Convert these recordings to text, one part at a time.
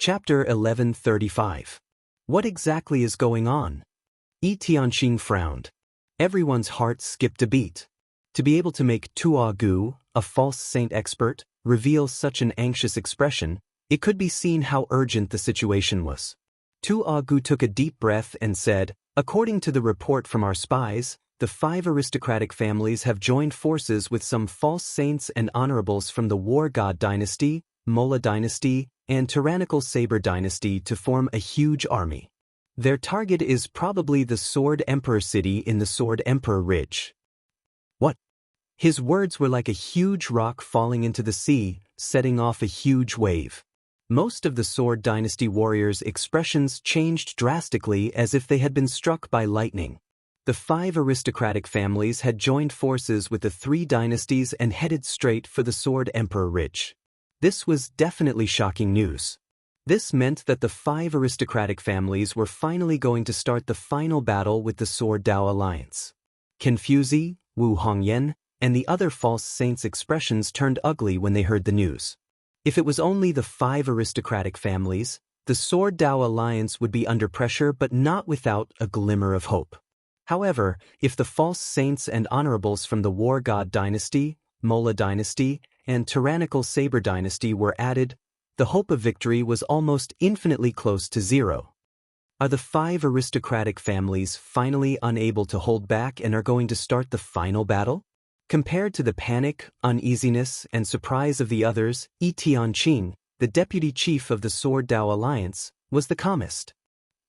Chapter 1135. What exactly is going on? Yi Tianqing frowned. Everyone's heart skipped a beat. To be able to make Tuo Gu, a false saint expert, reveal such an anxious expression, it could be seen how urgent the situation was. Tuo Gu took a deep breath and said, "According to the report from our spies, the 5 aristocratic families have joined forces with some false saints and honorables from the War God dynasty, Mola dynasty, and tyrannical Saber dynasty to form a huge army. Their target is probably the Sword Emperor city in the Sword Emperor Ridge." What? His words were like a huge rock falling into the sea, setting off a huge wave. Most of the Sword Dynasty warriors' expressions changed drastically as if they had been struck by lightning. The 5 aristocratic families had joined forces with the 3 dynasties and headed straight for the Sword Emperor Ridge. This was definitely shocking news. This meant that the 5 aristocratic families were finally going to start the final battle with the Sword Dao Alliance. Confuzi, Wu Hongyan, and the other false saints' expressions turned ugly when they heard the news. If it was only the 5 aristocratic families, the Sword Dao Alliance would be under pressure but not without a glimmer of hope. However, if the false saints and honorables from the War God dynasty, Mola dynasty, and tyrannical Saber dynasty were added, the hope of victory was almost infinitely close to zero. Are the 5 aristocratic families finally unable to hold back and are going to start the final battle? Compared to the panic, uneasiness, and surprise of the others, Yi Tianqing, the deputy chief of the Sword Dao Alliance, was the calmest.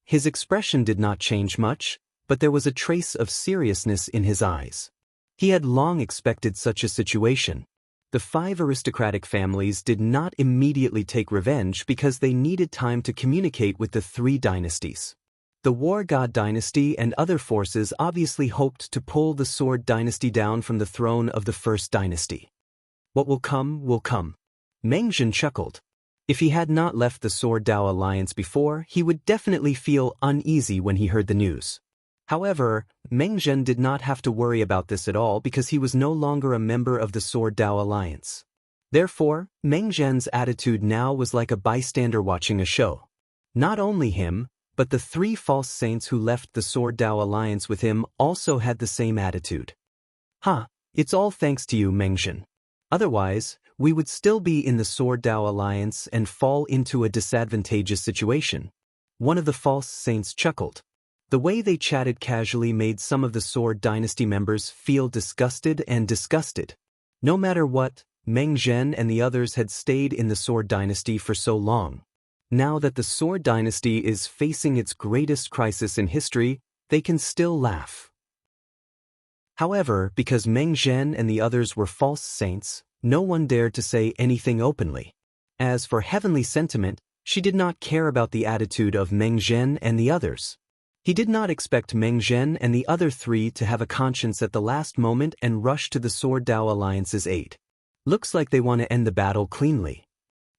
His expression did not change much, but there was a trace of seriousness in his eyes. He had long expected such a situation. The 5 aristocratic families did not immediately take revenge because they needed time to communicate with the 3 dynasties. The War God dynasty and other forces obviously hoped to pull the Sword dynasty down from the throne of the First dynasty. What will come, will come. Meng Zhen chuckled. If he had not left the Sword Dao Alliance before, he would definitely feel uneasy when he heard the news. However, Meng Zhen did not have to worry about this at all because he was no longer a member of the Sword Dao Alliance. Therefore, Meng Zhen's attitude now was like a bystander watching a show. Not only him, but the 3 false saints who left the Sword Dao Alliance with him also had the same attitude. It's all thanks to you, Meng Zhen. Otherwise, we would still be in the Sword Dao Alliance and fall into a disadvantageous situation. One of the false saints chuckled. The way they chatted casually made some of the Sword Dynasty members feel disgusted and disgusted. No matter what, Meng Zhen and the others had stayed in the Sword Dynasty for so long. Now that the Sword Dynasty is facing its greatest crisis in history, they can still laugh. However, because Meng Zhen and the others were false saints, no one dared to say anything openly. As for Heavenly Sentiment, she did not care about the attitude of Meng Zhen and the others. He did not expect Meng Zhen and the other 3 to have a conscience at the last moment and rush to the Sword Dao Alliance's aid. Looks like they want to end the battle cleanly.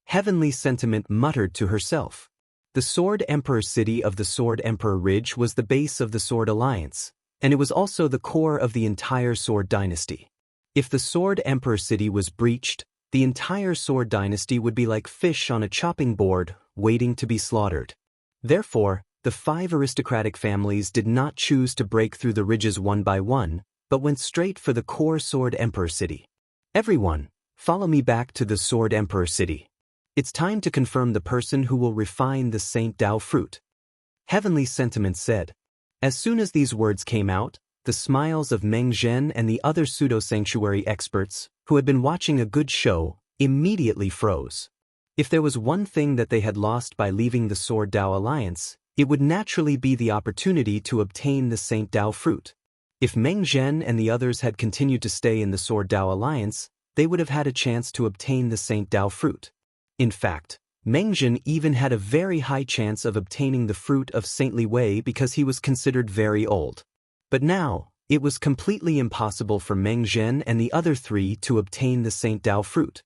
Heavenly Sentiment muttered to herself. The Sword Emperor city of the Sword Emperor Ridge was the base of the Sword Alliance, and it was also the core of the entire Sword Dynasty. If the Sword Emperor city was breached, the entire Sword Dynasty would be like fish on a chopping board, waiting to be slaughtered. Therefore, the 5 aristocratic families did not choose to break through the ridges one by one, but went straight for the core Sword Emperor city. Everyone, follow me back to the Sword Emperor city. It's time to confirm the person who will refine the Saint Dao fruit. Heavenly Sentiment said. As soon as these words came out, the smiles of Meng Zhen and the other pseudo-sanctuary experts, who had been watching a good show, immediately froze. If there was one thing that they had lost by leaving the Sword Dao Alliance, it would naturally be the opportunity to obtain the Saint Dao fruit. If Meng Zhen and the others had continued to stay in the Sword Dao Alliance, they would have had a chance to obtain the Saint Dao fruit. In fact, Meng Zhen even had a very high chance of obtaining the fruit of Saintly Way because he was considered very old. But now, it was completely impossible for Meng Zhen and the other 3 to obtain the Saint Dao fruit.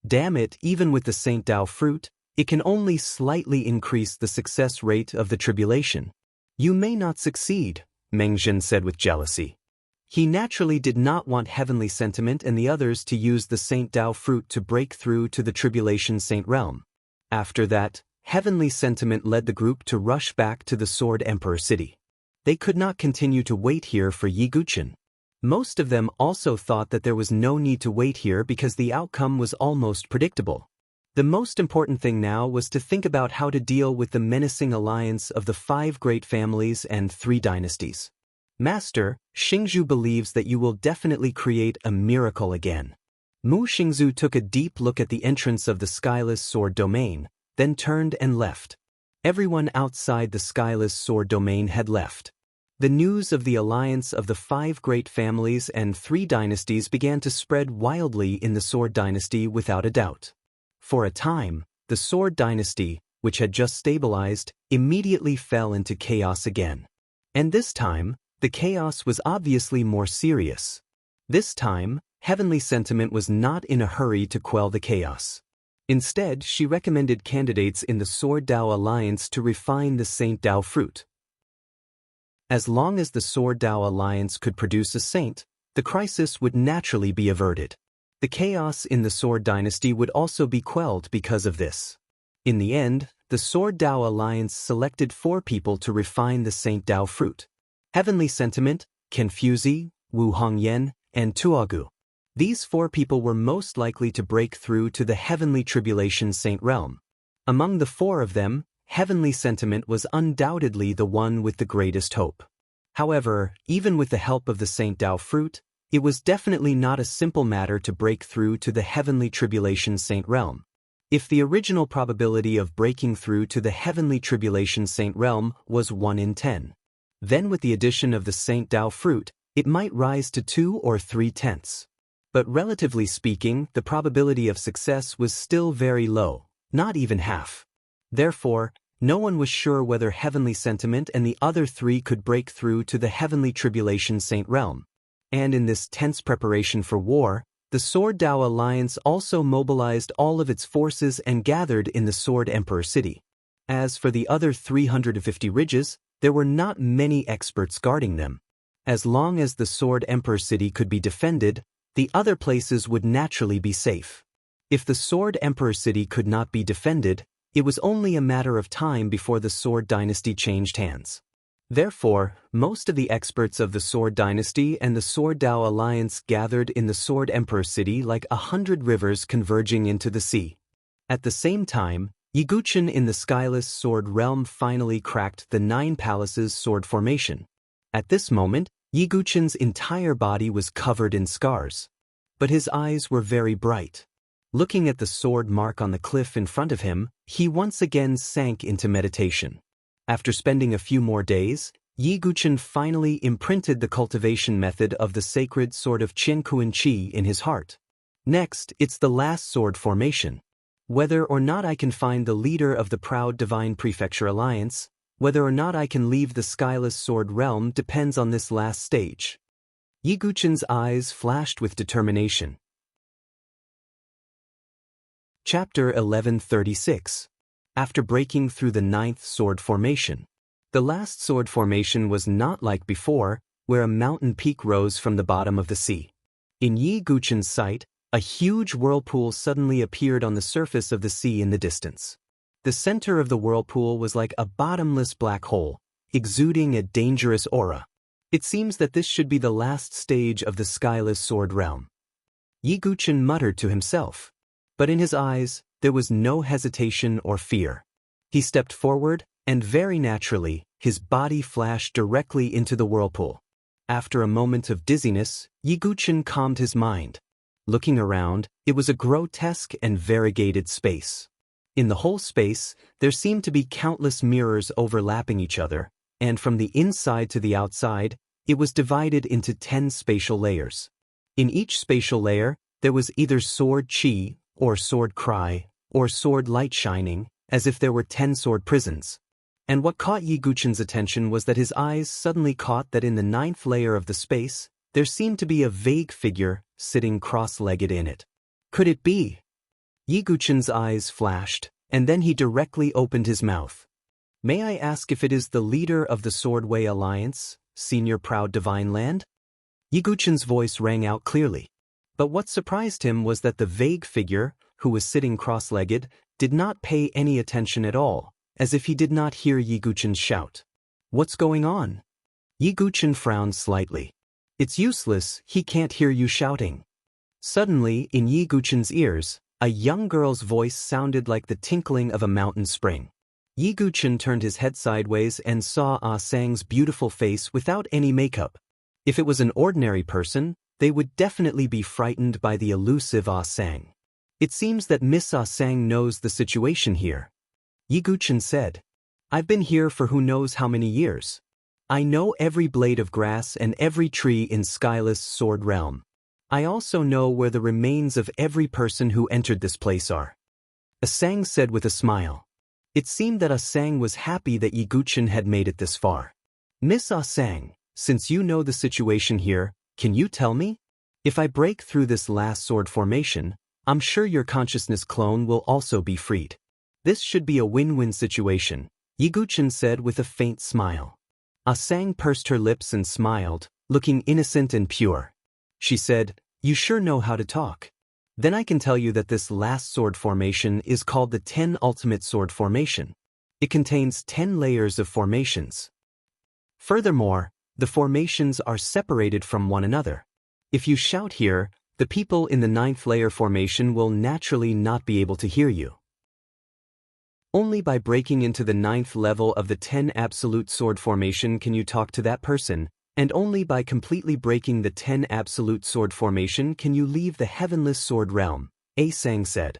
Damn it, even with the Saint Dao fruit, it can only slightly increase the success rate of the tribulation. You may not succeed, Meng Zhen said with jealousy. He naturally did not want Heavenly Sentiment and the others to use the Saint Dao fruit to break through to the Tribulation Saint realm. After that, heavenly sentiment led the group to rush back to the Sword Emperor city. They could not continue to wait here for Yi Guqin. Most of them also thought that there was no need to wait here because the outcome was almost predictable. The most important thing now was to think about how to deal with the menacing alliance of the 5 great families and 3 dynasties. Master, Xingzhu believes that you will definitely create a miracle again. Mu Xingzhu took a deep look at the entrance of the Skyless Sword Domain, then turned and left. Everyone outside the Skyless Sword Domain had left. The news of the alliance of the 5 great families and 3 dynasties began to spread wildly in the Sword Dynasty without a doubt. For a time, the Sword Dynasty, which had just stabilized, immediately fell into chaos again. And this time, the chaos was obviously more serious. This time, heavenly sentiment was not in a hurry to quell the chaos. Instead, she recommended candidates in the Sword Dao Alliance to refine the Saint Dao fruit. As long as the Sword Dao Alliance could produce a saint, the crisis would naturally be averted. The chaos in the Sword Dynasty would also be quelled because of this. In the end, the Sword Dao Alliance selected 4 people to refine the Saint Dao fruit: Heavenly Sentiment, Confuzi, Wu Hongyan, and Tuogu. These 4 people were most likely to break through to the Heavenly Tribulation Saint realm. Among the 4 of them, Heavenly Sentiment was undoubtedly the one with the greatest hope. However, even with the help of the Saint Dao fruit, it was definitely not a simple matter to break through to the Heavenly Tribulation Saint realm. If the original probability of breaking through to the Heavenly Tribulation Saint realm was 1 in 10, then with the addition of the Saint Dao fruit, it might rise to 2 or 3 tenths. But relatively speaking, the probability of success was still very low, not even half. Therefore, no one was sure whether Heavenly Sentiment and the other 3 could break through to the Heavenly Tribulation Saint realm. And in this tense preparation for war, the Sword Dao Alliance also mobilized all of its forces and gathered in the Sword Emperor city. As for the other 350 ridges, there were not many experts guarding them. As long as the Sword Emperor city could be defended, the other places would naturally be safe. If the Sword Emperor city could not be defended, it was only a matter of time before the Sword Dynasty changed hands. Therefore, most of the experts of the Sword Dynasty and the Sword Dao Alliance gathered in the Sword Emperor city like 100 rivers converging into the sea. At the same time, Yi Guqin in the Skyless Sword realm finally cracked the 9 palaces sword formation. At this moment, Yi Guqin's entire body was covered in scars. But his eyes were very bright. Looking at the sword mark on the cliff in front of him, he once again sank into meditation. After spending a few more days, Yi Guqin finally imprinted the cultivation method of the sacred sword of Qiankuan Qi in his heart. Next, it's the last sword formation. Whether or not I can find the leader of the proud Divine Prefecture Alliance, whether or not I can leave the Skyless Sword realm depends on this last stage. Yi Guqin's eyes flashed with determination. Chapter 1136. After breaking through the 9th sword formation. The last sword formation was not like before, where a mountain peak rose from the bottom of the sea. In Yi Guqin's sight, a huge whirlpool suddenly appeared on the surface of the sea in the distance. The center of the whirlpool was like a bottomless black hole, exuding a dangerous aura. It seems that this should be the last stage of the Skyless Sword realm. Yi Guqin muttered to himself. But in his eyes, there was no hesitation or fear. He stepped forward, and very naturally, his body flashed directly into the whirlpool. After a moment of dizziness, Yi Guqin calmed his mind. Looking around, it was a grotesque and variegated space. In the whole space, there seemed to be countless mirrors overlapping each other, and from the inside to the outside, it was divided into 10 spatial layers. In each spatial layer, there was either sword qi, or sword cry, or sword light shining, as if there were 10 sword prisons. And what caught Yi Guqin's attention was that his eyes suddenly caught that in the 9th layer of the space, there seemed to be a vague figure sitting cross-legged in it. Could it be? Yi Guqin's eyes flashed, and then he directly opened his mouth. May I ask if it is the leader of the Swordway Alliance, Senior Proud Divine Land? Yi Guqin's voice rang out clearly. But what surprised him was that the vague figure, who was sitting cross-legged, did not pay any attention at all, as if he did not hear Yi Guchen's shout. What's going on? Yi Guchen frowned slightly. It's useless, he can't hear you shouting. Suddenly, in Yi Guchen's ears, a young girl's voice sounded like the tinkling of a mountain spring. Yi Guchen turned his head sideways and saw Ah Sang's beautiful face without any makeup. If it was an ordinary person, they would definitely be frightened by the elusive Ah Sang. It seems that Miss Ah Sang knows the situation here. Yi Guchen said, I've been here for who knows how many years. I know every blade of grass and every tree in Skyless Sword Realm. I also know where the remains of every person who entered this place are. Ah Sang said with a smile. It seemed that Ah Sang was happy that Yi Guchen had made it this far. Miss Ah Sang, since you know the situation here, can you tell me? If I break through this last sword formation, I'm sure your consciousness clone will also be freed. This should be a win-win situation, Yi Guchen said with a faint smile. Ah Sang pursed her lips and smiled, looking innocent and pure. She said, You sure know how to talk. Then I can tell you that this last sword formation is called the 10 Ultimate Sword Formation. It contains 10 layers of formations. Furthermore, the formations are separated from one another. If you shout here, the people in the 9th layer formation will naturally not be able to hear you. Only by breaking into the 9th level of the 10 Absolute Sword Formation can you talk to that person, and only by completely breaking the 10 Absolute Sword Formation can you leave the Heavenless Sword Realm, Ah Sang said.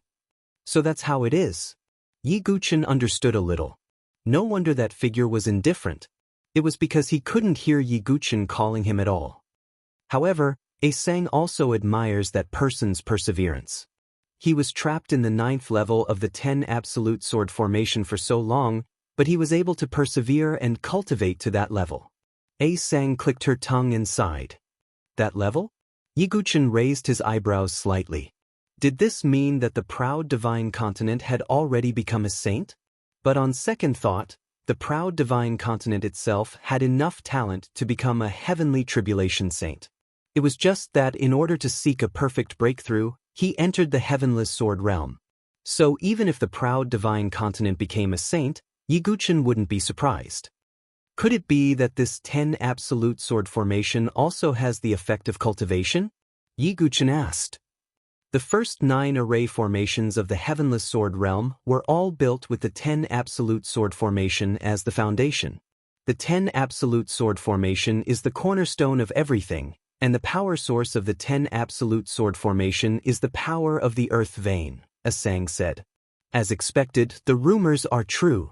So that's how it is. Yi Guchen understood a little. No wonder that figure was indifferent. It was because he couldn't hear Yi Guchen calling him at all. However, Ah Sang also admires that person's perseverance. He was trapped in the 9th level of the 10 Absolute Sword Formation for so long, but he was able to persevere and cultivate to that level. Ah Sang clicked her tongue and sighed. That level? Yi Guchen raised his eyebrows slightly. Did this mean that the proud divine continent had already become a saint? But on second thought, the proud divine continent itself had enough talent to become a heavenly tribulation saint. It was just that in order to seek a perfect breakthrough, he entered the Heavenless Sword Realm. So even if the proud divine continent became a saint, Yi Guchen wouldn't be surprised. Could it be that this 10 Absolute Sword Formation also has the effect of cultivation? Yi Guchen asked. The first 9 array formations of the Heavenless Sword Realm were all built with the 10 Absolute Sword Formation as the foundation. The 10 Absolute Sword Formation is the cornerstone of everything, and the power source of the 10 Absolute Sword Formation is the power of the Earth Vein, Ah Sang said. As expected, the rumors are true.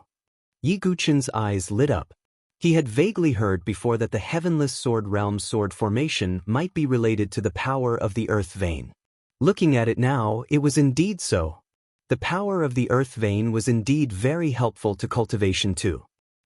Yi Guchen's eyes lit up. He had vaguely heard before that the Heavenless Sword Realm sword formation might be related to the power of the Earth Vein. Looking at it now, it was indeed so. The power of the Earth Vein was indeed very helpful to cultivation too.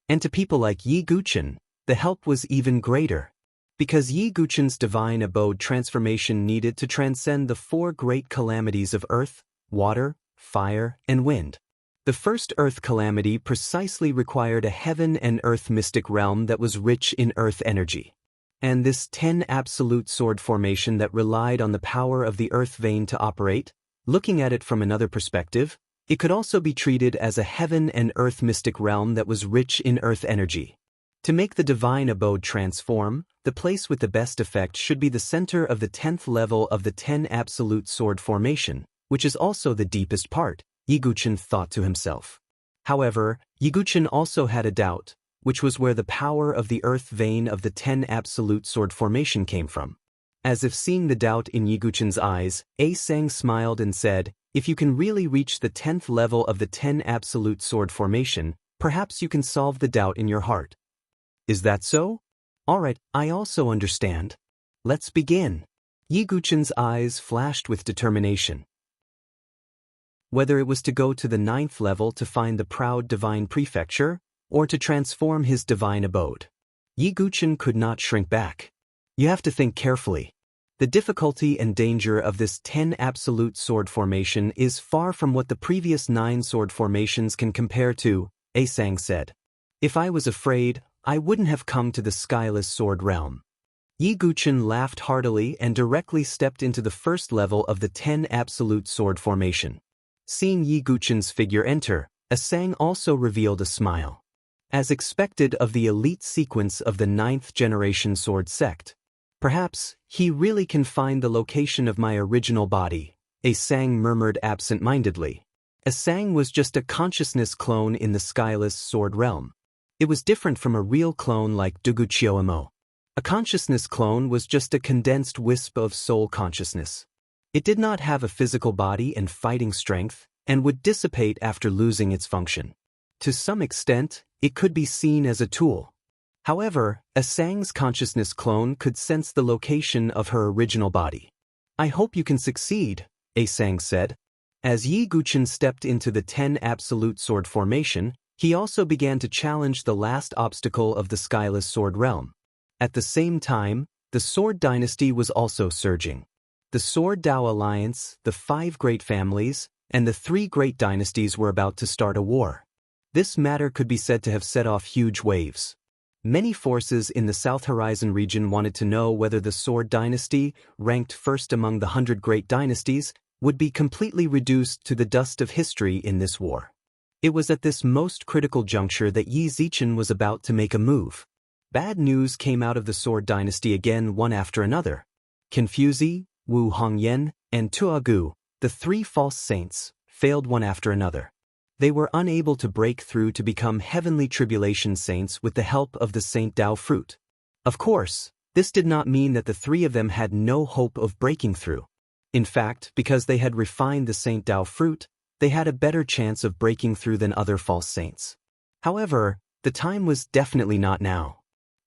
And to people like Yi Guchen, the help was even greater. Because Yi Guchen's divine abode transformation needed to transcend the 4 great calamities of earth, water, fire, and wind. The first earth calamity precisely required a heaven and earth mystic realm that was rich in earth energy. And this 10 Absolute Sword Formation that relied on the power of the Earth Vein to operate, looking at it from another perspective, it could also be treated as a heaven and earth mystic realm that was rich in earth energy. To make the divine abode transform, the place with the best effect should be the center of the 10th level of the 10 Absolute Sword Formation, which is also the deepest part, Yi Guchen thought to himself. However, Yi Guchen also had a doubt, which was where the power of the Earth Vein of the 10 Absolute Sword Formation came from. As if seeing the doubt in Yi Guchen's eyes, Ah Sang smiled and said, If you can really reach the 10th level of the 10 Absolute Sword Formation, perhaps you can solve the doubt in your heart. Is that so? Alright, I also understand. Let's begin. Yi Guchen's eyes flashed with determination. Whether it was to go to the 9th level to find the proud divine prefecture, or to transform his divine abode, Yi Guchen could not shrink back. You have to think carefully. The difficulty and danger of this 10 Absolute Sword Formation is far from what the previous 9 sword formations can compare to, Ah Sang said. If I was afraid, I wouldn't have come to the Skyless Sword Realm. Yi Guchen laughed heartily and directly stepped into the first level of the 10 Absolute Sword Formation. Seeing Yi Guqin's figure enter, Asang also revealed a smile. As expected of the elite sequence of the 9th generation sword sect. Perhaps, he really can find the location of my original body, Asang murmured absent-mindedly. Asang was just a consciousness clone in the skyless sword realm. It was different from a real clone like Duguchiomo. A consciousness clone was just a condensed wisp of soul consciousness. It did not have a physical body and fighting strength, and would dissipate after losing its function. To some extent, it could be seen as a tool. However, Asang's consciousness clone could sense the location of her original body. I hope you can succeed, Asang said. As Yi Guqin stepped into the 10 absolute sword formation, he also began to challenge the last obstacle of the skyless sword realm. At the same time, the Sword Dynasty was also surging. The Sword Dao Alliance, the 5 great families, and the 3 great dynasties were about to start a war. This matter could be said to have set off huge waves. Many forces in the South Horizon region wanted to know whether the Sword Dynasty, ranked first among the 100 great dynasties, would be completely reduced to the dust of history in this war. It was at this most critical juncture that Yi Zichen was about to make a move. Bad news came out of the Sword Dynasty again one after another. Confuzi, Wu Hongyan, and Tuagu, the 3 false saints, failed one after another. They were unable to break through to become heavenly tribulation saints with the help of the Saint Dao fruit. Of course, this did not mean that the 3 of them had no hope of breaking through. In fact, because they had refined the Saint Dao fruit, they had a better chance of breaking through than other false saints. However, the time was definitely not now.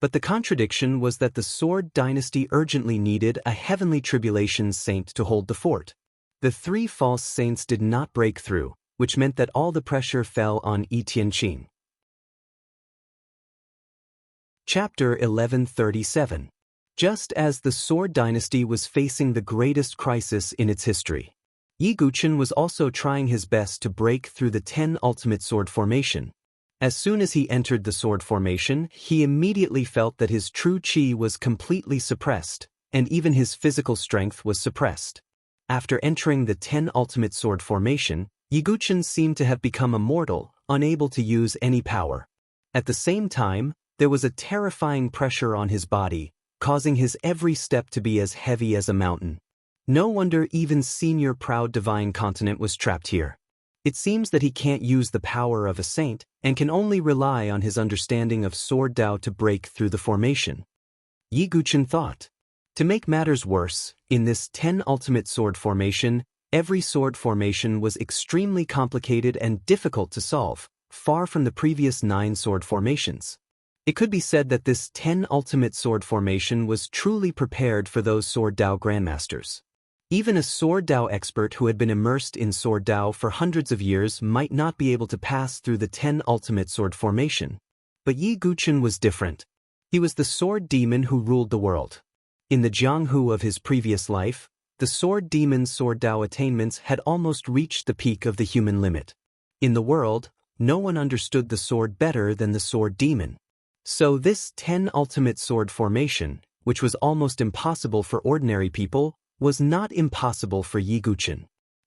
But the contradiction was that the Sword Dynasty urgently needed a heavenly tribulation saint to hold the fort. The 3 false saints did not break through, which meant that all the pressure fell on Yi Tianqing. Chapter 1137. Just as the Sword Dynasty was facing the greatest crisis in its history, Yi Guqin was also trying his best to break through the 10 ultimate sword formation. As soon as he entered the sword formation, he immediately felt that his true qi was completely suppressed, and even his physical strength was suppressed. After entering the 10 ultimate sword formation, Yi Guqin seemed to have become immortal, unable to use any power. At the same time, there was a terrifying pressure on his body, causing his every step to be as heavy as a mountain. No wonder even Senior Proud Divine Continent was trapped here. It seems that he can't use the power of a saint, and can only rely on his understanding of Sword Dao to break through the formation. Yi Guqin thought. To make matters worse, in this 10 ultimate sword formation, every sword formation was extremely complicated and difficult to solve, far from the previous 9 sword formations. It could be said that this 10 ultimate sword formation was truly prepared for those Sword Dao grandmasters. Even a Sword Dao expert who had been immersed in Sword Dao for hundreds of years might not be able to pass through the 10 ultimate sword formation. But Yi Guqin was different. He was the sword demon who ruled the world. In the Jianghu of his previous life, the sword demon's Sword Dao attainments had almost reached the peak of the human limit. In the world, no one understood the sword better than the sword demon. So this 10 ultimate sword formation, which was almost impossible for ordinary people, was not impossible for Yi Guqin.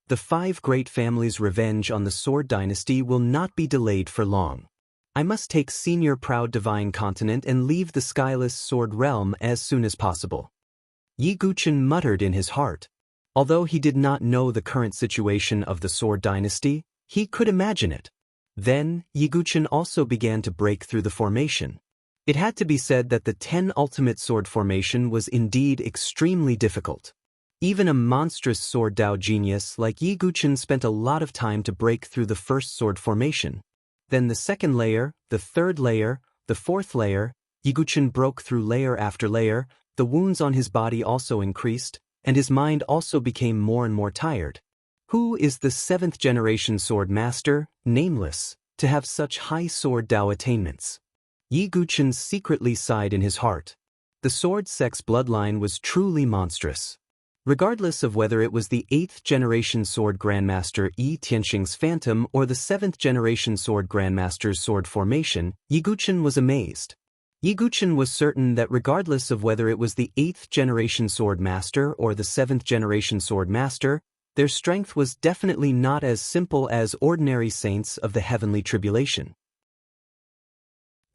The 5 great families' revenge on the Sword Dynasty will not be delayed for long. I must take Senior Proud Divine Continent and leave the skyless sword realm as soon as possible. Yi Guqin muttered in his heart. Although he did not know the current situation of the Sword Dynasty, he could imagine it. Then, Yi Guqin also began to break through the formation. It had to be said that the 10 ultimate sword formation was indeed extremely difficult. Even a monstrous Sword Dao genius like Yi Guqin spent a lot of time to break through the first sword formation. Then the second layer, the third layer, the fourth layer, Yi Guqin broke through layer after layer, the wounds on his body also increased, and his mind also became more and more tired. Who is the 7th generation sword master, nameless, to have such high Sword Dao attainments? Yi Guqin secretly sighed in his heart. The sword sect's bloodline was truly monstrous. Regardless of whether it was the 8th generation sword grandmaster Yi Tianqing's phantom or the 7th generation sword grandmaster's sword formation, Yi Guqin was amazed. Yi Guqin was certain that regardless of whether it was the 8th generation sword master or the 7th generation sword master, Their strength was definitely not as simple as ordinary saints of the heavenly tribulation.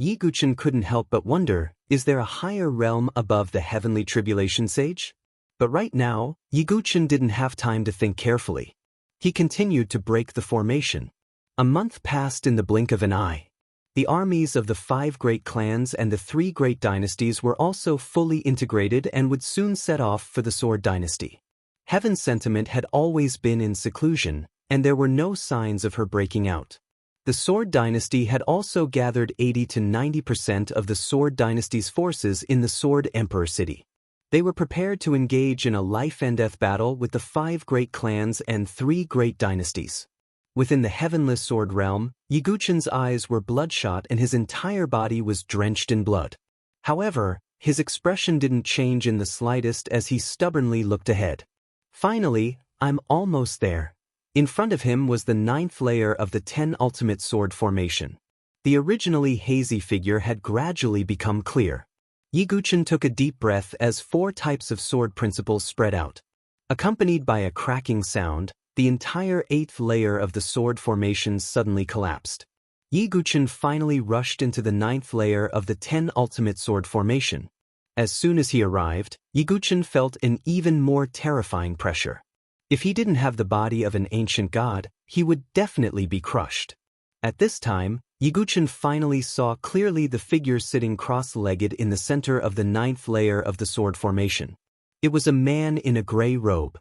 Yiguchen couldn't help but wonder, is there a higher realm above the heavenly tribulation sage? But right now, Yiguchen didn't have time to think carefully. He continued to break the formation. A month passed in the blink of an eye. The armies of the 5 great clans and the 3 great dynasties were also fully integrated and would soon set off for the Sword Dynasty. Heaven's sentiment had always been in seclusion, and there were no signs of her breaking out. The Sword Dynasty had also gathered 80 to 90% of the Sword Dynasty's forces in the Sword Emperor City. They were prepared to engage in a life-and-death battle with the 5 great clans and 3 great dynasties. Within the heavenless sword realm, Yiguchen's eyes were bloodshot and his entire body was drenched in blood. However, his expression didn't change in the slightest as he stubbornly looked ahead. Finally, I'm almost there. In front of him was the 9th layer of the 10 ultimate sword formation. The originally hazy figure had gradually become clear. Yiguchen took a deep breath as 4 types of sword principles spread out. Accompanied by a cracking sound, the entire 8th layer of the sword formation suddenly collapsed. Yiguchen finally rushed into the 9th layer of the 10 ultimate sword formation. As soon as he arrived, Yiguchen felt an even more terrifying pressure. If he didn't have the body of an ancient god, he would definitely be crushed. At this time, Yiguchen finally saw clearly the figure sitting cross-legged in the center of the 9th layer of the sword formation. It was a man in a gray robe.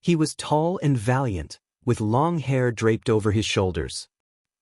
He was tall and valiant, with long hair draped over his shoulders.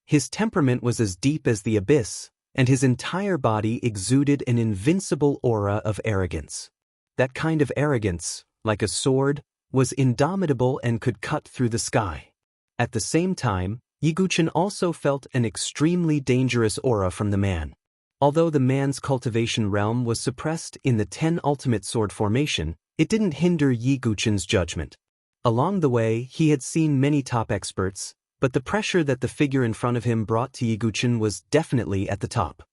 His temperament was as deep as the abyss, and his entire body exuded an invincible aura of arrogance. That kind of arrogance, like a sword, was indomitable and could cut through the sky. At the same time, Yiguchen also felt an extremely dangerous aura from the man. Although the man's cultivation realm was suppressed in the 10 ultimate sword formation, it didn't hinder Yiguchen's judgment. Along the way, he had seen many top experts, but the pressure that the figure in front of him brought to Yiguchen was definitely at the top.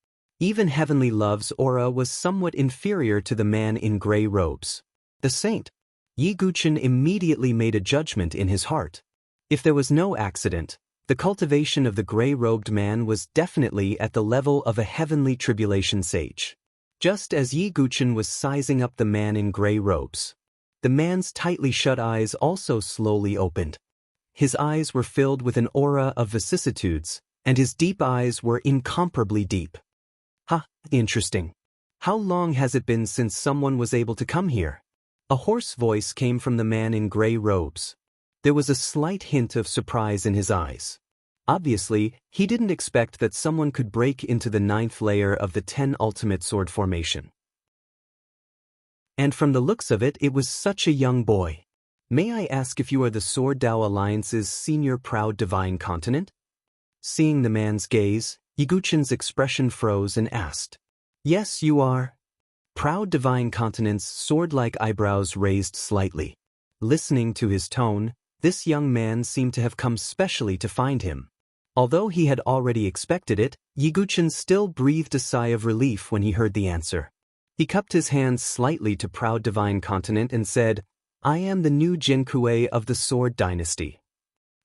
Even Heavenly Love's aura was somewhat inferior to the man in gray robes. The saint. Yiguchen immediately made a judgment in his heart. If there was no accident, the cultivation of the gray-robed man was definitely at the level of a heavenly tribulation sage. Just as Yiguchen was sizing up the man in gray robes, the man's tightly shut eyes also slowly opened. His eyes were filled with an aura of vicissitudes, and his deep eyes were incomparably deep. Interesting. How long has it been since someone was able to come here? A hoarse voice came from the man in gray robes. There was a slight hint of surprise in his eyes. Obviously, he didn't expect that someone could break into the 9th layer of the 10 ultimate sword formation. And from the looks of it, it was such a young boy. May I ask if you are the Sword Dao Alliance's senior proud divine continent? Seeing the man's gaze, Yiguchen's expression froze and asked, Yes, you are. Proud divine continent's sword-like eyebrows raised slightly. Listening to his tone, this young man seemed to have come specially to find him. Although he had already expected it, Yiguchen still breathed a sigh of relief when he heard the answer. He cupped his hands slightly to Proud Divine Continent and said, I am the new Jinkue of the Sword Dynasty.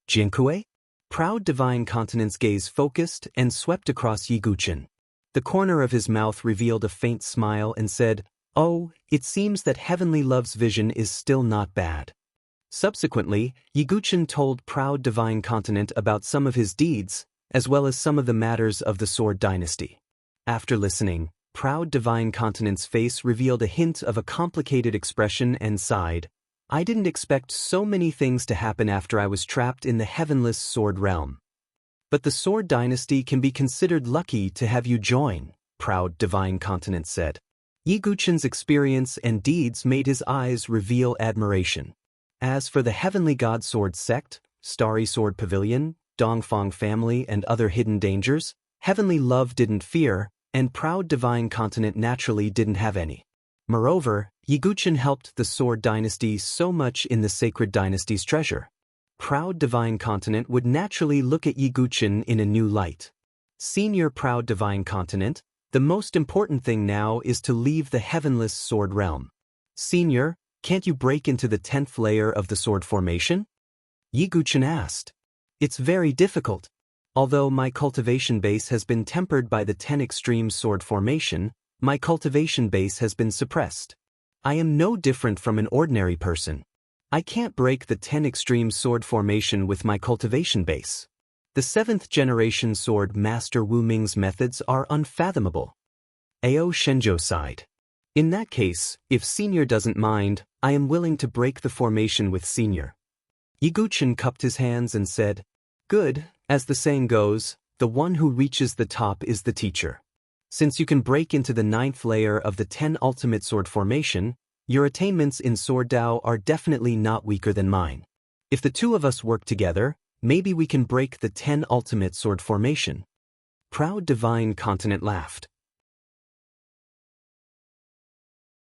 Jinkue? Proud Divine Continent's gaze focused and swept across Yiguchen. The corner of his mouth revealed a faint smile and said, Oh, it seems that Heavenly Love's vision is still not bad. Subsequently, Yiguchen told Proud Divine Continent about some of his deeds, as well as some of the matters of the Sword Dynasty. After listening, Proud Divine Continent's face revealed a hint of a complicated expression and sighed, I didn't expect so many things to happen after I was trapped in the heavenless sword realm. But the Sword Dynasty can be considered lucky to have you join, Proud Divine Continent said. Yiguchen's experience and deeds made his eyes reveal admiration. As for the Heavenly God Sword Sect, Starry Sword Pavilion, Dongfang family and other hidden dangers, Heavenly Love didn't fear, and Proud Divine Continent naturally didn't have any. Moreover, Yiguchen helped the Sword Dynasty so much in the Sacred Dynasty's treasure. Proud Divine Continent would naturally look at Yiguchen in a new light. Senior Proud Divine Continent, the most important thing now is to leave the heavenless sword realm. Senior, can't you break into the 10th layer of the sword formation? Yiguchen asked. It's very difficult. Although my cultivation base has been tempered by the 10 extreme sword formation, my cultivation base has been suppressed. I am no different from an ordinary person. I can't break the 10 extreme sword formation with my cultivation base. The 7th generation sword master Wu Ming's methods are unfathomable. Ao Shenzhou sighed. In that case, if Senior doesn't mind, I am willing to break the formation with Senior. Yiguchen cupped his hands and said, Good, as the saying goes, the one who reaches the top is the teacher. Since you can break into the 9th layer of the 10 ultimate sword formation, your attainments in Sword Dao are definitely not weaker than mine. If the two of us work together, maybe we can break the 10 ultimate sword formation. Proud Divine Continent laughed.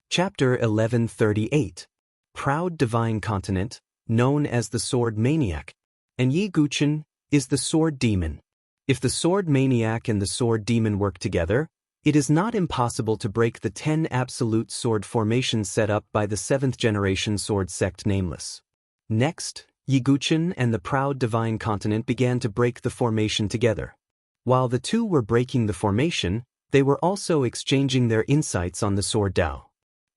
Chapter 1138. Proud Divine Continent, known as the Sword Maniac, and Yiguchen is the Sword Demon. If the Sword Maniac and the Sword Demon work together, it is not impossible to break the 10 absolute sword formations set up by the 7th generation sword sect Nameless. Next, Yiguchen and the Proud Divine Continent began to break the formation together. While the two were breaking the formation, they were also exchanging their insights on the Sword Dao.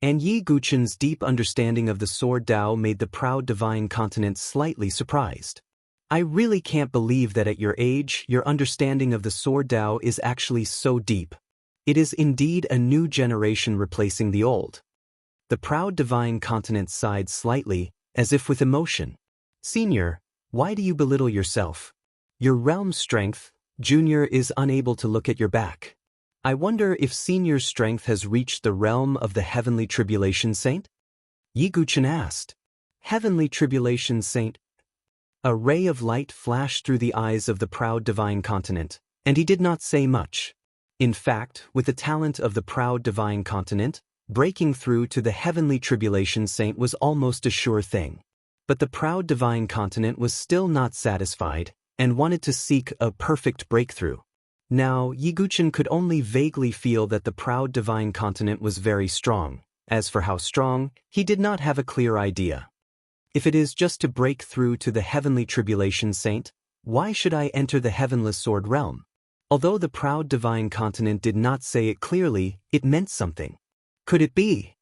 And Yiguchen's deep understanding of the Sword Dao made the Proud Divine Continent slightly surprised. I really can't believe that at your age, your understanding of the Sword Dao is actually so deep. It is indeed a new generation replacing the old. The Proud Divine Continent sighed slightly, as if with emotion. Senior, why do you belittle yourself? Your realm strength, Junior is unable to look at your back. I wonder if Senior's strength has reached the realm of the Heavenly Tribulation Saint? Yiguchen asked. Heavenly Tribulation Saint? A ray of light flashed through the eyes of the Proud Divine Continent, and he did not say much. In fact, with the talent of the Proud Divine Continent, breaking through to the Heavenly Tribulation Saint was almost a sure thing. But the Proud Divine Continent was still not satisfied, and wanted to seek a perfect breakthrough. Now, Yiguchen could only vaguely feel that the Proud Divine Continent was very strong. As for how strong, he did not have a clear idea. If it is just to break through to the Heavenly Tribulation Saint, why should I enter the Heavenless Sword realm? Although the Proud Divine Continent did not say it clearly, it meant something. Could it be?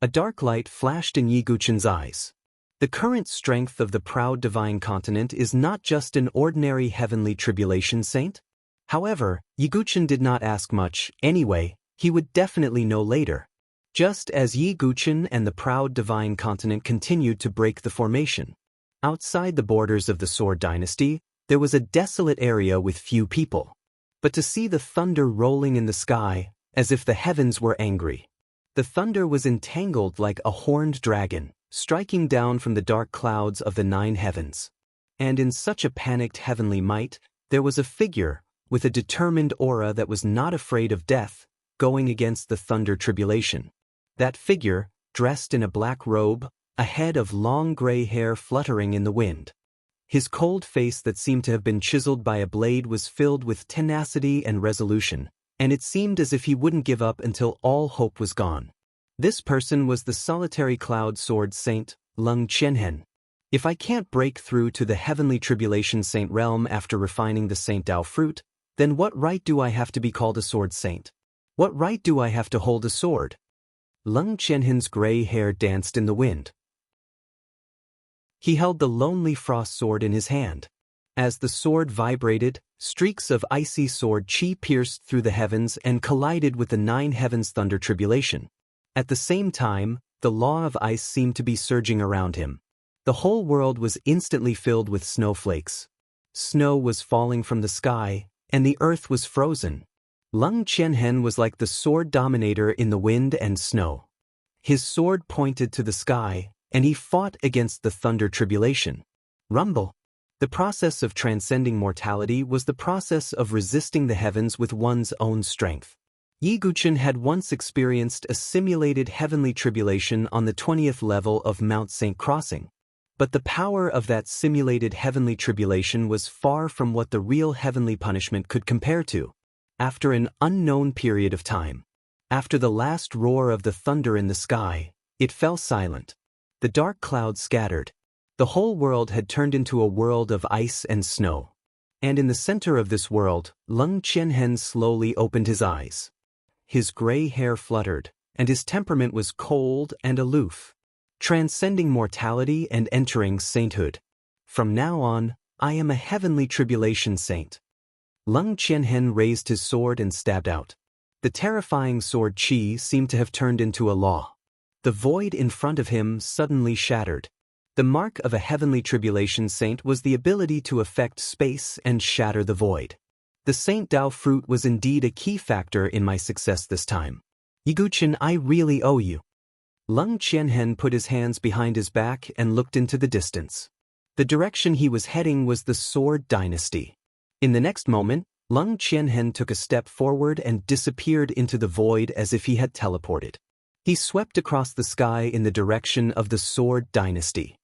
A dark light flashed in Yiguchen's eyes. The current strength of the Proud Divine Continent is not just an ordinary Heavenly Tribulation Saint. However, Yiguchen did not ask much. Anyway, he would definitely know later. Just as Yiguchen and the Proud Divine Continent continued to break the formation. Outside the borders of the Sword Dynasty, there was a desolate area with few people. But to see the thunder rolling in the sky, as if the heavens were angry. The thunder was entangled like a horned dragon, striking down from the dark clouds of the 9 heavens. And in such a panicked heavenly might, there was a figure, with a determined aura that was not afraid of death, going against the thunder tribulation. That figure, dressed in a black robe, a head of long gray hair fluttering in the wind. His cold face that seemed to have been chiseled by a blade was filled with tenacity and resolution, and it seemed as if he wouldn't give up until all hope was gone. This person was the solitary cloud sword saint, Lung Qianhen. If I can't break through to the Heavenly Tribulation Saint realm after refining the Saint Dao fruit, then what right do I have to be called a sword saint? What right do I have to hold a sword? Lung Qianhen's gray hair danced in the wind. He held the lonely frost sword in his hand. As the sword vibrated, streaks of icy sword chi pierced through the heavens and collided with the 9 heavens thunder tribulation. At the same time, the law of ice seemed to be surging around him. The whole world was instantly filled with snowflakes. Snow was falling from the sky, and the earth was frozen. Lung Qianhen was like the sword dominator in the wind and snow. His sword pointed to the sky, and he fought against the thunder tribulation. Rumble. The process of transcending mortality was the process of resisting the heavens with one's own strength. Yiguchen had once experienced a simulated heavenly tribulation on the 20th level of Mount St. Crossing. But the power of that simulated heavenly tribulation was far from what the real heavenly punishment could compare to. After an unknown period of time, after the last roar of the thunder in the sky, it fell silent. The dark clouds scattered. The whole world had turned into a world of ice and snow. And in the center of this world, Leng Qianhen slowly opened his eyes. His gray hair fluttered, and his temperament was cold and aloof, transcending mortality and entering sainthood. From now on, I am a heavenly tribulation saint. Leng Qianhen raised his sword and stabbed out. The terrifying sword qi seemed to have turned into a law. The void in front of him suddenly shattered. The mark of a heavenly tribulation saint was the ability to affect space and shatter the void. The Saint Dao fruit was indeed a key factor in my success this time. Yiguchen, I really owe you. Leng Qianhen put his hands behind his back and looked into the distance. The direction he was heading was the Sword Dynasty. In the next moment, Leng Qianhen took a step forward and disappeared into the void as if he had teleported. He swept across the sky in the direction of the Sword Dynasty.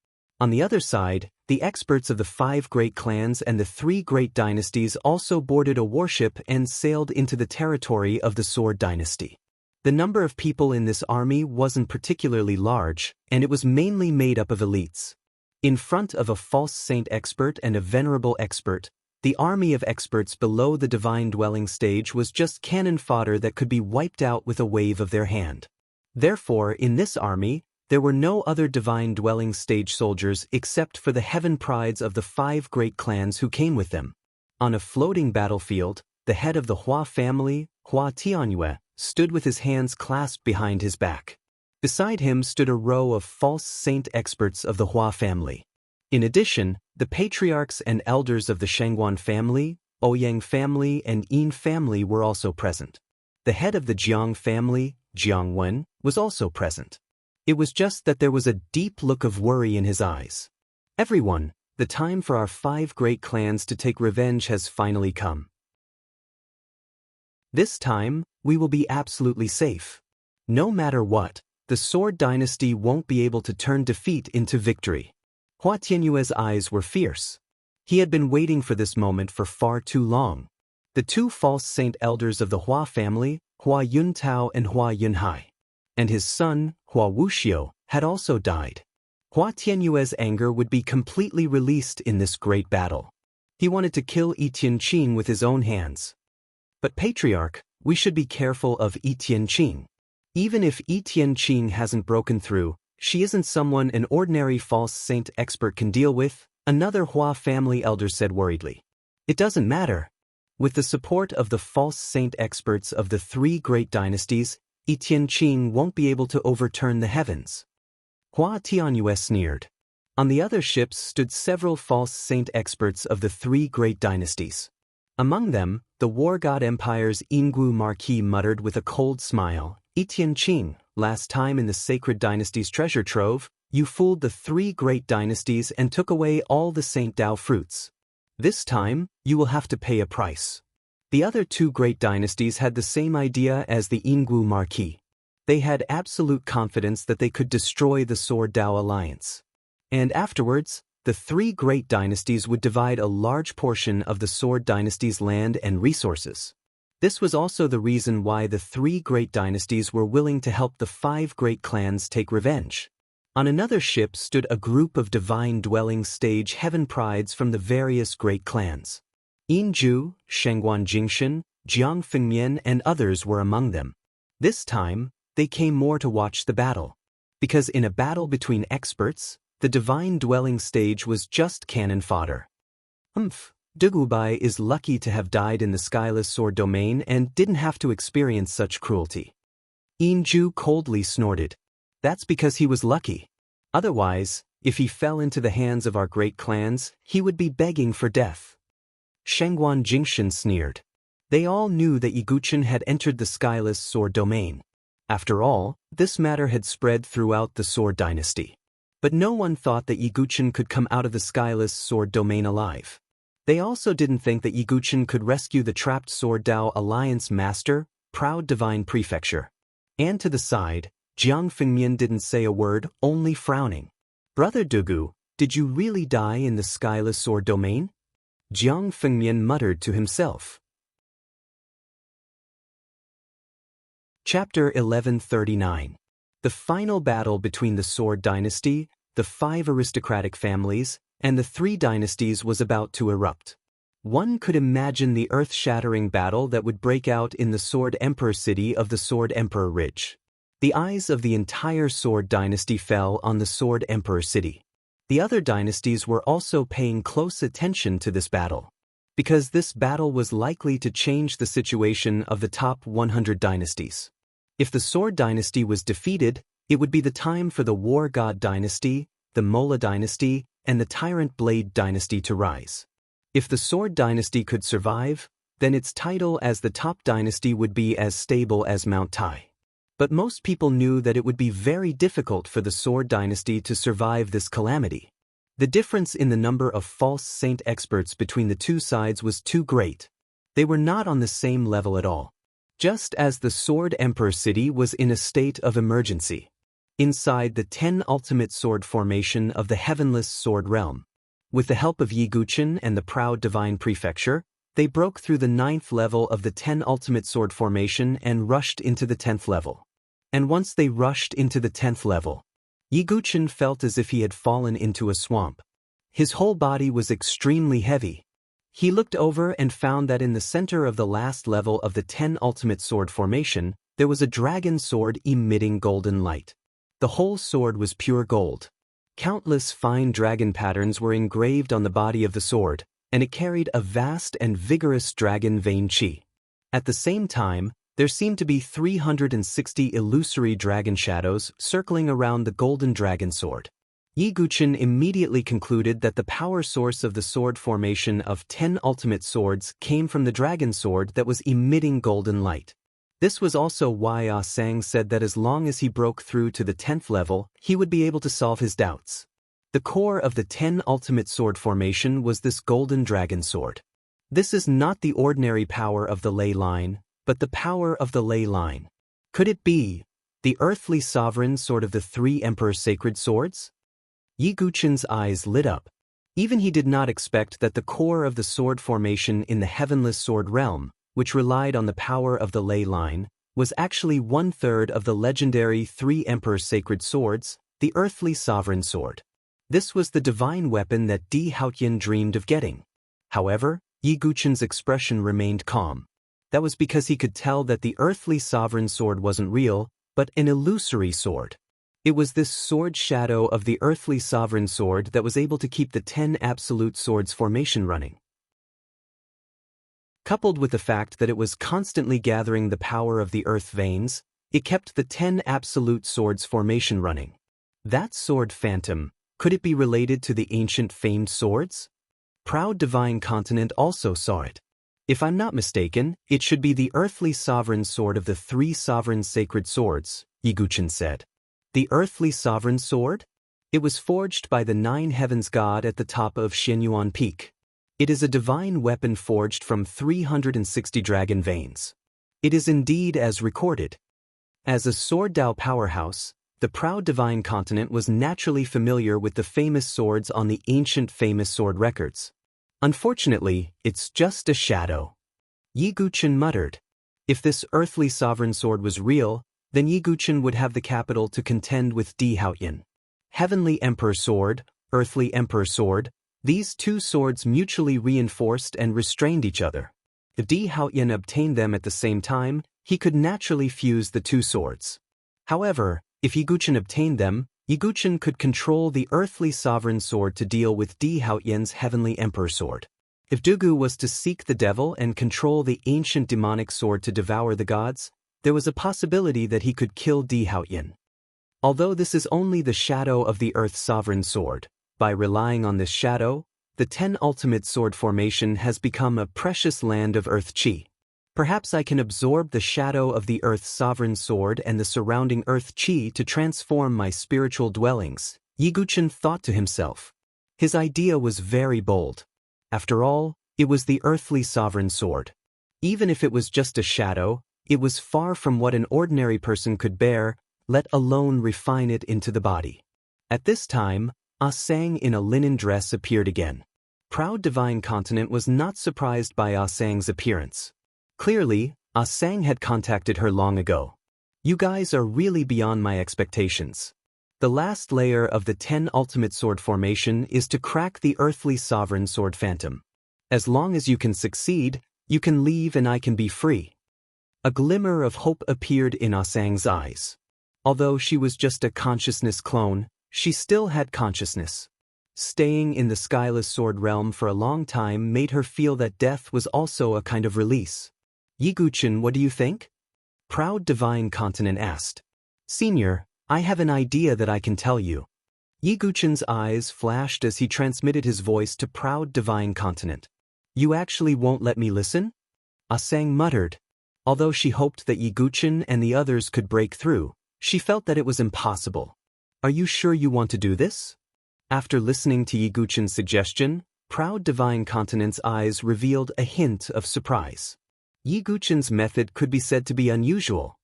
On the other side, the experts of the 5 great clans and the 3 great dynasties also boarded a warship and sailed into the territory of the Sword Dynasty. The number of people in this army wasn't particularly large, and it was mainly made up of elites. In front of a false saint expert and a venerable expert, the army of experts below the divine dwelling stage was just cannon fodder that could be wiped out with a wave of their hand. Therefore, in this army, there were no other divine dwelling stage soldiers except for the heaven prides of the 5 great clans who came with them. On a floating battlefield, the head of the Hua family, Hua Tianyue, stood with his hands clasped behind his back. Beside him stood a row of false saint experts of the Hua family. In addition, the patriarchs and elders of the Shengguan family, Ouyang family, and Yin family were also present. The head of the Jiang family, Jiang Wen, was also present. It was just that there was a deep look of worry in his eyes. Everyone, the time for our 5 great clans to take revenge has finally come. This time, we will be absolutely safe. No matter what, the Sword Dynasty won't be able to turn defeat into victory. Hua Tianyue's eyes were fierce. He had been waiting for this moment for far too long. The 2 false saint elders of the Hua family, Hua Yuntao and Hua Yunhai, and his son, Hua Wuxiu, had also died. Hua Tianyue's anger would be completely released in this great battle. He wanted to kill Yi Tianqing with his own hands. But Patriarch, we should be careful of Yi Tianqing. Even if Yi Tianqing hasn't broken through, she isn't someone an ordinary false saint expert can deal with, another Hua family elder said worriedly. It doesn't matter. With the support of the false saint experts of the 3 great dynasties, Yi Tianqing won't be able to overturn the heavens. Hua Tianyue sneered. On the other ships stood several false saint experts of the 3 great dynasties. Among them, the war god empire's Yinggu Marquis muttered with a cold smile, Yi Tianqing, last time in the sacred dynasty's treasure trove, you fooled the 3 great dynasties and took away all the Saint Dao fruits. This time, you will have to pay a price. The other 2 great dynasties had the same idea as the Yinggu Marquis. They had absolute confidence that they could destroy the Sword Dao alliance. And afterwards, the 3 great dynasties would divide a large portion of the Sword Dynasty's land and resources. This was also the reason why the 3 great dynasties were willing to help the 5 great clans take revenge. On another ship stood a group of divine dwelling stage heaven prides from the various great clans. Yinju, Shengguan Jingshan, Jiang Fengmian, and others were among them. This time, they came more to watch the battle. Because in a battle between experts, the divine dwelling stage was just cannon fodder. Dugubai is lucky to have died in the skyless sword domain and didn't have to experience such cruelty. Yinju coldly snorted. That's because he was lucky. Otherwise, if he fell into the hands of our great clans, he would be begging for death. Shengguan Jingshan sneered. They all knew that Yiguchen had entered the skyless sword domain. After all, this matter had spread throughout the Sword Dynasty. But no one thought that Yiguchen could come out of the skyless sword domain alive. They also didn't think that Yiguchen could rescue the trapped Sword Dao Alliance Master, proud divine prefecture. And to the side, Jiang Fengmian didn't say a word, only frowning. Brother Dugu, did you really die in the skyless sword domain? Jiang Fengmian muttered to himself. Chapter 1139. The final battle between the Sword Dynasty, the 5 aristocratic families, and the 3 dynasties was about to erupt. One could imagine the earth-shattering battle that would break out in the Sword Emperor city of the Sword Emperor Ridge. The eyes of the entire Sword dynasty fell on the Sword Emperor city. The other dynasties were also paying close attention to this battle, because this battle was likely to change the situation of the top 100 dynasties. If the Sword dynasty was defeated, it would be the time for the War God dynasty, the Mola dynasty, and the Tyrant Blade dynasty to rise. If the Sword dynasty could survive, then its title as the top dynasty would be as stable as Mount Tai. But most people knew that it would be very difficult for the Sword dynasty to survive this calamity. The difference in the number of false saint experts between the two sides was too great. They were not on the same level at all. Just as the Sword Emperor city was in a state of emergency. Inside the 10 ultimate sword formation of the heavenless sword realm. With the help of Yi Guqin and the proud divine prefecture, they broke through the 9th level of the 10 ultimate sword formation and rushed into the 10th level. And once they rushed into the 10th level, Yi Guqin felt as if he had fallen into a swamp. His whole body was extremely heavy. He looked over and found that in the center of the last level of the 10 ultimate sword formation, there was a dragon sword emitting golden light. The whole sword was pure gold. Countless fine dragon patterns were engraved on the body of the sword, and it carried a vast and vigorous dragon vein chi. At the same time, there seemed to be 360 illusory dragon shadows circling around the golden dragon sword. Yi Guqin immediately concluded that the power source of the sword formation of 10 ultimate swords came from the dragon sword that was emitting golden light. This was also why Ah Sang said that as long as he broke through to the 10th level, he would be able to solve his doubts. The core of the 10 ultimate sword formation was this golden dragon sword. This is not the ordinary power of the ley line, but the power of the ley line. Could it be the earthly sovereign sword of the 3 emperor sacred swords? Yi Guqin's eyes lit up. Even he did not expect that the core of the sword formation in the heavenless sword realm, which relied on the power of the ley line, was actually 1/3 of the legendary 3 emperor sacred swords, the earthly sovereign sword. This was the divine weapon that Di Haotian dreamed of getting. However, Yi Guqin's expression remained calm. That was because he could tell that the earthly sovereign sword wasn't real, but an illusory sword. It was this sword shadow of the earthly sovereign sword that was able to keep the 10 absolute swords formation running. Coupled with the fact that it was constantly gathering the power of the earth veins, it kept the 10 absolute swords formation running. That sword phantom, could it be related to the ancient famed swords? Proud divine continent also saw it. If I'm not mistaken, it should be the earthly sovereign sword of the 3 sovereign sacred swords, Yi Guqin said. The earthly sovereign sword? It was forged by the 9 heavens god at the top of Xianyuan Peak. It is a divine weapon forged from 360 dragon veins. It is indeed as recorded. As a sword Dao powerhouse, the proud divine continent was naturally familiar with the famous swords on the ancient famous sword records. Unfortunately, it's just a shadow. Yi Guqin muttered. If this earthly sovereign sword was real, then Yi Guqin would have the capital to contend with Di Haotian. Heavenly Emperor Sword, Earthly Emperor Sword, these 2 swords mutually reinforced and restrained each other. If Di Haotian obtained them at the same time, he could naturally fuse the 2 swords. However, if Yi Guqin obtained them, Yi Guqin could control the earthly sovereign sword to deal with Di Haotian's heavenly emperor sword. If Dugu was to seek the devil and control the ancient demonic sword to devour the gods, there was a possibility that he could kill Di Haotian. Although this is only the shadow of the earth's sovereign sword, by relying on this shadow, the 10 ultimate sword formation has become a precious land of earth chi. Perhaps I can absorb the shadow of the earth's sovereign sword and the surrounding earth chi to transform my spiritual dwellings, Yi Guqin thought to himself. His idea was very bold. After all, it was the earthly sovereign sword. Even if it was just a shadow, it was far from what an ordinary person could bear, let alone refine it into the body. At this time, Ah Sang in a linen dress appeared again. Proud divine continent was not surprised by Ah Sang's appearance. Clearly, Ah Sang had contacted her long ago. You guys are really beyond my expectations. The last layer of the 10 ultimate sword formation is to crack the earthly sovereign sword phantom. As long as you can succeed, you can leave and I can be free. A glimmer of hope appeared in Ah-Sang's eyes. Although she was just a consciousness clone, she still had consciousness. Staying in the skyless sword realm for a long time made her feel that death was also a kind of release. Yiguchen, what do you think? Proud Divine Continent asked. Senior, I have an idea that I can tell you. Yiguchen's eyes flashed as he transmitted his voice to Proud Divine Continent. You actually won't let me listen? Ah-Sang muttered. Although she hoped that Yiguchen and the others could break through, she felt that it was impossible. Are you sure you want to do this? After listening to Yiguchen's suggestion, Proud Divine Continent's eyes revealed a hint of surprise. Yiguchen's method could be said to be unusual.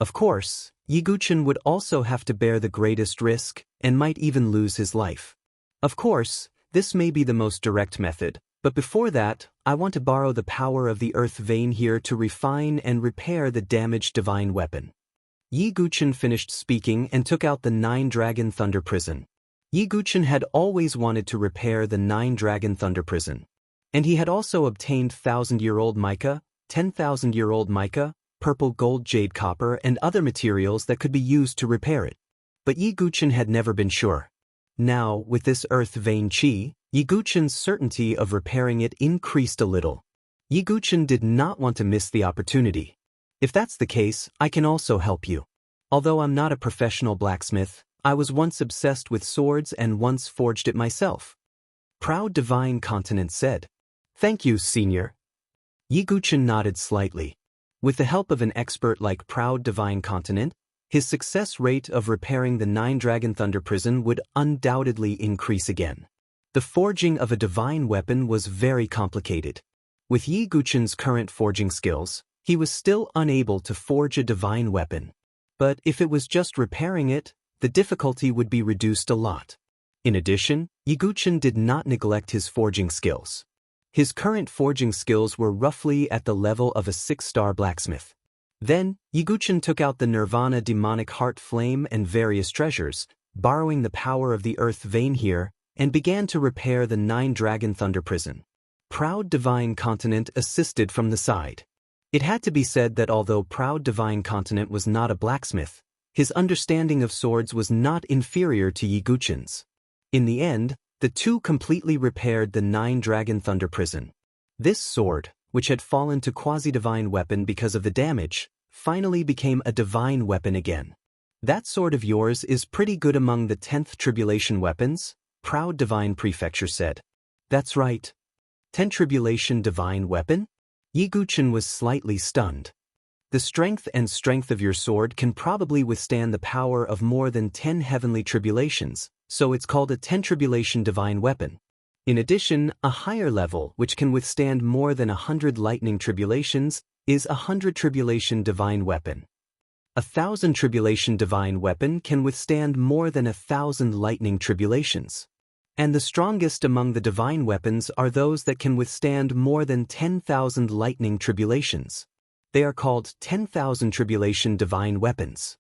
Of course, Yiguchen would also have to bear the greatest risk and might even lose his life. Of course, this may be the most direct method, but before that, I want to borrow the power of the earth vein here to refine and repair the damaged divine weapon. Yiguchen finished speaking and took out the 9-Dragon Thunder Prison. Yiguchen had always wanted to repair the 9-Dragon Thunder Prison. And he had also obtained 1,000-year-old mica, 10,000-year-old mica, purple gold jade copper and other materials that could be used to repair it. But Yiguchen had never been sure. Now, with this earth vein chi, Yiguchen's certainty of repairing it increased a little. Yiguchen did not want to miss the opportunity. If that's the case, I can also help you. Although I'm not a professional blacksmith, I was once obsessed with swords and once forged it myself. Proud Divine Continent said. Thank you, Senior. Yiguchen nodded slightly. With the help of an expert like Proud Divine Continent, his success rate of repairing the 9-Dragon Thunder Prison would undoubtedly increase again. The forging of a divine weapon was very complicated. With Yiguchen's current forging skills, he was still unable to forge a divine weapon. But if it was just repairing it, the difficulty would be reduced a lot. In addition, Yiguchen did not neglect his forging skills. His current forging skills were roughly at the level of a 6-star blacksmith. Then, Yiguchen took out the Nirvana demonic heart flame and various treasures, borrowing the power of the earth vein here, and began to repair the 9-Dragon Thunder Prison. Proud Divine Continent assisted from the side. It had to be said that although Proud Divine Continent was not a blacksmith, his understanding of swords was not inferior to Yiguchen's. In the end, the two completely repaired the 9-Dragon Thunder Prison. This sword, which had fallen to quasi-divine weapon because of the damage, finally became a divine weapon again. That sword of yours is pretty good among the 10th Tribulation weapons, Proud Divine Prefecture said. That's right. 10 Tribulation divine weapon? Yiguchen was slightly stunned. The strength of your sword can probably withstand the power of more than 10 heavenly tribulations, so it's called a 10 Tribulation divine weapon. In addition, a higher level, which can withstand more than 100 lightning tribulations, is a 100 Tribulation divine weapon. 1,000 Tribulation divine weapon can withstand more than 1,000 lightning tribulations. And the strongest among the divine weapons are those that can withstand more than 10,000 lightning tribulations. They are called 10,000 Tribulation divine weapons.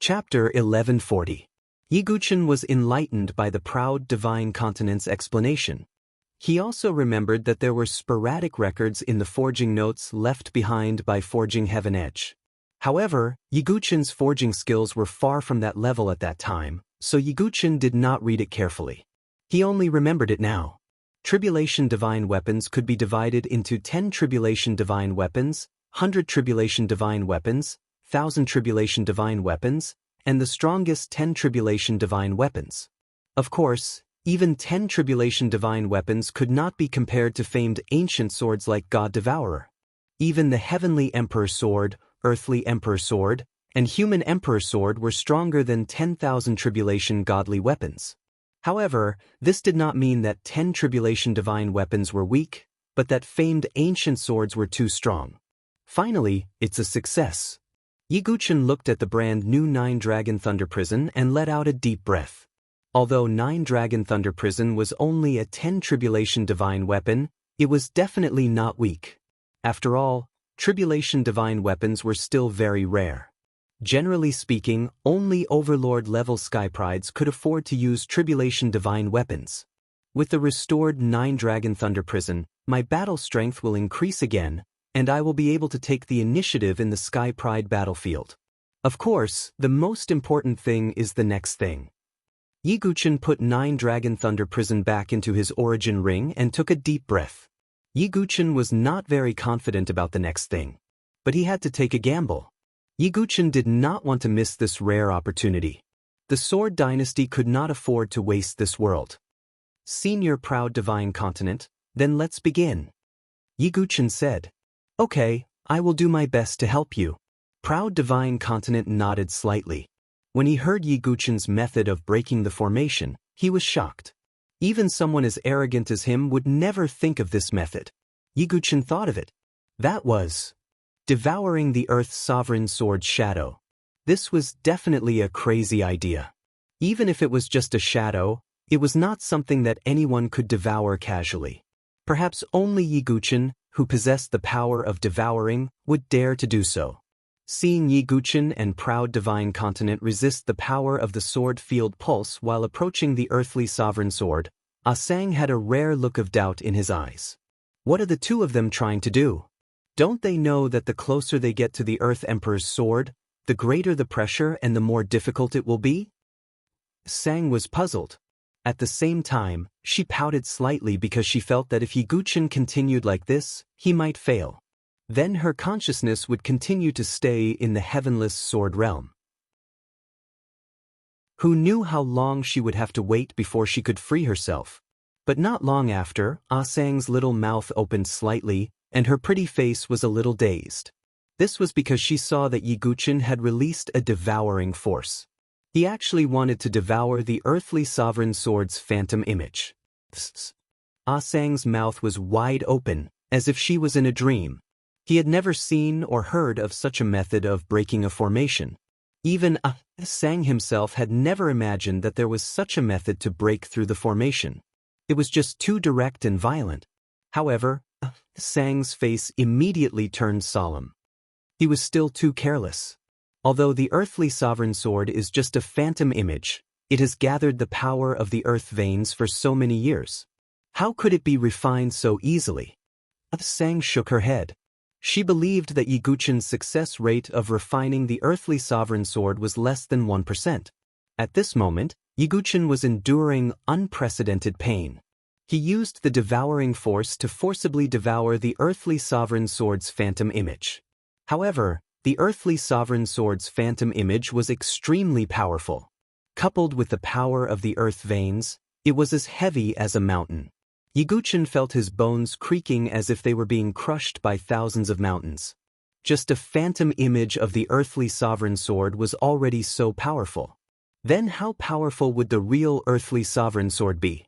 Chapter 1140. Yiguchen was enlightened by the Proud Divine Continent's explanation. He also remembered that there were sporadic records in the forging notes left behind by Forging Heaven Edge. However, Yiguchen's forging skills were far from that level at that time, so Yiguchen did not read it carefully. He only remembered it now. Tribulation divine weapons could be divided into 10 Tribulation divine weapons, 100 Tribulation divine weapons, 1,000 Tribulation divine weapons, and the strongest 10 Tribulation divine weapons. Of course, even 10 Tribulation divine weapons could not be compared to famed ancient swords like God Devourer. Even the Heavenly Emperor Sword, Earthly Emperor Sword, and Human Emperor Sword were stronger than 10,000 Tribulation godly weapons. However, this did not mean that 10 Tribulation divine weapons were weak, but that famed ancient swords were too strong. Finally, it's a success. Yiguchen looked at the brand new 9-Dragon Thunder Prison and let out a deep breath. Although 9-Dragon Thunder Prison was only a 10 Tribulation divine weapon, it was definitely not weak. After all, tribulation divine weapons were still very rare. Generally speaking, only Overlord-level Skyprides could afford to use tribulation divine weapons. With the restored 9 Dragon Thunder Prison, my battle strength will increase again, and I will be able to take the initiative in the Skypride battlefield. Of course, the most important thing is the next thing. Yiguchen put 9 Dragon Thunder Prison back into his origin ring and took a deep breath. Yiguchen was not very confident about the next thing. But he had to take a gamble. Yiguchen did not want to miss this rare opportunity. The Sword Dynasty could not afford to waste this world. Senior Proud Divine Continent, then let's begin. Yiguchen said. Okay, I will do my best to help you. Proud Divine Continent nodded slightly. When he heard Yiguchen's method of breaking the formation, he was shocked. Even someone as arrogant as him would never think of this method. Yiguchen thought of it. That was devouring the Earth's sovereign sword shadow. This was definitely a crazy idea. Even if it was just a shadow, it was not something that anyone could devour casually. Perhaps only Yiguchen, who possessed the power of devouring, would dare to do so. Seeing Yiguchen and Proud Divine Continent resist the power of the sword field pulse while approaching the earthly sovereign sword, Asang had a rare look of doubt in his eyes. What are the two of them trying to do? Don't they know that the closer they get to the Earth Emperor's sword, the greater the pressure and the more difficult it will be? Sang was puzzled. At the same time, she pouted slightly because she felt that if Yiguchen continued like this, he might fail. Then her consciousness would continue to stay in the heavenless sword realm. Who knew how long she would have to wait before she could free herself? But not long after, Asang's little mouth opened slightly, and her pretty face was a little dazed. This was because she saw that Yiguchen had released a devouring force. He actually wanted to devour the earthly sovereign sword's phantom image. Asang's mouth was wide open, as if she was in a dream. He had never seen or heard of such a method of breaking a formation. Even Asang himself had never imagined that there was such a method to break through the formation. It was just too direct and violent. However, Asang's face immediately turned solemn. He was still too careless. Although the earthly sovereign sword is just a phantom image, it has gathered the power of the earth veins for so many years. How could it be refined so easily? Asang shook her head. She believed that Yiguchen's success rate of refining the earthly sovereign sword was less than 1%. At this moment, Yiguchen was enduring unprecedented pain. He used the devouring force to forcibly devour the earthly sovereign sword's phantom image. However, the earthly sovereign sword's phantom image was extremely powerful. Coupled with the power of the earth veins, it was as heavy as a mountain. Yiguchen felt his bones creaking as if they were being crushed by thousands of mountains. Just a phantom image of the earthly sovereign sword was already so powerful. Then how powerful would the real earthly sovereign sword be?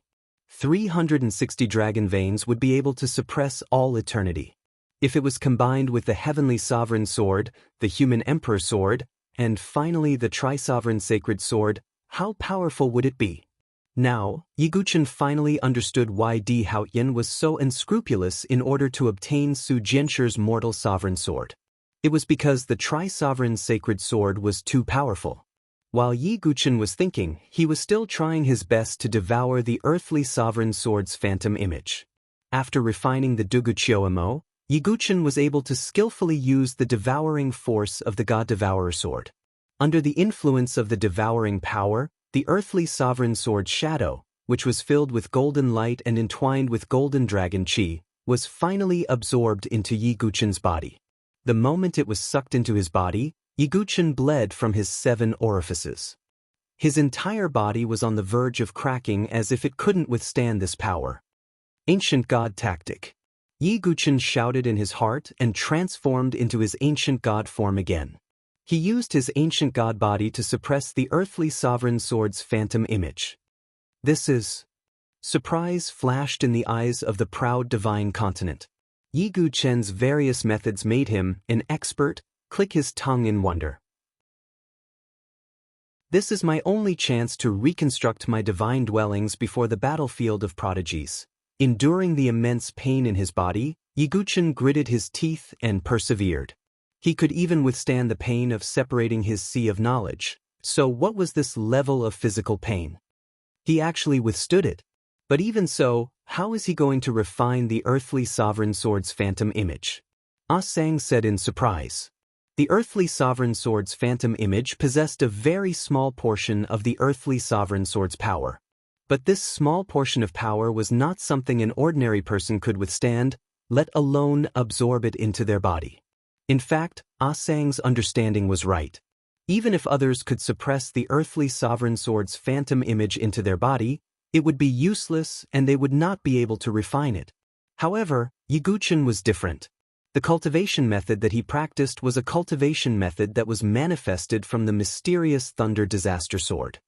360 dragon veins would be able to suppress all eternity. If it was combined with the heavenly sovereign sword, the human emperor sword, and finally the tri-sovereign sacred sword, how powerful would it be? Now, Yiguchen finally understood why Di Haoyan was so unscrupulous in order to obtain Su Jianshir's mortal sovereign sword. It was because the tri-sovereign sacred sword was too powerful. While Yiguchen was thinking, he was still trying his best to devour the earthly sovereign sword's phantom image. After refining the Duguqiuemo, Yiguchen was able to skillfully use the devouring force of the God Devourer sword. Under the influence of the devouring power, the earthly sovereign sword shadow, which was filled with golden light and entwined with golden dragon chi, was finally absorbed into Yiguchen's body. The moment it was sucked into his body, Yiguchen bled from his 7 orifices. His entire body was on the verge of cracking as if it couldn't withstand this power. Ancient God tactic. Yiguchen shouted in his heart and transformed into his ancient god form again. He used his ancient god body to suppress the earthly sovereign sword's phantom image. This is... Surprise flashed in the eyes of the proud divine continent. Yiguchen's various methods made him, an expert, click his tongue in wonder. This is my only chance to reconstruct my divine dwellings before the battlefield of prodigies. Enduring the immense pain in his body, Yiguchen gritted his teeth and persevered. He could even withstand the pain of separating his sea of knowledge. So what was this level of physical pain? He actually withstood it. But even so, how is he going to refine the earthly sovereign sword's phantom image? Ah Sang said in surprise. The earthly sovereign sword's phantom image possessed a very small portion of the earthly sovereign sword's power. But this small portion of power was not something an ordinary person could withstand, let alone absorb it into their body. In fact, Ah Sang's understanding was right. Even if others could suppress the earthly sovereign sword's phantom image into their body, it would be useless and they would not be able to refine it. However, Yiguchen was different. The cultivation method that he practiced was a cultivation method that was manifested from the mysterious Thunder Disaster Sword.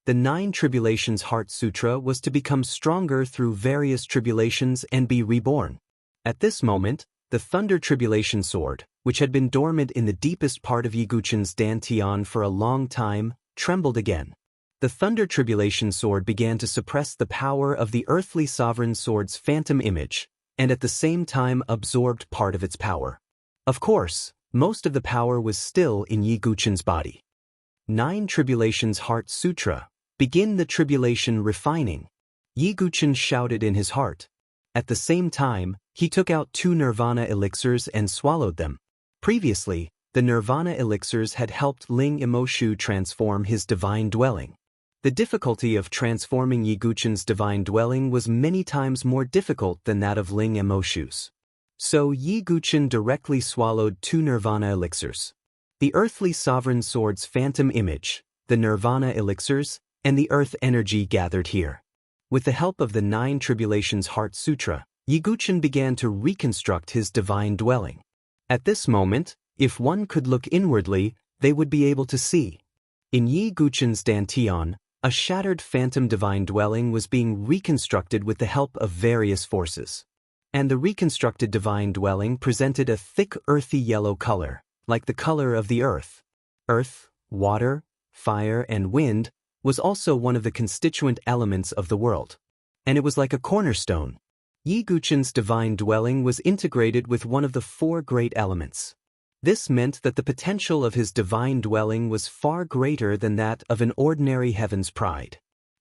The 9 Tribulations Heart Sutra was to become stronger through various tribulations and be reborn. At this moment, the Thunder Tribulation Sword, which had been dormant in the deepest part of Yiguchen's dantian for a long time, trembled again. The Thunder Tribulation Sword began to suppress the power of the earthly sovereign sword's phantom image, and at the same time absorbed part of its power. Of course, most of the power was still in Yiguchen's body. 9 Tribulations Heart Sutra. Begin the tribulation refining. Yiguchen shouted in his heart. At the same time, he took out 2 nirvana elixirs and swallowed them. Previously, the nirvana elixirs had helped Ling Emoshu transform his divine dwelling. The difficulty of transforming Yiguchen's divine dwelling was many times more difficult than that of Ling Emoshu's. So Yiguchen directly swallowed 2 nirvana elixirs. The earthly sovereign sword's phantom image, the nirvana elixirs, and the earth energy gathered here. With the help of the 9 Tribulations Heart Sutra, Yiguchen began to reconstruct his divine dwelling. At this moment, if one could look inwardly, they would be able to see. In Yiguchen's dantian, a shattered phantom divine dwelling was being reconstructed with the help of various forces. And the reconstructed divine dwelling presented a thick earthy yellow color, like the color of the earth. Earth, water, fire, and wind was also one of the constituent elements of the world. And it was like a cornerstone. Yiguchen's divine dwelling was integrated with one of the 4 great elements. This meant that the potential of his divine dwelling was far greater than that of an ordinary heaven's pride.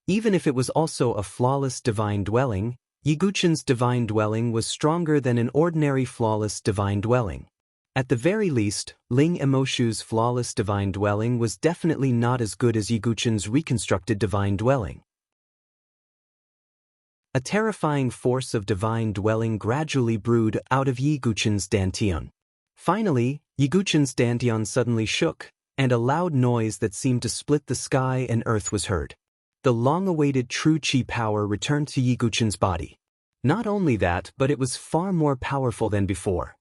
Even if it was also a flawless divine dwelling, Yiguchen's divine dwelling was stronger than an ordinary flawless divine dwelling. At the very least, Ling Emoshu's flawless divine dwelling was definitely not as good as Yiguchen's reconstructed divine dwelling. A terrifying force of divine dwelling gradually brewed out of Yiguchen's dantian. Finally, Yiguchen's dantian suddenly shook, and a loud noise that seemed to split the sky and earth was heard. The long-awaited true chi power returned to Yiguchen's body. Not only that, but it was far more powerful than before.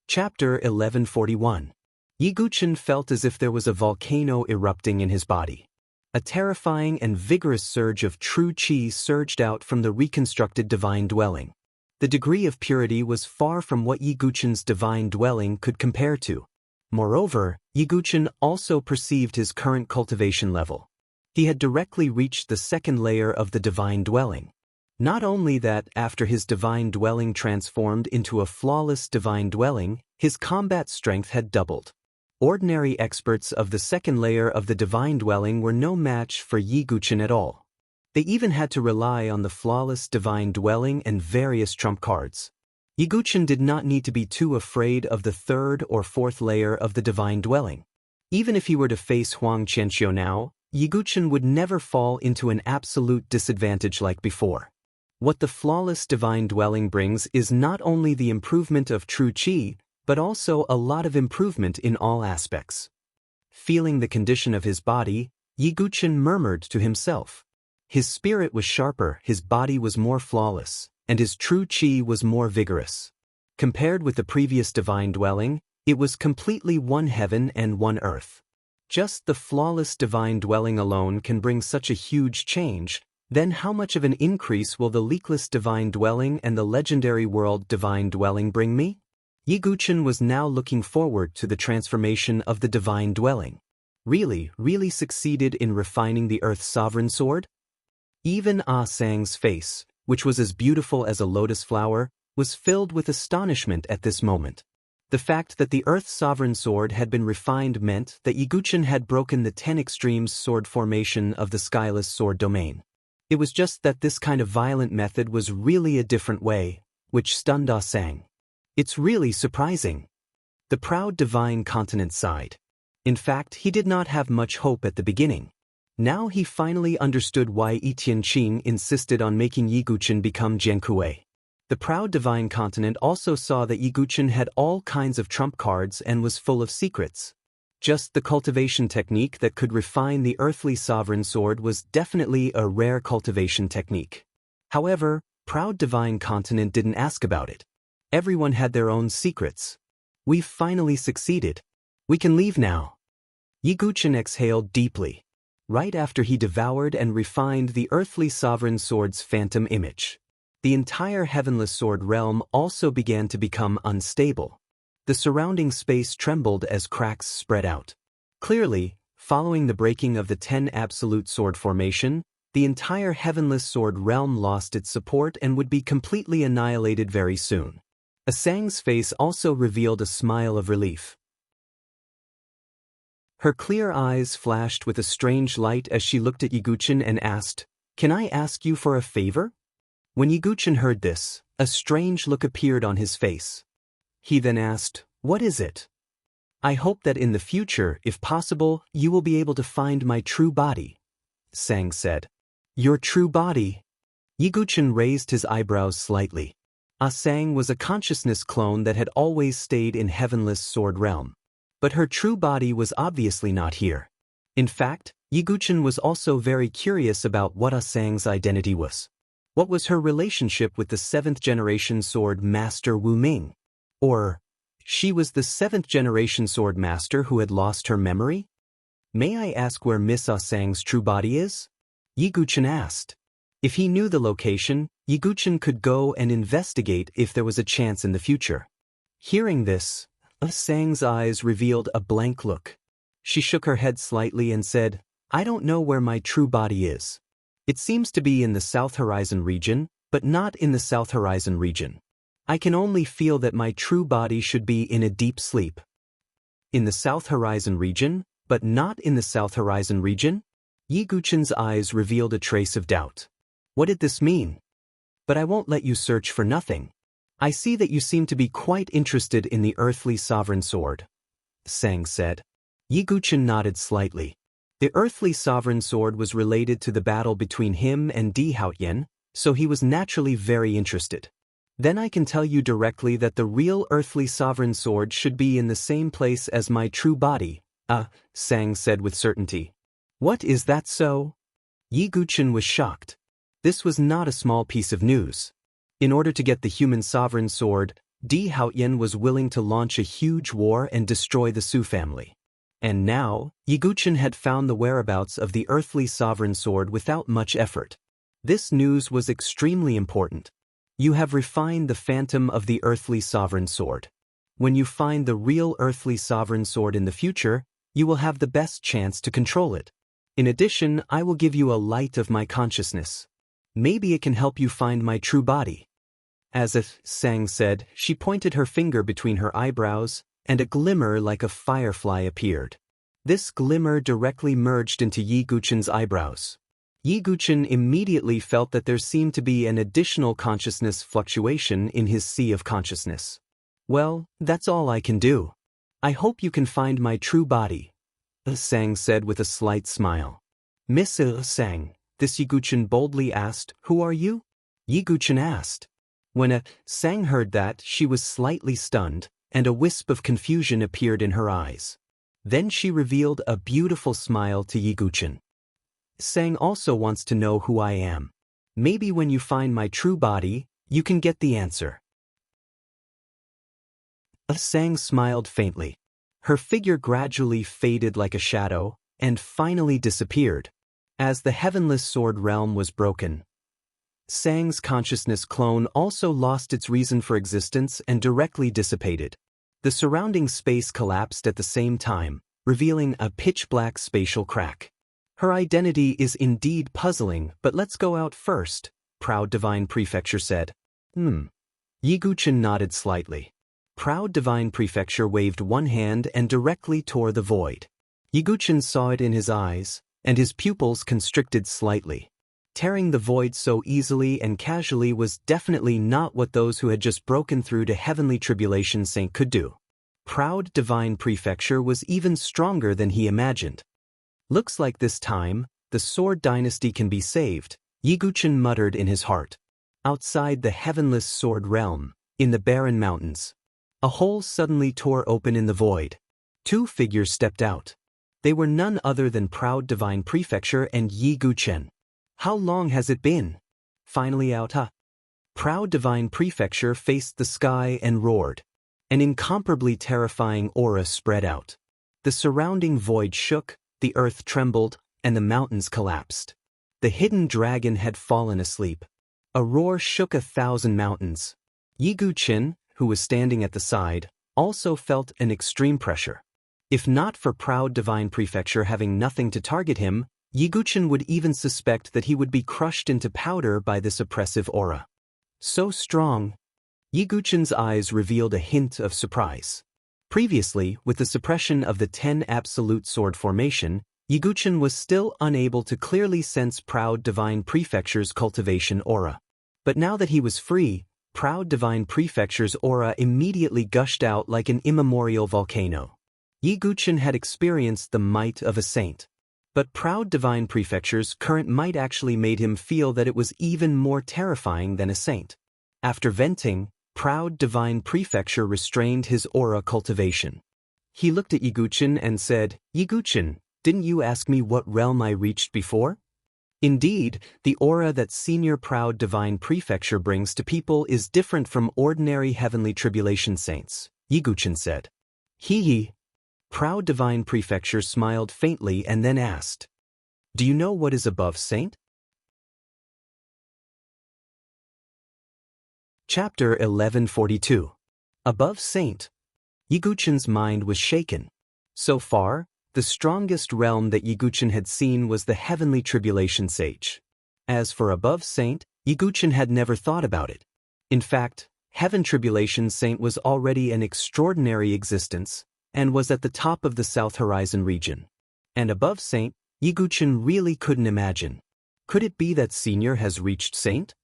Chapter 1141. Yiguchen felt as if there was a volcano erupting in his body. A terrifying and vigorous surge of true chi surged out from the reconstructed divine dwelling. The degree of purity was far from what Yiguchen's divine dwelling could compare to. Moreover, Yiguchen also perceived his current cultivation level. He had directly reached the 2nd layer of the divine dwelling. Not only that, after his divine dwelling transformed into a flawless divine dwelling, his combat strength had doubled. Ordinary experts of the 2nd layer of the divine dwelling were no match for Yiguchen at all. They even had to rely on the flawless divine dwelling and various trump cards. Yiguchen did not need to be too afraid of the 3rd or 4th layer of the divine dwelling. Even if he were to face Huang Qianxiu now, Yiguchen would never fall into an absolute disadvantage like before. What the flawless divine dwelling brings is not only the improvement of true chi, but also a lot of improvement in all aspects. Feeling the condition of his body, Yiguchen murmured to himself. His spirit was sharper, his body was more flawless, and his true chi was more vigorous. Compared with the previous divine dwelling, it was completely one heaven and one earth. Just the flawless divine dwelling alone can bring such a huge change, then how much of an increase will the leakless divine dwelling and the legendary world divine dwelling bring me? Yiguchen was now looking forward to the transformation of the divine dwelling. Really succeeded in refining the earth's sovereign sword? Even Ah Sang's face, which was as beautiful as a lotus flower, was filled with astonishment at this moment. The fact that the Earth's sovereign sword had been refined meant that Yiguchen had broken the 10 extremes sword formation of the skyless sword domain. It was just that this kind of violent method was really a different way, which stunned Ah Sang. It's really surprising. The proud divine continent sighed. In fact, he did not have much hope at the beginning. Now he finally understood why Yi Tianqing insisted on making Yiguchen become Jiankue. The proud divine continent also saw that Yiguchen had all kinds of trump cards and was full of secrets. Just the cultivation technique that could refine the earthly sovereign sword was definitely a rare cultivation technique. However, proud divine continent didn't ask about it. Everyone had their own secrets. We've finally succeeded. We can leave now. Yiguchen exhaled deeply. Right after he devoured and refined the earthly sovereign sword's phantom image, the entire heavenless sword realm also began to become unstable. The surrounding space trembled as cracks spread out. Clearly, following the breaking of the 10 absolute sword formation, the entire heavenless sword realm lost its support and would be completely annihilated very soon. Ah Sang's face also revealed a smile of relief. Her clear eyes flashed with a strange light as she looked at Yiguchen and asked, "Can I ask you for a favor?" When Yiguchen heard this, a strange look appeared on his face. He then asked, "What is it?" "I hope that in the future, if possible, you will be able to find my true body," Sang said. "Your true body?" Yiguchen raised his eyebrows slightly. Ah Sang was a consciousness clone that had always stayed in heavenless sword realm. But her true body was obviously not here. In fact, Yiguchen was also very curious about what Ah Sang's identity was. What was her relationship with the 7th generation sword master Wu Ming? Or, she was the 7th generation sword master who had lost her memory? "May I ask where Miss Ah Sang's true body is?" Yiguchen asked. If he knew the location, Yiguchen could go and investigate if there was a chance in the future. Hearing this, Ah Sang's eyes revealed a blank look. She shook her head slightly and said, "I don't know where my true body is. It seems to be in the South Horizon region, but not in the South Horizon region. I can only feel that my true body should be in a deep sleep." In the South Horizon region, but not in the South Horizon region? Yiguchen's eyes revealed a trace of doubt. What did this mean? "But I won't let you search for nothing. I see that you seem to be quite interested in the earthly sovereign sword," Sang said. Yiguchen nodded slightly. The earthly sovereign sword was related to the battle between him and Di Haoyan, so he was naturally very interested. "Then I can tell you directly that the real earthly sovereign sword should be in the same place as my true body," Sang said with certainty. "What, is that so?" Yiguchen was shocked. This was not a small piece of news. In order to get the human sovereign sword, Di Haoyan was willing to launch a huge war and destroy the Su family. And now, Yiguchen had found the whereabouts of the earthly sovereign sword without much effort. This news was extremely important. You have refined the phantom of the earthly sovereign sword. When you find the real earthly sovereign sword in the future, you will have the best chance to control it. In addition, I will give you a light of my consciousness. Maybe it can help you find my true body. As if, Sang said, she pointed her finger between her eyebrows, and a glimmer like a firefly appeared. This glimmer directly merged into Yiguchen's eyebrows. Yiguchen immediately felt that there seemed to be an additional consciousness fluctuation in his sea of consciousness. "Well, that's all I can do. I hope you can find my true body," Sang said with a slight smile. "Miss Sang," this Yiguchen boldly asked, "Who are you?" Yiguchen asked. When Sang heard that, she was slightly stunned, and a wisp of confusion appeared in her eyes. Then she revealed a beautiful smile to Yiguchen. "Sang also wants to know who I am. Maybe when you find my true body, you can get the answer." Sang smiled faintly. Her figure gradually faded like a shadow, and finally disappeared. As the heavenless sword realm was broken, Sang's consciousness clone also lost its reason for existence and directly dissipated. The surrounding space collapsed at the same time, revealing a pitch-black spatial crack. "Her identity is indeed puzzling, but let's go out first," Proud Divine Prefecture said. Yiguchen nodded slightly. Proud Divine Prefecture waved one hand and directly tore the void. Yiguchen saw it in his eyes, and his pupils constricted slightly. Tearing the void so easily and casually was definitely not what those who had just broken through to Heavenly Tribulation Saint could do. Proud Divine Prefecture was even stronger than he imagined. Looks like this time, the Sword Dynasty can be saved, Yiguchen muttered in his heart. Outside the heavenless Sword Realm, in the barren mountains, a hole suddenly tore open in the void. Two figures stepped out. They were none other than Proud Divine Prefecture and Yiguchen. How long has it been? Finally out, huh? Proud Divine Prefecture faced the sky and roared. An incomparably terrifying aura spread out. The surrounding void shook, the earth trembled, and the mountains collapsed. The hidden dragon had fallen asleep. A roar shook 1,000 mountains. Yiguchen, who was standing at the side, also felt an extreme pressure. If not for Proud Divine Prefecture having nothing to target him, Yiguchen would even suspect that he would be crushed into powder by this oppressive aura. So strong. Yiguchen's eyes revealed a hint of surprise. Previously, with the suppression of the 10 Absolute Sword formation, Yiguchen was still unable to clearly sense Proud Divine Prefecture's cultivation aura. But now that he was free, Proud Divine Prefecture's aura immediately gushed out like an immemorial volcano. Yiguchen had experienced the might of a saint. But Proud Divine Prefecture's current might actually made him feel that it was even more terrifying than a saint. After venting, Proud Divine Prefecture restrained his aura cultivation. He looked at Yiguchen and said, "Yiguchen, didn't you ask me what realm I reached before?" Indeed, the aura that Senior Proud Divine Prefecture brings to people is different from ordinary Heavenly Tribulation Saints, Yiguchen said. Hee. Proud Divine Prefecture smiled faintly and then asked, "Do you know what is above Saint?" Chapter 1142. Above Saint. Yiguchen's mind was shaken. So far, the strongest realm that Yiguchen had seen was the Heavenly Tribulation Sage. As for above Saint, Yiguchen had never thought about it. In fact, Heaven Tribulation Saint was already an extraordinary existence, and was at the top of the South Horizon region. And above Saint, Yiguchen really couldn't imagine. Could it be that Senior has reached Saint?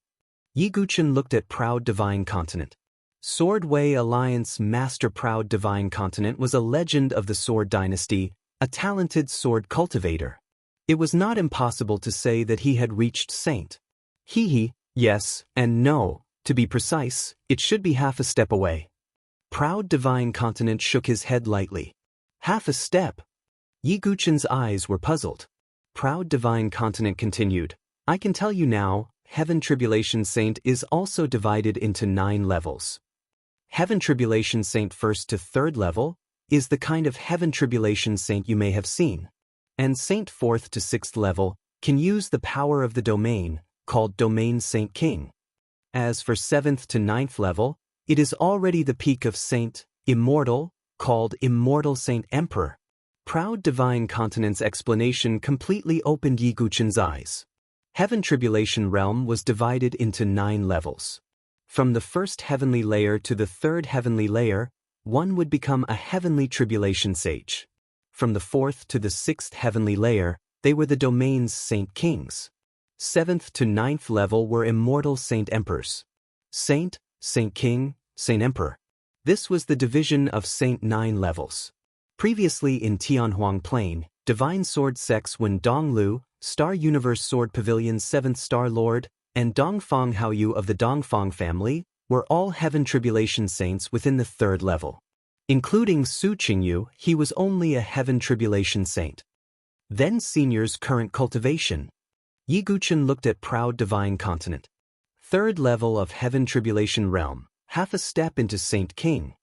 Yiguchen looked at Proud Divine Continent. Swordway Alliance Master Proud Divine Continent was a legend of the Sword Dynasty, a talented sword cultivator. It was not impossible to say that he had reached Saint. Yes and no. To be precise, it should be half a step away. Proud Divine Continent shook his head lightly. Half a step? Yiguchen's eyes were puzzled. Proud Divine Continent continued, "I can tell you now, Heaven Tribulation Saint is also divided into 9 levels. Heaven Tribulation Saint 1st to 3rd level is the kind of Heaven Tribulation Saint you may have seen. And Saint 4th to 6th level can use the power of the domain, called Domain Saint King. As for 7th to 9th level, it is already the peak of Saint, Immortal, called Immortal Saint Emperor." Proud Divine Continent's explanation completely opened Yiguchen's eyes. Heaven Tribulation Realm was divided into 9 levels. From the 1st heavenly layer to the 3rd heavenly layer, one would become a Heavenly Tribulation Sage. From the 4th to the 6th heavenly layer, they were the domain's Saint Kings. 7th to 9th level were Immortal Saint Emperors. Saint King, Saint Emperor. This was the division of Saint 9 levels. Previously in Tianhuang Plain, Divine Sword Sects when Donglu, Star Universe Sword Pavilion's 7th Star Lord, and Dongfang Haoyu of the Dongfang family were all Heaven Tribulation Saints within the 3rd level. Including Su Qingyu, he was only a Heaven Tribulation Saint. Then Senior's current cultivation. Yiguchen looked at Proud Divine Continent. 3rd level of Heaven Tribulation Realm, half a step into Saint King.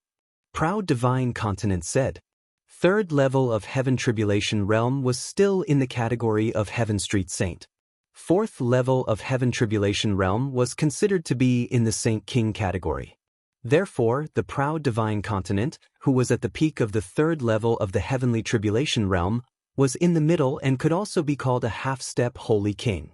Proud Divine Continent said. 3rd level of Heaven Tribulation Realm was still in the category of Heaven Street Saint. 4th level of Heaven Tribulation Realm was considered to be in the Saint King category. Therefore, the Proud Divine Continent, who was at the peak of the 3rd level of the Heavenly Tribulation Realm, was in the middle and could also be called a half-step Holy King.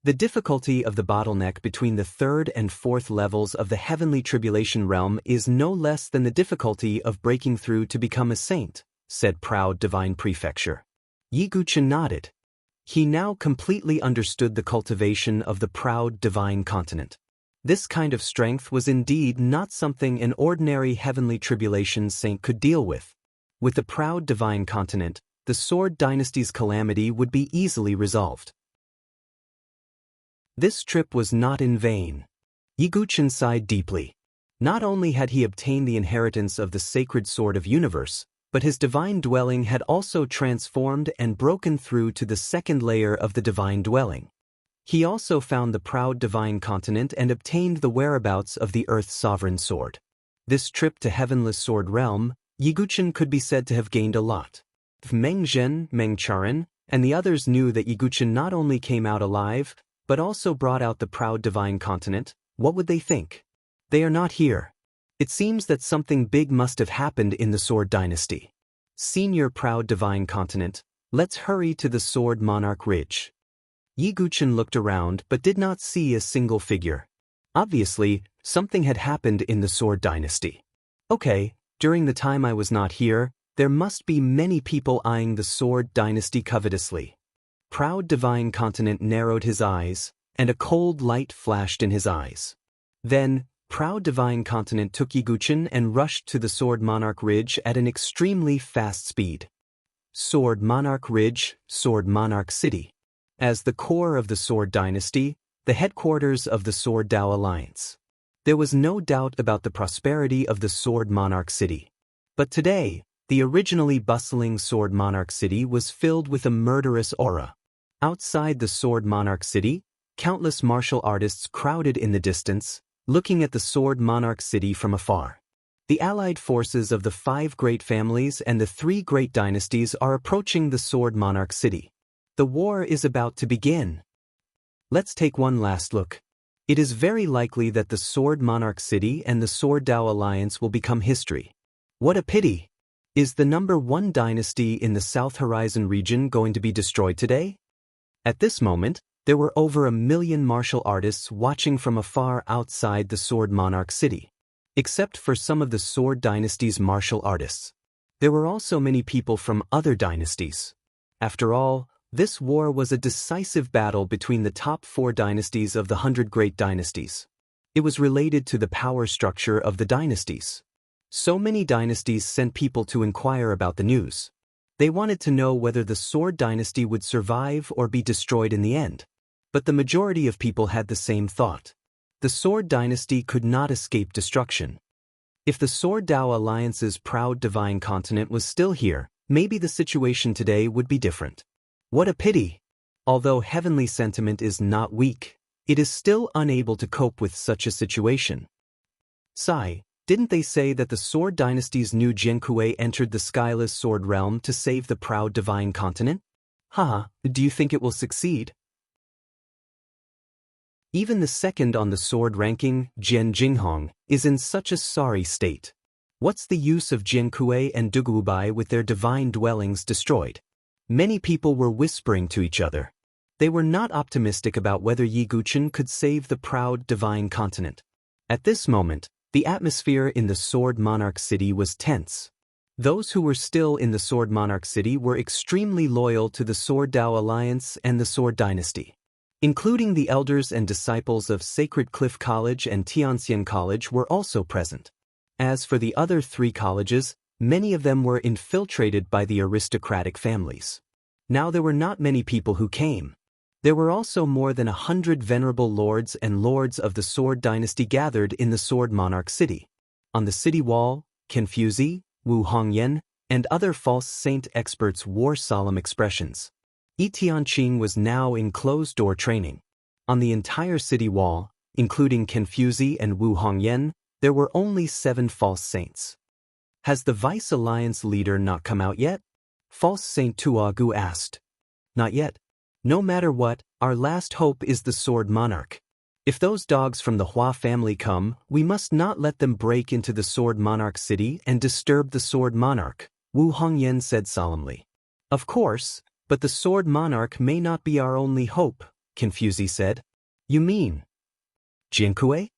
The difficulty of the bottleneck between the third and fourth levels of the heavenly tribulation realm is no less than the difficulty of breaking through to become a saint, said proud divine prefecture. Yiguchen nodded. He now completely understood the cultivation of the proud divine continent. This kind of strength was indeed not something an ordinary heavenly tribulation saint could deal with. With the proud divine continent, the Sword Dynasty's calamity would be easily resolved. This trip was not in vain. Yiguchen sighed deeply. Not only had he obtained the inheritance of the sacred sword of universe, but his divine dwelling had also transformed and broken through to the second layer of the divine dwelling. He also found the proud divine continent and obtained the whereabouts of the Earth's sovereign sword. This trip to Heavenless Sword Realm, Yiguchen could be said to have gained a lot. Meng Zhen, Meng Charan, and the others knew that Yiguchen not only came out alive, but also brought out the proud divine continent. What would they think? They are not here. It seems that something big must have happened in the Sword Dynasty. Senior proud divine continent, let's hurry to the Sword Monarch Ridge. Yiguchen looked around but did not see a single figure. Obviously, something had happened in the Sword Dynasty. Okay, during the time I was not here, there must be many people eyeing the Sword Dynasty covetously. Proud divine continent narrowed his eyes, and a cold light flashed in his eyes. Then, proud divine continent took Yiguchen and rushed to the Sword Monarch Ridge at an extremely fast speed. Sword Monarch Ridge, Sword Monarch City. As the core of the Sword Dynasty, the headquarters of the Sword Dao Alliance. There was no doubt about the prosperity of the Sword Monarch City. But today, the originally bustling Sword Monarch City was filled with a murderous aura. Outside the Sword Monarch City, countless martial artists crowded in the distance, looking at the Sword Monarch City from afar. The allied forces of the 5 great families and the 3 great dynasties are approaching the Sword Monarch City. The war is about to begin. Let's take one last look. It is very likely that the Sword Monarch City and the Sword Dao Alliance will become history. What a pity! Is the number 1 dynasty in the South Horizon region going to be destroyed today? At this moment, there were over 1 million martial artists watching from afar outside the Sword Monarch City. Except for some of the Sword Dynasty's martial artists. There were also many people from other dynasties. After all, this war was a decisive battle between the top 4 dynasties of the 100 Great Dynasties. It was related to the power structure of the dynasties. So many dynasties sent people to inquire about the news. They wanted to know whether the Sword Dynasty would survive or be destroyed in the end. But the majority of people had the same thought. The Sword Dynasty could not escape destruction. If the Sword Dao Alliance's proud divine continent was still here, maybe the situation today would be different. What a pity! Although heavenly sentiment is not weak, it is still unable to cope with such a situation. Sai, didn't they say that the Sword Dynasty's new Jiankui entered the skyless sword realm to save the proud divine continent? Haha, do you think it will succeed? Even the second on the sword ranking, Jian Jinghong, is in such a sorry state. What's the use of Jiankui and Dugubai with their divine dwellings destroyed? Many people were whispering to each other. They were not optimistic about whether Yiguchen could save the proud divine continent. At this moment, the atmosphere in the Sword Monarch City was tense. Those who were still in the Sword Monarch City were extremely loyal to the Sword Dao Alliance and the Sword Dynasty. Including the elders and disciples of Sacred Cliff College and Tianxian College were also present. As for the other 3 colleges, many of them were infiltrated by the aristocratic families. Now there were not many people who came. There were also more than 100 venerable lords and lords of the Sword Dynasty gathered in the Sword Monarch City. On the city wall, Confuzi, Wu Hongyan, and other false saint experts wore solemn expressions. Yi Tianqing was now in closed-door training. On the entire city wall, including Confuzi and Wu Hongyan, there were only 7 false saints. Has the Vice Alliance leader not come out yet? False Saint Tuagu asked. Not yet. No matter what, our last hope is the Sword Monarch. If those dogs from the Hua family come, we must not let them break into the Sword Monarch City and disturb the Sword Monarch, Wu Hongyan said solemnly. Of course, but the Sword Monarch may not be our only hope, Confuzi said. You mean Jiankui?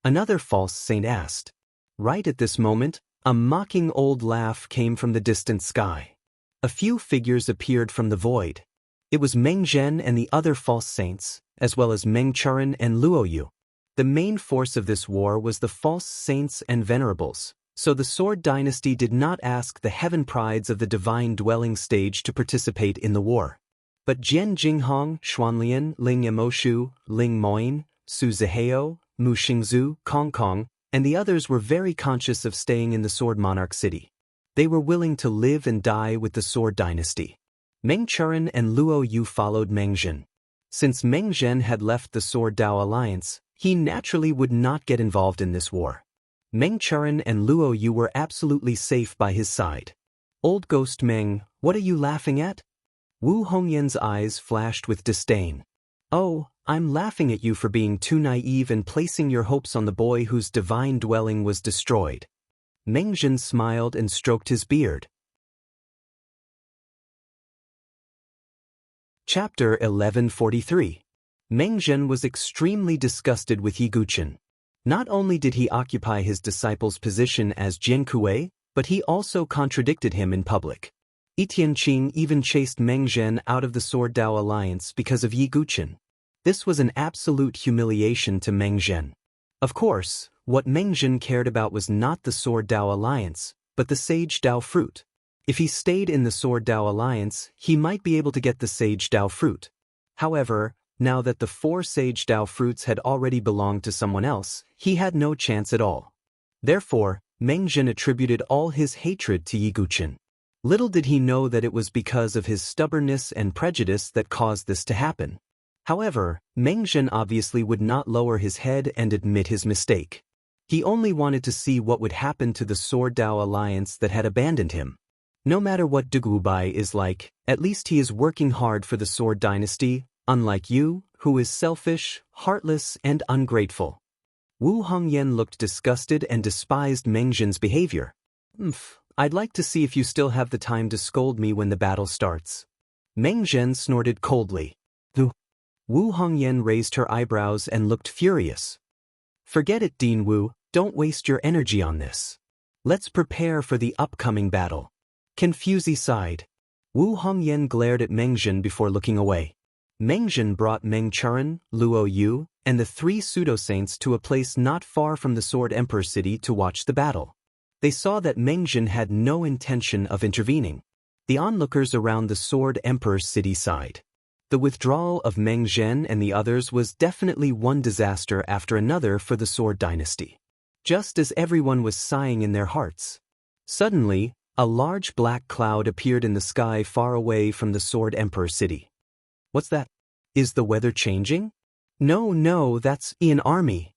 Another false saint asked. Right at this moment, a mocking old laugh came from the distant sky. A few figures appeared from the void. It was Meng Zhen and the other false saints, as well as Meng Churen and Luo Yu. The main force of this war was the false saints and venerables, so the Sword Dynasty did not ask the heaven prides of the divine dwelling stage to participate in the war. But Jian Jinghong, Xuanlian, Ling Yamoshu, Ling Moin, Su Zihao, Mu Xingzu, Kong Kong, and the others were very conscious of staying in the Sword Monarch city. They were willing to live and die with the Sword Dynasty. Meng Churen and Luo Yu followed Meng Zhen. Since Meng Zhen had left the Sword Dao Alliance, he naturally would not get involved in this war. Meng Churen and Luo Yu were absolutely safe by his side. Old Ghost Meng, what are you laughing at? Wu Hongyan's eyes flashed with disdain. Oh, I'm laughing at you for being too naive and placing your hopes on the boy whose divine dwelling was destroyed. Meng Zhen smiled and stroked his beard. Chapter 1143. Meng Zhen was extremely disgusted with Yi Guqin. Not only did he occupy his disciple's position as Jiankui, but he also contradicted him in public. Yi Tianqing even chased Meng Zhen out of the Sword Dao Alliance because of Yi Guqin. This was an absolute humiliation to Meng Zhen. Of course, what Meng Zhen cared about was not the Sword Dao Alliance, but the Sage Dao fruit. If he stayed in the Sword Dao Alliance, he might be able to get the Sage Dao fruit. However, now that the 4 Sage Dao fruits had already belonged to someone else, he had no chance at all. Therefore, Meng Zhen attributed all his hatred to Yi Guqin. Little did he know that it was because of his stubbornness and prejudice that caused this to happen. However, Meng Zhen obviously would not lower his head and admit his mistake. He only wanted to see what would happen to the Sword Dao Alliance that had abandoned him. No matter what Dugubai is like, at least he is working hard for the Sword Dynasty, unlike you, who is selfish, heartless, and ungrateful. Wu Hongyan looked disgusted and despised Meng Zhen's behavior. I'd like to see if you still have the time to scold me when the battle starts. Meng Zhen snorted coldly. Wu Hongyan raised her eyebrows and looked furious. Forget it, Dean Wu, don't waste your energy on this. Let's prepare for the upcoming battle. Confuzi sighed. Wu Hongyan glared at Meng Zhen before looking away. Meng Zhen brought Meng Churen, Luo Yu, and the 3 pseudo-saints to a place not far from the Sword Emperor city to watch the battle. They saw that Meng Zhen had no intention of intervening. The onlookers around the Sword Emperor city sighed. The withdrawal of Meng Zhen and the others was definitely one disaster after another for the Sword Dynasty. Just as everyone was sighing in their hearts. Suddenly, a large black cloud appeared in the sky far away from the Sword Emperor city. What's that? Is the weather changing? No, that's an army.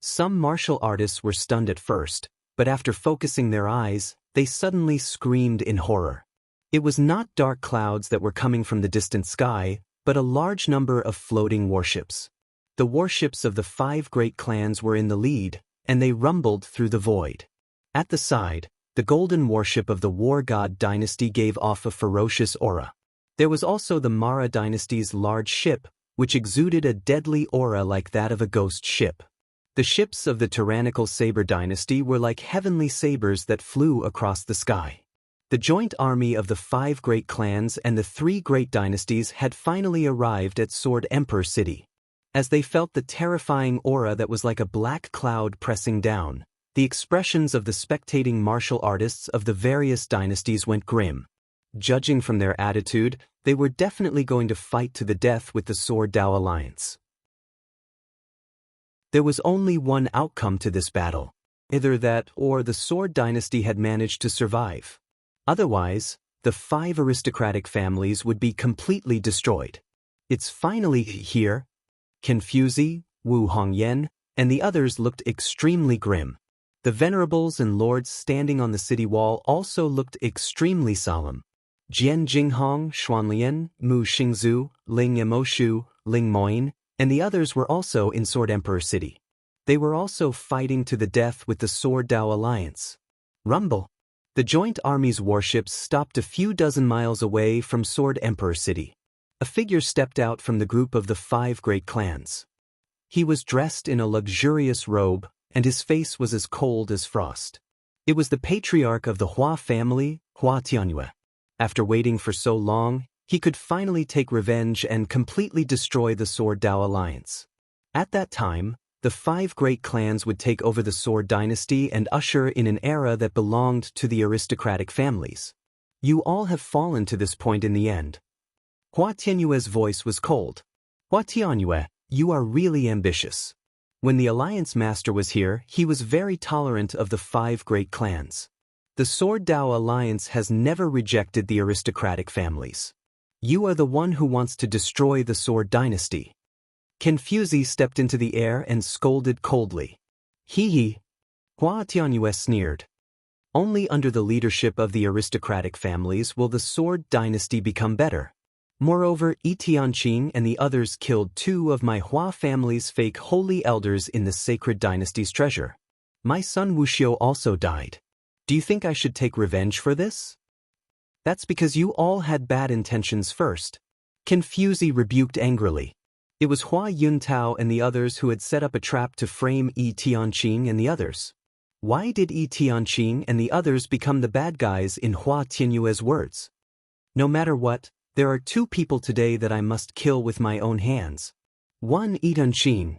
Some martial artists were stunned at first, but after focusing their eyes, they suddenly screamed in horror. It was not dark clouds that were coming from the distant sky, but a large number of floating warships. The warships of the 5 great clans were in the lead, and they rumbled through the void. At the side, the golden warship of the War God Dynasty gave off a ferocious aura. There was also the Mara Dynasty's large ship, which exuded a deadly aura like that of a ghost ship. The ships of the tyrannical Saber Dynasty were like heavenly sabers that flew across the sky. The joint army of the 5 great clans and the 3 great dynasties had finally arrived at Sword Emperor City. As they felt the terrifying aura that was like a black cloud pressing down, the expressions of the spectating martial artists of the various dynasties went grim. Judging from their attitude, they were definitely going to fight to the death with the Sword Dao Alliance. There was only one outcome to this battle. Either that or the Sword Dynasty had managed to survive. Otherwise, the 5 aristocratic families would be completely destroyed. It's finally here. Confuzi, Wu Hongyan, and the others looked extremely grim. The venerables and lords standing on the city wall also looked extremely solemn. Jian Jinghong, Xuanlian, Mu Xingzu, Ling Yamoshu, Ling Moin, and the others were also in Sword Emperor City. They were also fighting to the death with the Sword Dao Alliance. Rumble. The joint army's warships stopped a few dozen miles away from Sword Emperor City. A figure stepped out from the group of the 5 great clans. He was dressed in a luxurious robe, and his face was as cold as frost. It was the patriarch of the Hua family, Hua Tianyue. After waiting for so long, he could finally take revenge and completely destroy the Sword Dao Alliance. At that time, the 5 great clans would take over the Sword Dynasty and usher in an era that belonged to the aristocratic families. You all have fallen to this point in the end. Hua Tianyue's voice was cold. Hua Tianyue, you are really ambitious. When the Alliance Master was here, he was very tolerant of the 5 great clans. The Sword Dao Alliance has never rejected the aristocratic families. You are the one who wants to destroy the Sword Dynasty. Confuzi stepped into the air and scolded coldly. Hee. Hua Tianyue sneered. Only under the leadership of the aristocratic families will the Sword Dynasty become better. Moreover, Yi Tianqing and the others killed 2 of my Hua family's fake holy elders in the sacred dynasty's treasure. My son Wuxiu also died. Do you think I should take revenge for this? That's because you all had bad intentions first. Confuzi rebuked angrily. It was Hua Yuntao and the others who had set up a trap to frame Yi Tianqing and the others. Why did Yi Tianqing and the others become the bad guys in Hua Tianyue's words? No matter what, there are 2 people today that I must kill with my own hands. One Yi Tianqing.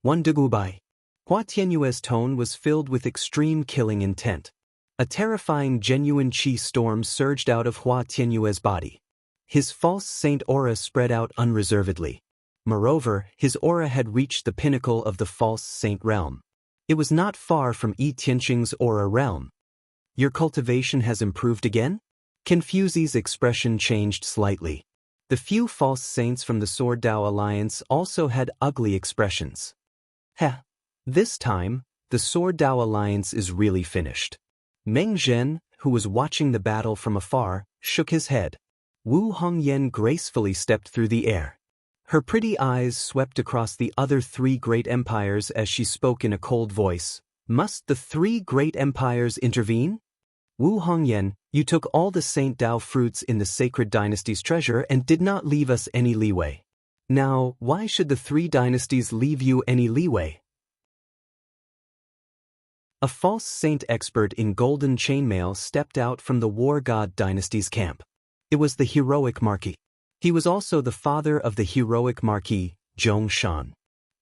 One Dugubai. Hua Tianyue's tone was filled with extreme killing intent. A terrifying genuine qi storm surged out of Hua Tianyue's body. His false saint aura spread out unreservedly. Moreover, his aura had reached the pinnacle of the false saint realm. It was not far from Yi Tianqing's aura realm. Your cultivation has improved again? Confuzi's expression changed slightly. The few false saints from the Sword Dao Alliance also had ugly expressions. Heh. This time, the Sword Dao Alliance is really finished. Meng Zhen, who was watching the battle from afar, shook his head. Wu Hongyan gracefully stepped through the air. Her pretty eyes swept across the other 3 great empires as she spoke in a cold voice. Must the 3 great empires intervene? Wu Hongyan, you took all the Saint Dao fruits in the sacred dynasty's treasure and did not leave us any leeway. Now, why should the 3 dynasties leave you any leeway? A false saint expert in golden chainmail stepped out from the War God Dynasty's camp. It was the heroic Marquis. He was also the father of the heroic Marquis, Zhong Shan.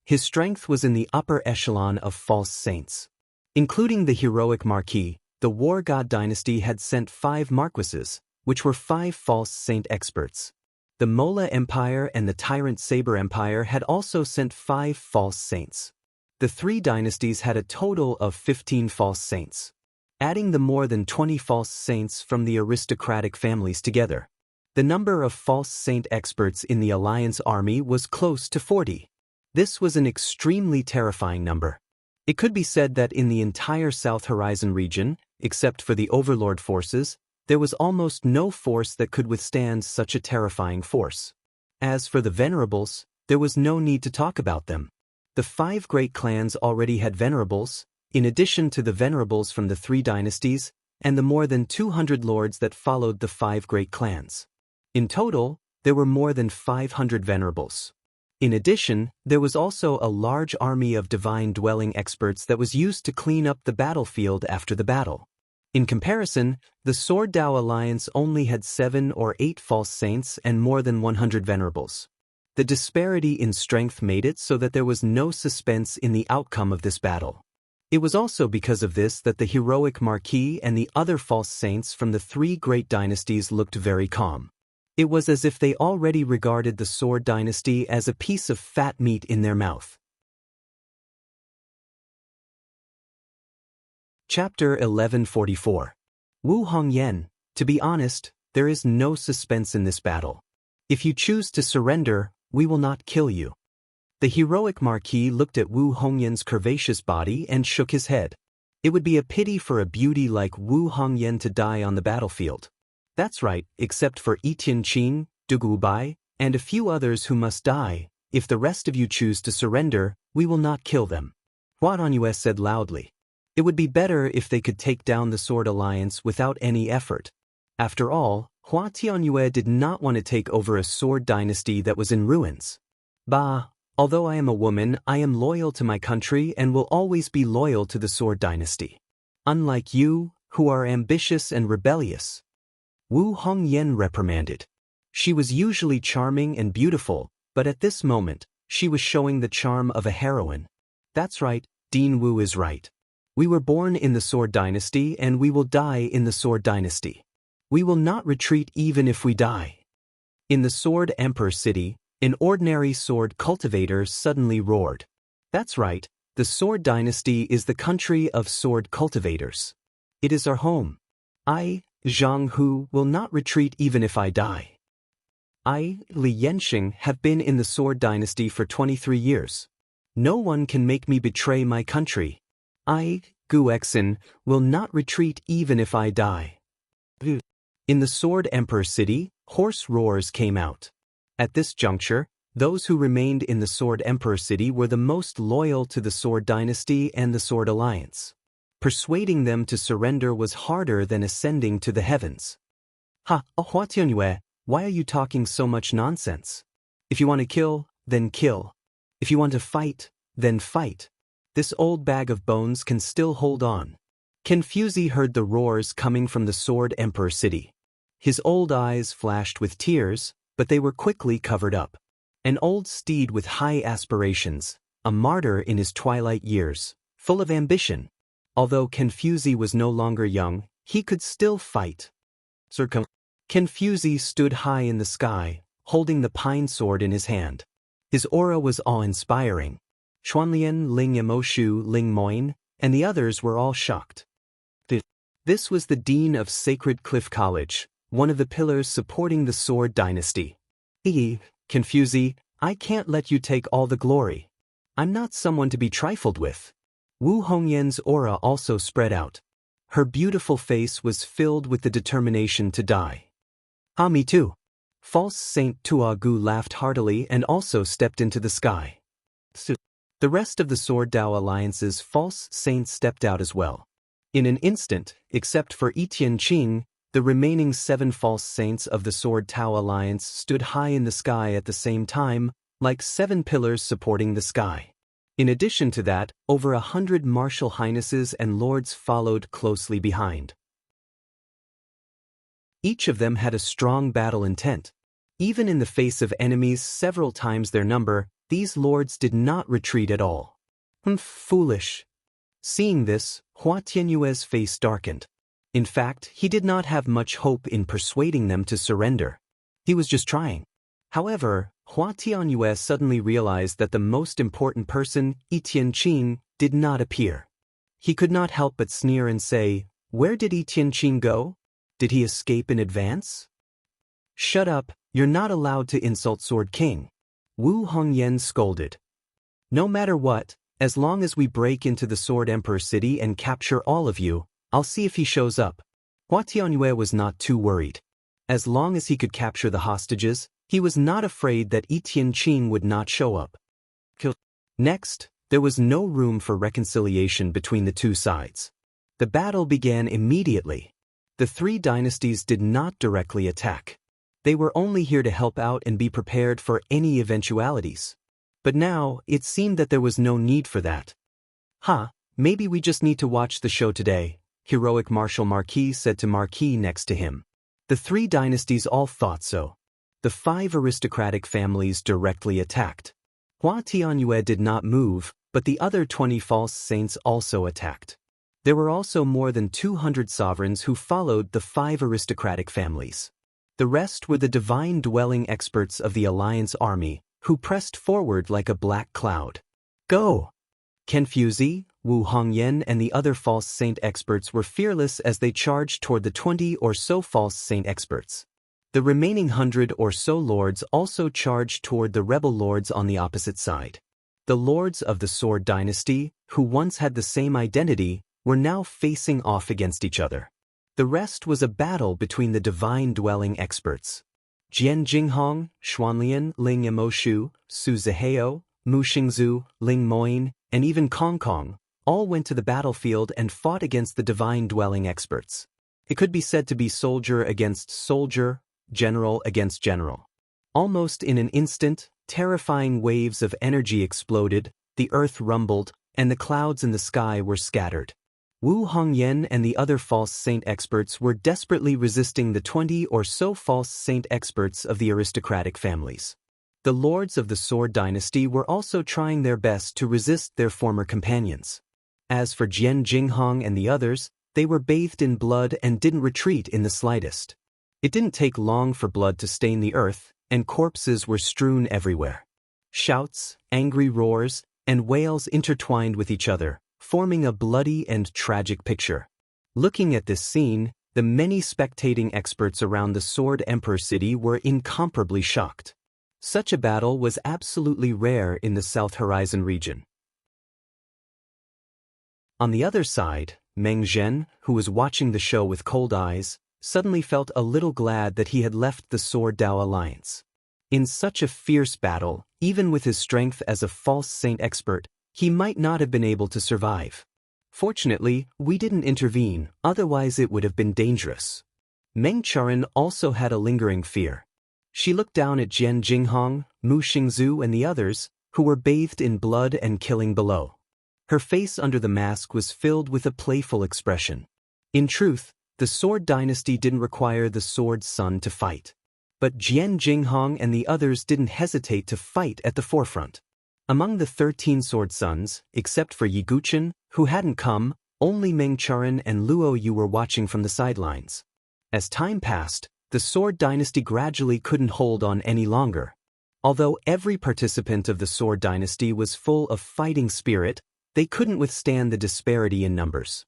His strength was in the upper echelon of false saints. Including the heroic Marquis, the War God Dynasty had sent 5 marquises, which were 5 false saint experts. The Mola Empire and the Tyrant Saber Empire had also sent 5 false saints. The 3 dynasties had a total of 15 false saints. Adding the more than 20 false saints from the aristocratic families together, the number of false saint experts in the Alliance army was close to 40. This was an extremely terrifying number. It could be said that in the entire South Horizon region, except for the Overlord forces, there was almost no force that could withstand such a terrifying force. As for the Venerables, there was no need to talk about them. The 5 great clans already had Venerables, in addition to the Venerables from the 3 dynasties, and the more than 200 lords that followed the 5 great clans. In total, there were more than 500 Venerables. In addition, there was also a large army of divine dwelling experts that was used to clean up the battlefield after the battle. In comparison, the Sword Dao Alliance only had 7 or 8 false saints and more than 100 Venerables. The disparity in strength made it so that there was no suspense in the outcome of this battle. It was also because of this that the heroic Marquis and the other false saints from the 3 great dynasties looked very calm. It was as if they already regarded the Sword Dynasty as a piece of fat meat in their mouth. Chapter 1144. Wu Hongyan, to be honest, there is no suspense in this battle. If you choose to surrender, we will not kill you. The heroic Marquis looked at Wu Hongyan's curvaceous body and shook his head. It would be a pity for a beauty like Wu Hongyan to die on the battlefield. That's right, except for Yi Tianqing, Dugu Bai, and a few others who must die. If the rest of you choose to surrender, we will not kill them. Hua Tianyue said loudly. It would be better if they could take down the Sword Alliance without any effort. After all, Hua Tianyue did not want to take over a sword dynasty that was in ruins. Bah, although I am a woman, I am loyal to my country and will always be loyal to the sword dynasty. Unlike you, who are ambitious and rebellious. Wu Hongyan reprimanded. She was usually charming and beautiful, but at this moment, she was showing the charm of a heroine. That's right, Dean Wu is right. We were born in the Sword Dynasty and we will die in the Sword Dynasty. We will not retreat even if we die. In the Sword Emperor City, an ordinary sword cultivator suddenly roared. That's right, the Sword Dynasty is the country of sword cultivators. It is our home. I, Zhang Hu, will not retreat even if I die. I, Li Yanxing, have been in the Sword Dynasty for 23 years. No one can make me betray my country. I, Gu Exin, will not retreat even if I die. In the Sword Emperor City, hoarse roars came out. At this juncture, those who remained in the Sword Emperor City were the most loyal to the Sword Dynasty and the Sword Alliance. Persuading them to surrender was harder than ascending to the heavens. Ha, Hua Tianyue, why are you talking so much nonsense? If you want to kill, then kill. If you want to fight, then fight. This old bag of bones can still hold on. Confuzi heard the roars coming from the Sword Emperor City. His old eyes flashed with tears, but they were quickly covered up. An old steed with high aspirations, a martyr in his twilight years, full of ambition. Although Confuzi was no longer young, he could still fight. Confuzi stood high in the sky, holding the pine sword in his hand. His aura was awe-inspiring. Xuanlian, Ling Yamoshu, Ling Moin, and the others were all shocked. This was the dean of Sacred Cliff College, one of the pillars supporting the Sword Dynasty. Confuzi, I can't let you take all the glory. I'm not someone to be trifled with. Wu Hongyan's aura also spread out. Her beautiful face was filled with the determination to die. Ah, me too. False Saint Tuagu laughed heartily and also stepped into the sky. The rest of the Sword Dao Alliance's false saints stepped out as well. In an instant, except for Etian Qing, the remaining 7 false saints of the Sword Tao Alliance stood high in the sky at the same time, like 7 pillars supporting the sky. In addition to that, over 100 martial highnesses and lords followed closely behind. Each of them had a strong battle intent. Even in the face of enemies several times their number, these lords did not retreat at all. Foolish. Seeing this, Hua Tianyue's face darkened. In fact, he did not have much hope in persuading them to surrender. He was just trying. However, Hua Tianyue suddenly realized that the most important person, Etian Qing, did not appear. He could not help but sneer and say, "Where did Etian Qing go? Did he escape in advance?" "Shut up, you're not allowed to insult Sword King," Wu Hongyan scolded. "No matter what, as long as we break into the Sword Emperor City and capture all of you, I'll see if he shows up." Hua Tianyue was not too worried. As long as he could capture the hostages, he was not afraid that Etian Qing would not show up. Next, there was no room for reconciliation between the two sides. The battle began immediately. The 3 dynasties did not directly attack. They were only here to help out and be prepared for any eventualities. But now, it seemed that there was no need for that. Maybe we just need to watch the show today, heroic Marshal Marquis said to Marquis next to him. The 3 dynasties all thought so. The 5 aristocratic families directly attacked. Hua Tianyue did not move, but the other 20 false saints also attacked. There were also more than 200 sovereigns who followed the 5 aristocratic families. The rest were the divine dwelling experts of the Alliance army, who pressed forward like a black cloud. Go! Confuzi, Wu Hongyan and the other false saint experts were fearless as they charged toward the 20 or so false saint experts. The remaining 100 or so lords also charged toward the rebel lords on the opposite side. The lords of the Sword Dynasty, who once had the same identity, were now facing off against each other. The rest was a battle between the divine dwelling experts. Jian Jinghong, Xuanlian, Ling Yamoshu, Su Ziheo, Mu Xingzu, Ling Moin, and even Kong Kong, all went to the battlefield and fought against the divine dwelling experts. It could be said to be soldier against soldier, general against general. Almost in an instant, terrifying waves of energy exploded, the earth rumbled, and the clouds in the sky were scattered. Wu Hongyan and the other false saint experts were desperately resisting the 20 or so false saint experts of the aristocratic families. The lords of the Sword Dynasty were also trying their best to resist their former companions. As for Jian Jinghong and the others, they were bathed in blood and didn't retreat in the slightest. It didn't take long for blood to stain the earth, and corpses were strewn everywhere. Shouts, angry roars, and wails intertwined with each other, forming a bloody and tragic picture. Looking at this scene, the many spectating experts around the Sword Emperor city were incomparably shocked. Such a battle was absolutely rare in the South Horizon region. On the other side, Meng Zhen, who was watching the show with cold eyes, suddenly felt a little glad that he had left the Sword Dao Alliance. In such a fierce battle, even with his strength as a false saint expert, he might not have been able to survive. Fortunately, we didn't intervene, otherwise it would have been dangerous. Meng Charan also had a lingering fear. She looked down at Jian Jinghong, Mu Xingzu and the others, who were bathed in blood and killing below. Her face under the mask was filled with a playful expression. In truth, the Sword Dynasty didn't require the Sword Son to fight. But Jian Jinghong and the others didn't hesitate to fight at the forefront. Among the 13 Sword Sons, except for Yi Guchen, who hadn't come, only Meng Charan and Luo Yu were watching from the sidelines. As time passed, the Sword Dynasty gradually couldn't hold on any longer. Although every participant of the Sword Dynasty was full of fighting spirit, they couldn't withstand the disparity in numbers.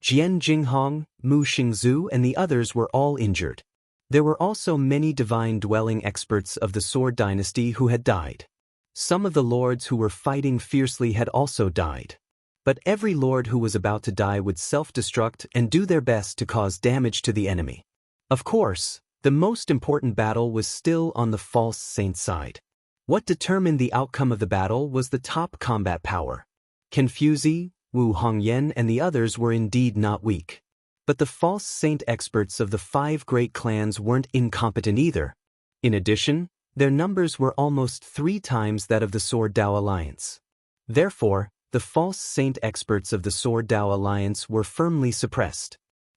Jian Jinghong, Mu Xingzu and the others were all injured. There were also many divine-dwelling experts of the Sword Dynasty who had died. Some of the lords who were fighting fiercely had also died. But every lord who was about to die would self-destruct and do their best to cause damage to the enemy. Of course, the most important battle was still on the false saint side. What determined the outcome of the battle was the top combat power. Confuzi, Wu Hongyan and the others were indeed not weak. But the false saint experts of the 5 great clans weren't incompetent either. In addition, their numbers were almost 3 times that of the Sword Dao Alliance. Therefore, the false saint experts of the Sword Dao Alliance were firmly suppressed.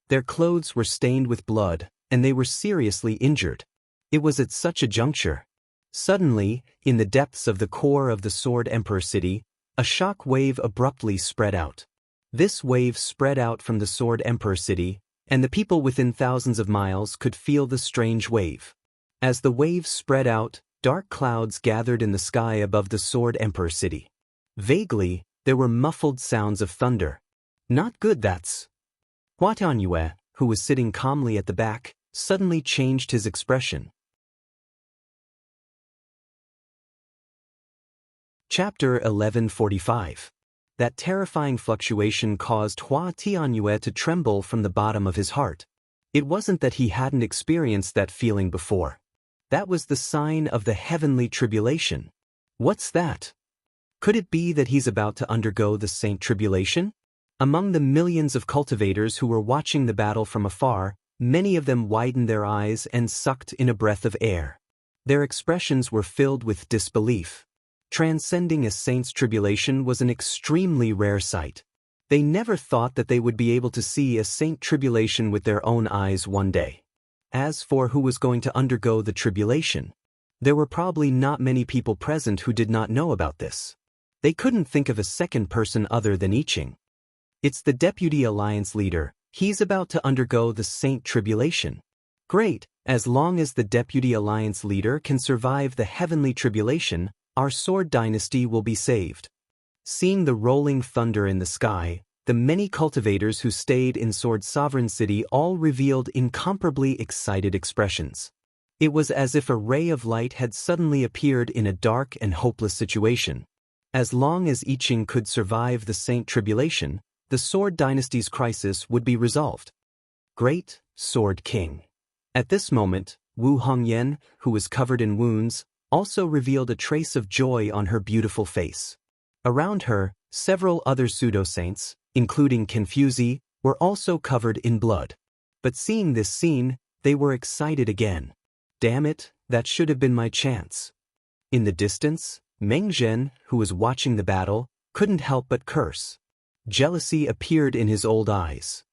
Their clothes were stained with blood, and they were seriously injured. It was at such a juncture. Suddenly, in the depths of the core of the Sword Emperor city, a shock wave abruptly spread out. This wave spread out from the Sword Emperor city, and the people within thousands of miles could feel the strange wave. As the wave spread out, dark clouds gathered in the sky above the Sword Emperor city. Vaguely, there were muffled sounds of thunder. Not good, that's. Hua Tianyue, who was sitting calmly at the back, suddenly changed his expression. Chapter 1145. That terrifying fluctuation caused Hua Tianyue to tremble from the bottom of his heart. It wasn't that he hadn't experienced that feeling before. That was the sign of the heavenly tribulation. What's that? Could it be that he's about to undergo the Saint Tribulation? Among the millions of cultivators who were watching the battle from afar, many of them widened their eyes and sucked in a breath of air. Their expressions were filled with disbelief. Transcending a saint's tribulation was an extremely rare sight. They never thought that they would be able to see a saint tribulation with their own eyes one day. As for who was going to undergo the tribulation, there were probably not many people present who did not know about this. They couldn't think of a second person other than I Ching. It's the Deputy Alliance leader. He's about to undergo the Saint Tribulation. Great, as long as the Deputy Alliance leader can survive the heavenly tribulation, our Sword Dynasty will be saved. Seeing the rolling thunder in the sky, the many cultivators who stayed in Sword Sovereign City all revealed incomparably excited expressions. It was as if a ray of light had suddenly appeared in a dark and hopeless situation. As long as I Ching could survive the Saint Tribulation, the Sword Dynasty's crisis would be resolved. Great Sword King. At this moment, Wu Hongyan, who was covered in wounds, also revealed a trace of joy on her beautiful face. Around her, several other pseudo-saints, including Confuzi, were also covered in blood. But seeing this scene, they were excited again. Damn it, that should have been my chance. In the distance, Meng Zhen, who was watching the battle, couldn't help but curse. Jealousy appeared in his old eyes.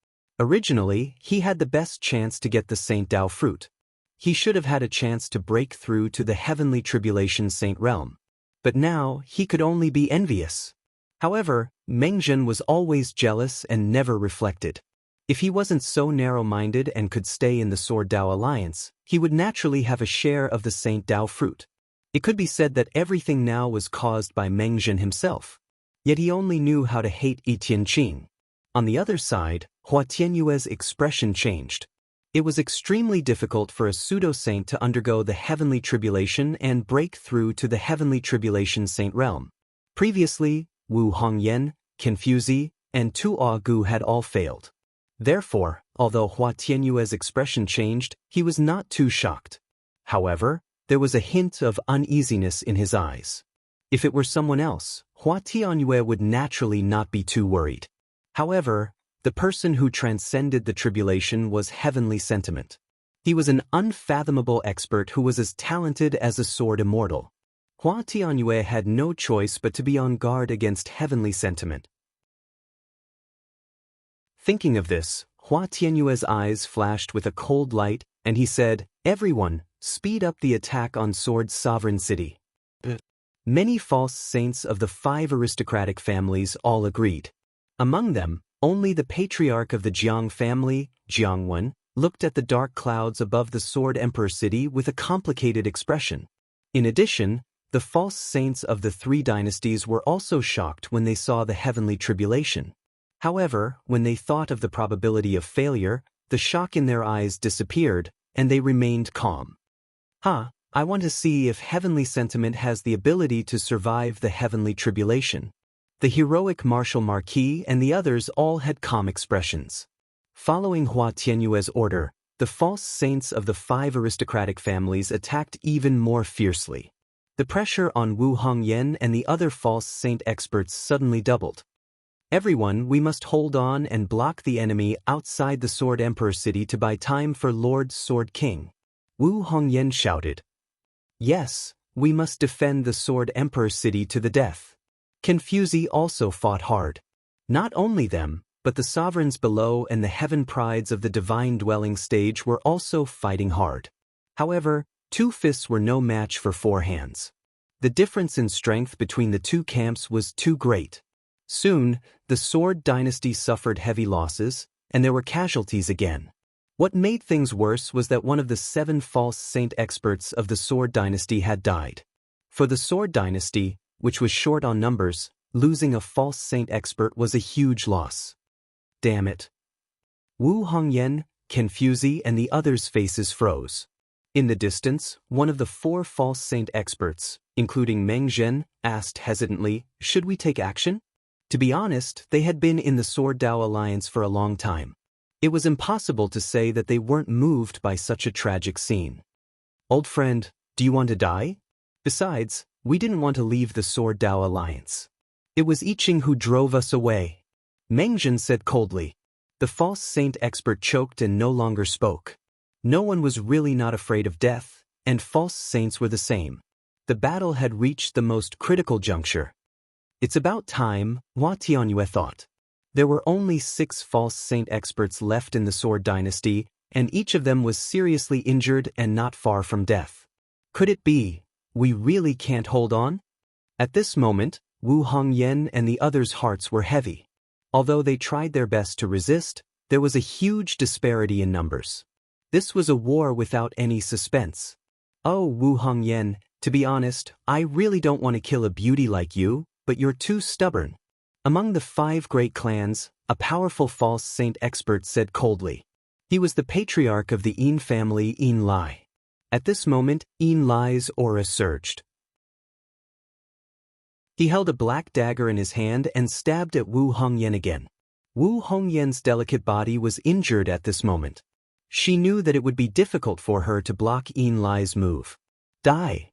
Originally, he had the best chance to get the Saint Dao fruit. He should have had a chance to break through to the heavenly tribulation saint realm. But now, he could only be envious. However, Meng Zhen was always jealous and never reflected. If he wasn't so narrow-minded and could stay in the Sword Dao Alliance, he would naturally have a share of the Saint Dao fruit. It could be said that everything now was caused by Meng Zhen himself. Yet he only knew how to hate Yi Tianqing. On the other side, Hua Tianyue's expression changed. It was extremely difficult for a pseudo-saint to undergo the heavenly tribulation and break through to the heavenly tribulation saint realm. Previously, Wu Hongyan, Confuzi, and Tu Gu had all failed. Therefore, although Hua Tianyue's expression changed, he was not too shocked. However, there was a hint of uneasiness in his eyes. If it were someone else, Hua Tianyue would naturally not be too worried. However, the person who transcended the tribulation was heavenly sentiment. He was an unfathomable expert who was as talented as a sword immortal. Hua Tianyue had no choice but to be on guard against heavenly sentiment. Thinking of this, Hua Tianyue's eyes flashed with a cold light, and he said, "Everyone, speed up the attack on Sword's sovereign city." Many false saints of the 5 aristocratic families all agreed. Among them, only the patriarch of the Jiang family, Jiangwen, looked at the dark clouds above the Sword Emperor city with a complicated expression. In addition, the false saints of the 3 dynasties were also shocked when they saw the heavenly tribulation. However, when they thought of the probability of failure, the shock in their eyes disappeared, and they remained calm. I want to see if heavenly sentiment has the ability to survive the heavenly tribulation. The heroic Marshal Marquis and the others all had calm expressions. Following Hua Tianyue's order, the false saints of the 5 aristocratic families attacked even more fiercely. The pressure on Wu Hongyan and the other false saint experts suddenly doubled. "Everyone, we must hold on and block the enemy outside the Sword Emperor city to buy time for Lord Sword King." Wu Hongyan shouted. "Yes, we must defend the Sword Emperor city to the death." Confuzi also fought hard. Not only them, but the sovereigns below and the heaven prides of the divine dwelling stage were also fighting hard. However, 2 fists were no match for 4 hands. The difference in strength between the 2 camps was too great. Soon, the Sword dynasty suffered heavy losses, and there were casualties again. What made things worse was that one of the 7 false saint experts of the Sword dynasty had died. For the Sword dynasty, which was short on numbers, losing a false saint expert was a huge loss. Damn it. Wu Hongyan, Confuzi, and the others' faces froze. In the distance, one of the 4 false saint experts, including Meng Zhen, asked hesitantly, "Should we take action?" To be honest, they had been in the Sword Dao Alliance for a long time. It was impossible to say that they weren't moved by such a tragic scene. "Old friend, do you want to die? Besides, we didn't want to leave the Sword Dao Alliance. It was I Ching who drove us away," Meng Zhen said coldly. The false saint expert choked and no longer spoke. No one was really not afraid of death, and false saints were the same. The battle had reached the most critical juncture. It's about time, Hua Tianyue thought. There were only 6 false saint experts left in the Sword dynasty, and each of them was seriously injured and not far from death. Could it be, we really can't hold on? At this moment, Wu Hongyan and the others' hearts were heavy. Although they tried their best to resist, there was a huge disparity in numbers. This was a war without any suspense. "Oh, Wu Hongyan, to be honest, I really don't want to kill a beauty like you, but you're too stubborn." Among the 5 great clans, a powerful false saint expert said coldly. He was the patriarch of the Yin family, Yin Lai. At this moment, Yin Lai's aura surged. He held a black dagger in his hand and stabbed at Wu Hongyan again. Wu Hongyan's delicate body was injured at this moment. She knew that it would be difficult for her to block Yin Lai's move. "Die!"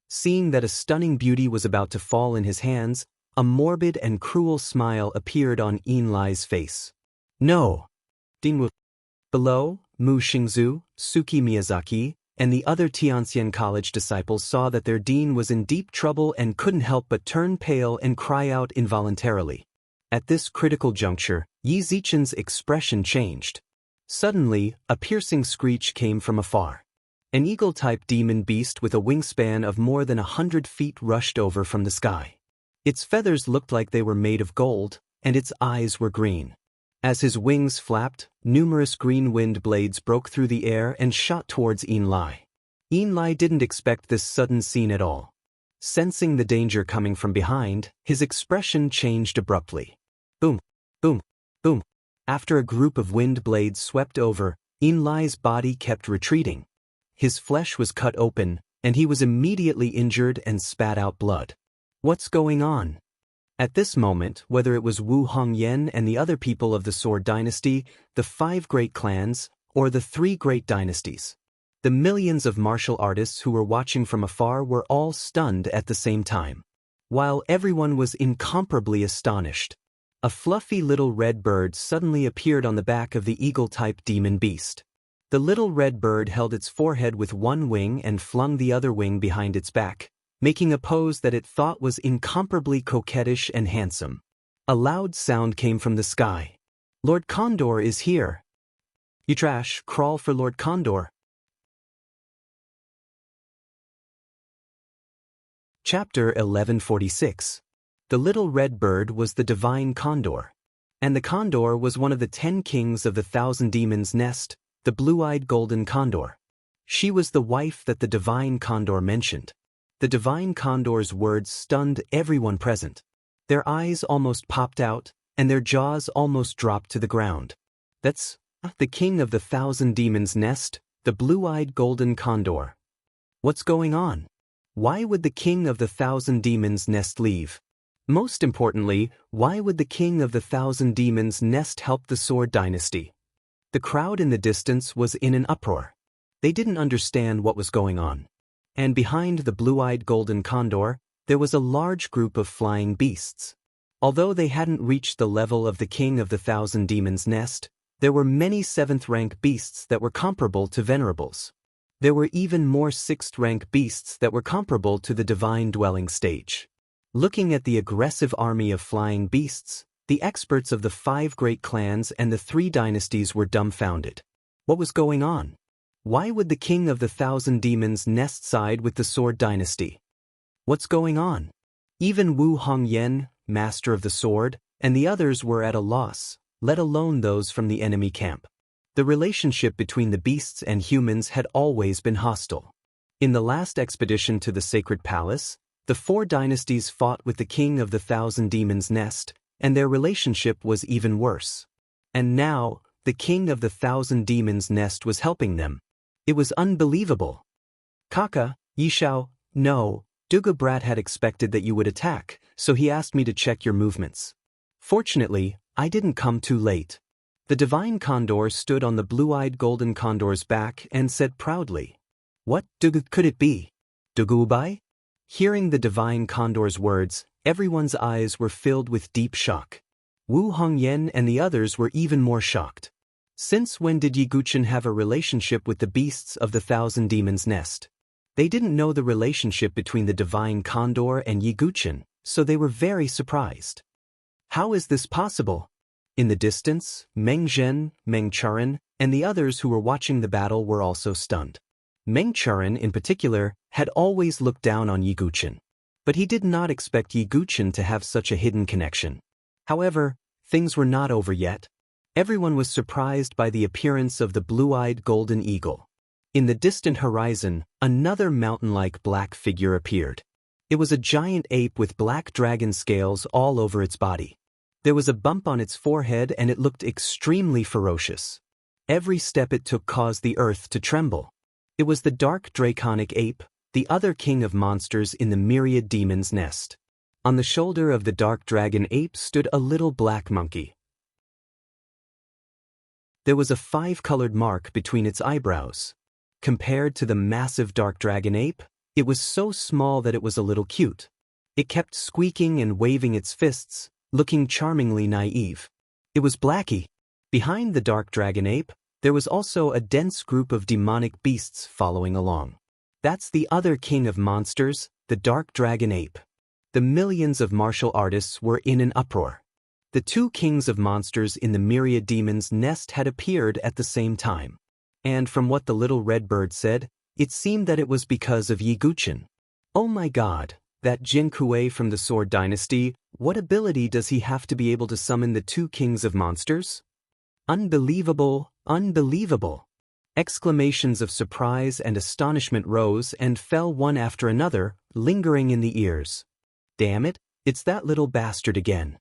Seeing that a stunning beauty was about to fall in his hands, a morbid and cruel smile appeared on Yin Lai's face. "No!" Dingwu. Below, Mu Xingzu, Suki Miyazaki, and the other Tianxian College disciples saw that their dean was in deep trouble and couldn't help but turn pale and cry out involuntarily. At this critical juncture, Yi Zichen's expression changed. Suddenly, a piercing screech came from afar. An eagle-type demon beast with a wingspan of more than 100 feet rushed over from the sky. Its feathers looked like they were made of gold, and its eyes were green. As his wings flapped, numerous green wind blades broke through the air and shot towards Yin Lai. Yin Lai didn't expect this sudden scene at all. Sensing the danger coming from behind, his expression changed abruptly. Boom, boom, boom. After a group of wind blades swept over, Yin Lai's body kept retreating. His flesh was cut open, and he was immediately injured and spat out blood. What's going on? At this moment, whether it was Wu Hongyan and the other people of the Sword Dynasty, the 5 great clans, or the 3 great dynasties, the millions of martial artists who were watching from afar were all stunned at the same time. While everyone was incomparably astonished, a fluffy little red bird suddenly appeared on the back of the eagle-type demon beast. The little red bird held its forehead with one wing and flung the other wing behind its back, making a pose that it thought was incomparably coquettish and handsome. A loud sound came from the sky. Lord Condor is here. You trash, crawl for Lord Condor. Chapter 1146. The little red bird was the divine condor. And the condor was one of the 10 kings of the 1,000 demons' nest, the blue-eyed golden condor. She was the wife that the divine condor mentioned. The divine condor's words stunned everyone present. Their eyes almost popped out, and their jaws almost dropped to the ground. That's the king of the 1,000 demons' nest, the blue-eyed golden condor. What's going on? Why would the king of the 1,000 demons' nest leave? Most importantly, why would the king of the 1,000 demons' nest help the Sword Dynasty? The crowd in the distance was in an uproar. They didn't understand what was going on. And behind the blue-eyed golden condor, there was a large group of flying beasts. Although they hadn't reached the level of the king of the 1,000 demons' nest, there were many 7th-rank beasts that were comparable to venerables. There were even more 6th-rank beasts that were comparable to the divine dwelling stage. Looking at the aggressive army of flying beasts, the experts of the 5 great clans and the 3 dynasties were dumbfounded. What was going on? Why would the king of the 1,000 demons' nest side with the Sword Dynasty? What's going on? Even Wu Hongyan, master of the sword, and the others were at a loss, let alone those from the enemy camp. The relationship between the beasts and humans had always been hostile. In the last expedition to the Sacred Palace, the 4 dynasties fought with the king of the 1,000 demons' nest, and their relationship was even worse. And now, the king of the 1,000 demons' nest was helping them. It was unbelievable. Kaka, Yishao, no, Dugu Brat had expected that you would attack, so he asked me to check your movements. Fortunately, I didn't come too late. The divine condor stood on the blue-eyed golden condor's back and said proudly, "What Dugu could it be? Dugubai?" Hearing the divine condor's words, everyone's eyes were filled with deep shock. Wu Hongyan and the others were even more shocked. Since when did Yiguchen have a relationship with the beasts of the 1,000 demons' nest? They didn't know the relationship between the divine condor and Yiguchen, so they were very surprised. How is this possible? In the distance, Meng Zhen, Meng Charan, and the others who were watching the battle were also stunned. Meng Charan, in particular, had always looked down on Yiguchen. But he did not expect Yiguchen to have such a hidden connection. However, things were not over yet. Everyone was surprised by the appearance of the blue-eyed golden eagle. In the distant horizon, another mountain-like black figure appeared. It was a giant ape with black dragon scales all over its body. There was a bump on its forehead and it looked extremely ferocious. Every step it took caused the earth to tremble. It was the dark draconic ape, the other king of monsters in the myriad demons' nest. On the shoulder of the dark dragon ape stood a little black monkey. There was a 5-colored mark between its eyebrows. Compared to the massive dark dragon ape, it was so small that it was a little cute. It kept squeaking and waving its fists, looking charmingly naive. It was Blackie. Behind the dark dragon ape, There was also a dense group of demonic beasts following along. That's the other king of monsters, the dark dragon ape. The millions of martial artists were in an uproar. The two kings of monsters in the myriad demons' nest had appeared at the same time. And from what the little red bird said, it seemed that it was because of Yiguchen. Oh my god, that Jin Kuei from the Sword Dynasty, what ability does he have to be able to summon the two kings of monsters? Unbelievable, unbelievable. Exclamations of surprise and astonishment rose and fell one after another, lingering in the ears. Damn it, it's that little bastard again.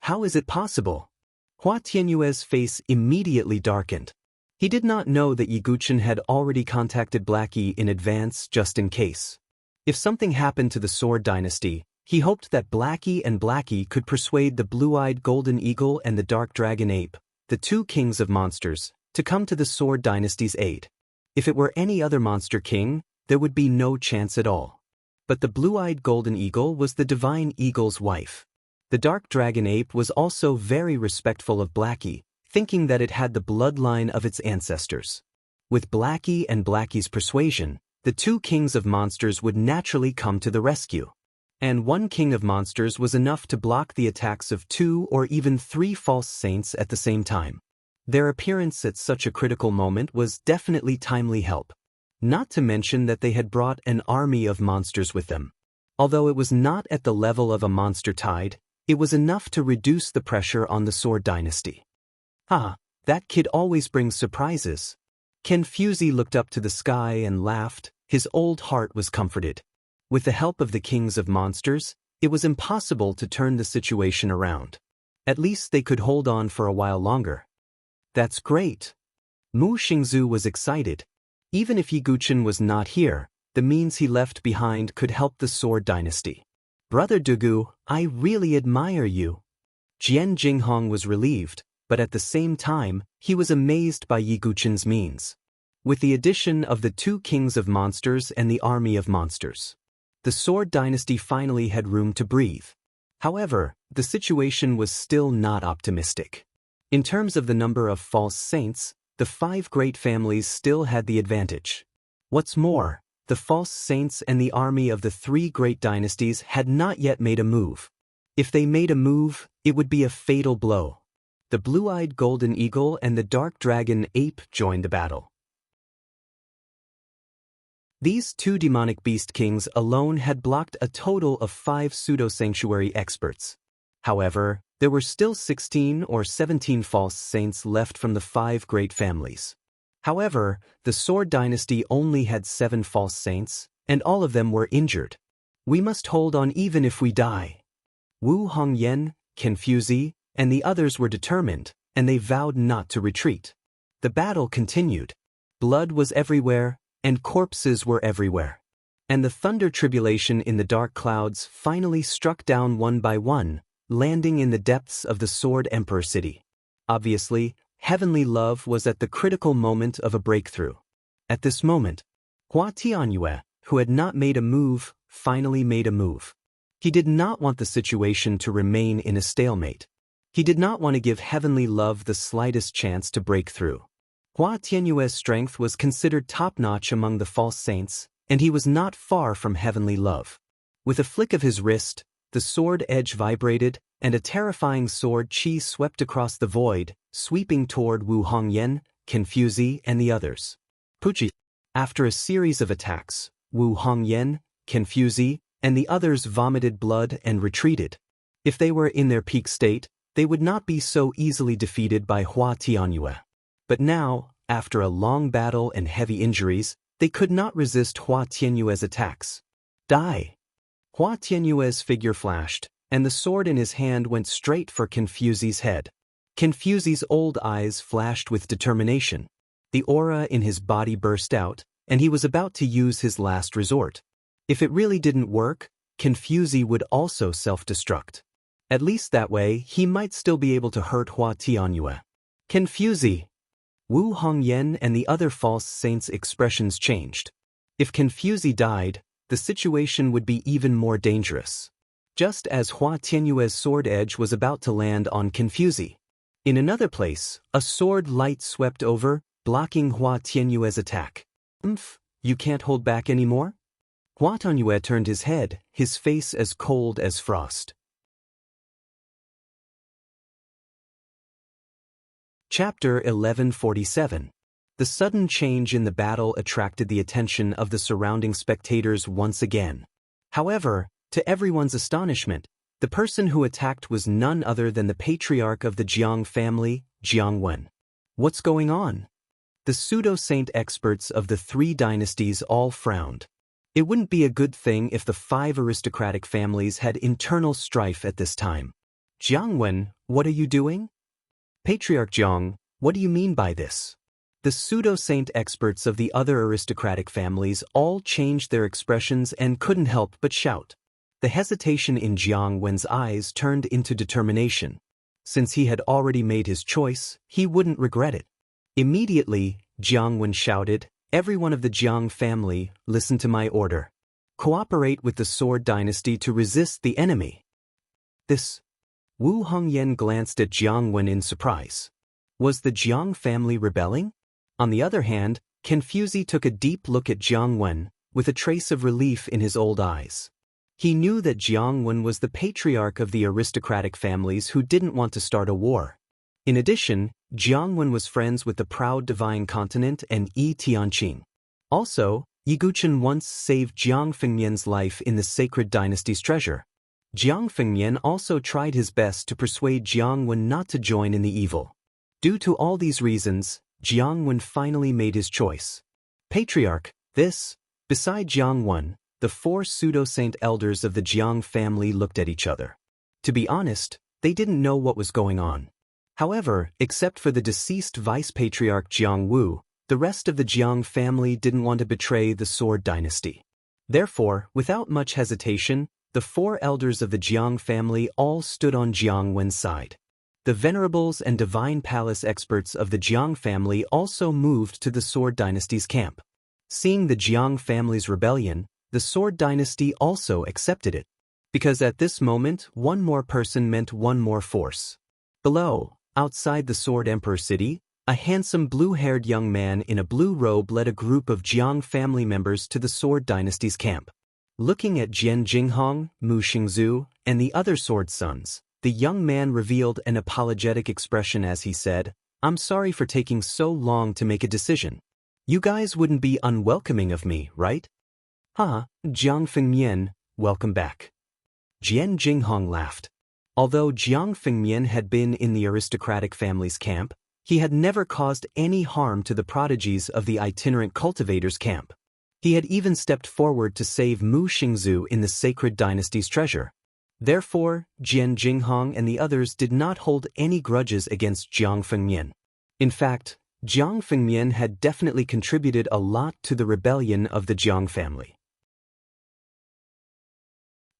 How is it possible? Hua Tianyue's face immediately darkened. He did not know that Yiguchen had already contacted Blackie in advance just in case. If something happened to the Sword Dynasty, he hoped that Blackie and Blackie could persuade the blue-eyed golden eagle and the dark dragon ape, the two kings of monsters, to come to the Sword Dynasty's aid. If it were any other monster king, there would be no chance at all. But the blue-eyed golden eagle was the divine eagle's wife. The dark dragon ape was also very respectful of Blackie, thinking that it had the bloodline of its ancestors. With Blackie and Blackie's persuasion, the two kings of monsters would naturally come to the rescue. And one king of monsters was enough to block the attacks of 2 or even 3 false saints at the same time. Their appearance at such a critical moment was definitely timely help. Not to mention that they had brought an army of monsters with them. Although it was not at the level of a monster tide, it was enough to reduce the pressure on the Sword Dynasty. Ah, that kid always brings surprises. Kenfuzi looked up to the sky and laughed. His old heart was comforted. With the help of the kings of monsters, it was impossible to turn the situation around. At least they could hold on for a while longer. That's great. Mu Xingzu was excited. Even if Yiguchen was not here, the means he left behind could help the Sword Dynasty. Brother Dugu, I really admire you. Jian Jinghong was relieved, but at the same time, he was amazed by Yiguchen's means. With the addition of the two kings of monsters and the army of monsters, the Sword Dynasty finally had room to breathe. However, the situation was still not optimistic. In terms of the number of false saints, the 5 great families still had the advantage. What's more, the false saints and the army of the 3 great dynasties had not yet made a move. If they made a move, it would be a fatal blow. The blue-eyed golden eagle and the dark dragon ape joined the battle. These 2 demonic beast kings alone had blocked a total of 5 pseudo-sanctuary experts. However, there were still 16 or 17 false saints left from the 5 great families. However, the Sword Dynasty only had 7 false saints, and all of them were injured. We must hold on even if we die. Wu Hongyan, Kenfuzi, and the others were determined, and they vowed not to retreat. The battle continued. Blood was everywhere, and corpses were everywhere. And the thunder tribulation in the dark clouds finally struck down one by one, landing in the depths of the Sword Emperor City. Obviously, heavenly love was at the critical moment of a breakthrough. At this moment, Hua Tianyue, who had not made a move, finally made a move. He did not want the situation to remain in a stalemate. He did not want to give heavenly love the slightest chance to break through. Hua Tianyue's strength was considered top-notch among the false saints, and he was not far from heavenly love. With a flick of his wrist, the sword edge vibrated, and a terrifying sword chi swept across the void, sweeping toward Wu Hongyan, Kenfuzi, and the others. Puchi. After a series of attacks, Wu Hongyan, Kenfuzi, and the others vomited blood and retreated. If they were in their peak state, they would not be so easily defeated by Hua Tianyue. But now, after a long battle and heavy injuries, they could not resist Hua Tianyue's attacks. Die! Hua Tianyue's figure flashed, and the sword in his hand went straight for Kenfuzi's head. Kenfuzi's old eyes flashed with determination. The aura in his body burst out, and he was about to use his last resort. If it really didn't work, Kenfuzi would also self-destruct. At least that way, he might still be able to hurt Hua Tianyue. Kenfuzi! Wu Hongyan and the other false saints' expressions changed. If Kenfuzi died, the situation would be even more dangerous. Just as Hua Tianyue's sword edge was about to land on Kenfuzi. In another place, a sword light swept over, blocking Hua Tianyue's attack. You can't hold back anymore? Hua Tianyue turned his head, his face as cold as frost. Chapter 1147. The sudden change in the battle attracted the attention of the surrounding spectators once again. However, to everyone's astonishment, the person who attacked was none other than the patriarch of the Jiang family, Jiang Wen. What's going on? The pseudo-saint experts of the three dynasties all frowned. It wouldn't be a good thing if the 5 aristocratic families had internal strife at this time. Jiang Wen, what are you doing? Patriarch Jiang, what do you mean by this? The pseudo-saint experts of the other aristocratic families all changed their expressions and couldn't help but shout. The hesitation in Jiang Wen's eyes turned into determination. Since he had already made his choice, he wouldn't regret it. Immediately, Jiang Wen shouted, "Everyone of the Jiang family, listen to my order. Cooperate with the Sword Dynasty to resist the enemy." This. Wu Hongyan glanced at Jiang Wen in surprise. Was the Jiang family rebelling? On the other hand, Confuzi took a deep look at Jiang Wen, with a trace of relief in his old eyes. He knew that Jiang Wen was the patriarch of the aristocratic families who didn't want to start a war. In addition, Jiang Wen was friends with the proud Divine Continent and Yi Tianqing. Also, Yi Guchen once saved Jiang Fengmian's life in the Sacred Dynasty's treasure. Jiang Fengmian also tried his best to persuade Jiang Wen not to join in the evil. Due to all these reasons, Jiang Wen finally made his choice. Patriarch, this. Beside Jiang Wen, the 4 pseudo-saint elders of the Jiang family looked at each other. To be honest, they didn't know what was going on. However, except for the deceased vice-patriarch Jiang Wu, the rest of the Jiang family didn't want to betray the Sword Dynasty. Therefore, without much hesitation, the 4 elders of the Jiang family all stood on Jiang Wen's side. The venerables and divine palace experts of the Jiang family also moved to the Sword Dynasty's camp. Seeing the Jiang family's rebellion, the Sword Dynasty also accepted it. Because at this moment, one more person meant one more force. Below, outside the Sword Emperor city, a handsome blue-haired young man in a blue robe led a group of Jiang family members to the Sword Dynasty's camp. Looking at Jian Jinghong, Mu Xingzhu, and the other sword sons, the young man revealed an apologetic expression as he said, "I'm sorry for taking so long to make a decision. You guys wouldn't be unwelcoming of me, right?" Jiang Fengmian, welcome back. Jian Jinghong laughed. Although Jiang Fengmian had been in the aristocratic family's camp, he had never caused any harm to the prodigies of the itinerant cultivators' camp. He had even stepped forward to save Mu Xingzhu in the Sacred Dynasty's treasure. Therefore, Jian Jinghong and the others did not hold any grudges against Jiang Fengmian. In fact, Jiang Fengmian had definitely contributed a lot to the rebellion of the Jiang family.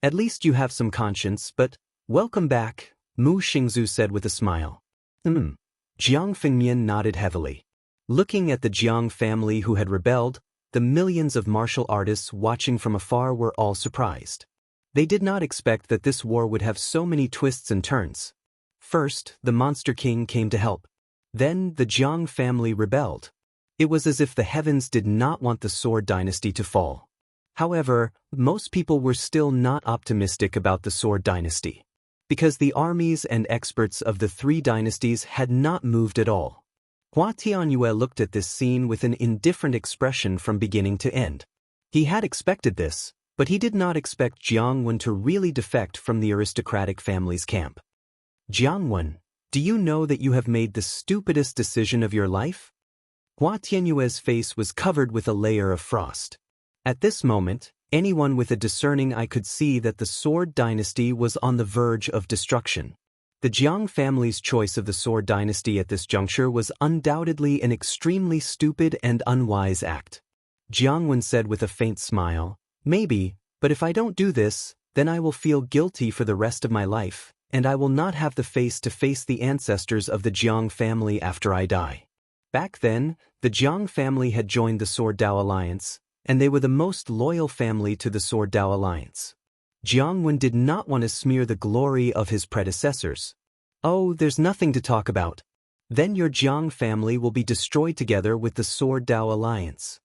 "At least you have some conscience, but welcome back," Mu Xingzhu said with a smile. Jiang Fengmian nodded heavily. Looking at the Jiang family who had rebelled, the millions of martial artists watching from afar were all surprised. They did not expect that this war would have so many twists and turns. First, the Monster King came to help. Then, the Jiang family rebelled. It was as if the heavens did not want the Sword Dynasty to fall. However, most people were still not optimistic about the Sword Dynasty, because the armies and experts of the 3 dynasties had not moved at all. Hua Tianyue looked at this scene with an indifferent expression from beginning to end. He had expected this, but he did not expect Jiang Wen to really defect from the aristocratic family's camp. "Jiang Wen, do you know that you have made the stupidest decision of your life?" Hua Tianyue's face was covered with a layer of frost. At this moment, anyone with a discerning eye could see that the Sword Dynasty was on the verge of destruction. The Jiang family's choice of the Sword Dynasty at this juncture was undoubtedly an extremely stupid and unwise act. Jiang Wen said with a faint smile, "Maybe, but if I don't do this, then I will feel guilty for the rest of my life, and I will not have the face to face the ancestors of the Jiang family after I die." Back then, the Jiang family had joined the Sword Dao Alliance, and they were the most loyal family to the Sword Dao Alliance. Jiang Wen did not want to smear the glory of his predecessors. "Oh, there's nothing to talk about. Then your Jiang family will be destroyed together with the Sword Dao Alliance.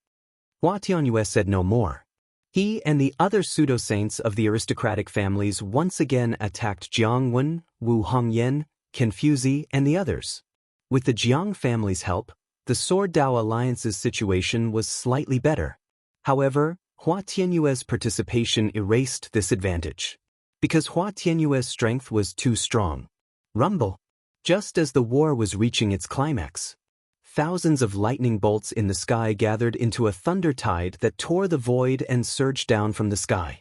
Hua Tianyue said no more. He and the other pseudo-saints of the aristocratic families once again attacked Jiang Wen, Wu Hongyan, Confuzi, and the others. With the Jiang family's help, the Sword Dao Alliance's situation was slightly better. However, Hua Tianyue's participation erased this advantage. Because Hua Tianyue's strength was too strong. Rumble. Just as the war was reaching its climax, thousands of lightning bolts in the sky gathered into a thunder tide that tore the void and surged down from the sky.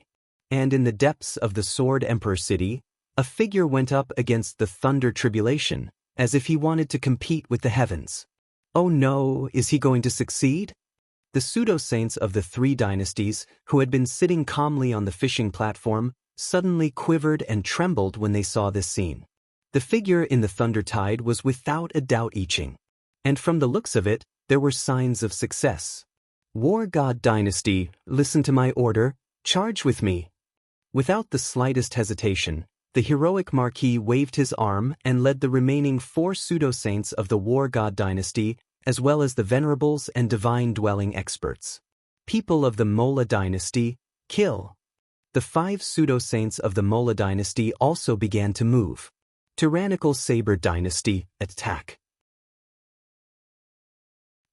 And in the depths of the Sword Emperor City, a figure went up against the thunder tribulation, as if he wanted to compete with the heavens. Oh no, is he going to succeed? The pseudo-saints of the three dynasties, who had been sitting calmly on the fishing platform, suddenly quivered and trembled when they saw this scene. The figure in the thunder tide was without a doubt I Ching. And from the looks of it, there were signs of success. War God Dynasty, listen to my order, charge with me. Without the slightest hesitation, the heroic Marquis waved his arm and led the remaining 4 pseudo-saints of the War God Dynasty, as well as the venerables and divine-dwelling experts. People of the Mola Dynasty, kill. The 5 pseudo-saints of the Mola Dynasty also began to move. Tyrannical Saber Dynasty, attack.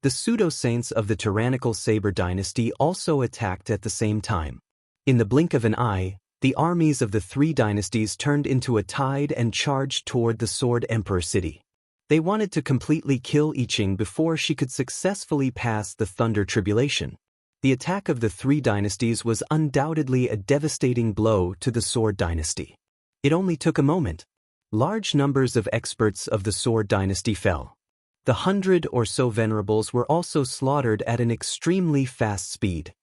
The pseudo-saints of the Tyrannical Saber Dynasty also attacked at the same time. In the blink of an eye, the armies of the 3 dynasties turned into a tide and charged toward the Sword Emperor City. They wanted to completely kill I Ching before she could successfully pass the Thunder Tribulation. The attack of the 3 dynasties was undoubtedly a devastating blow to the Sword Dynasty. It only took a moment. Large numbers of experts of the Sword Dynasty fell. The 100 or so venerables were also slaughtered at an extremely fast speed.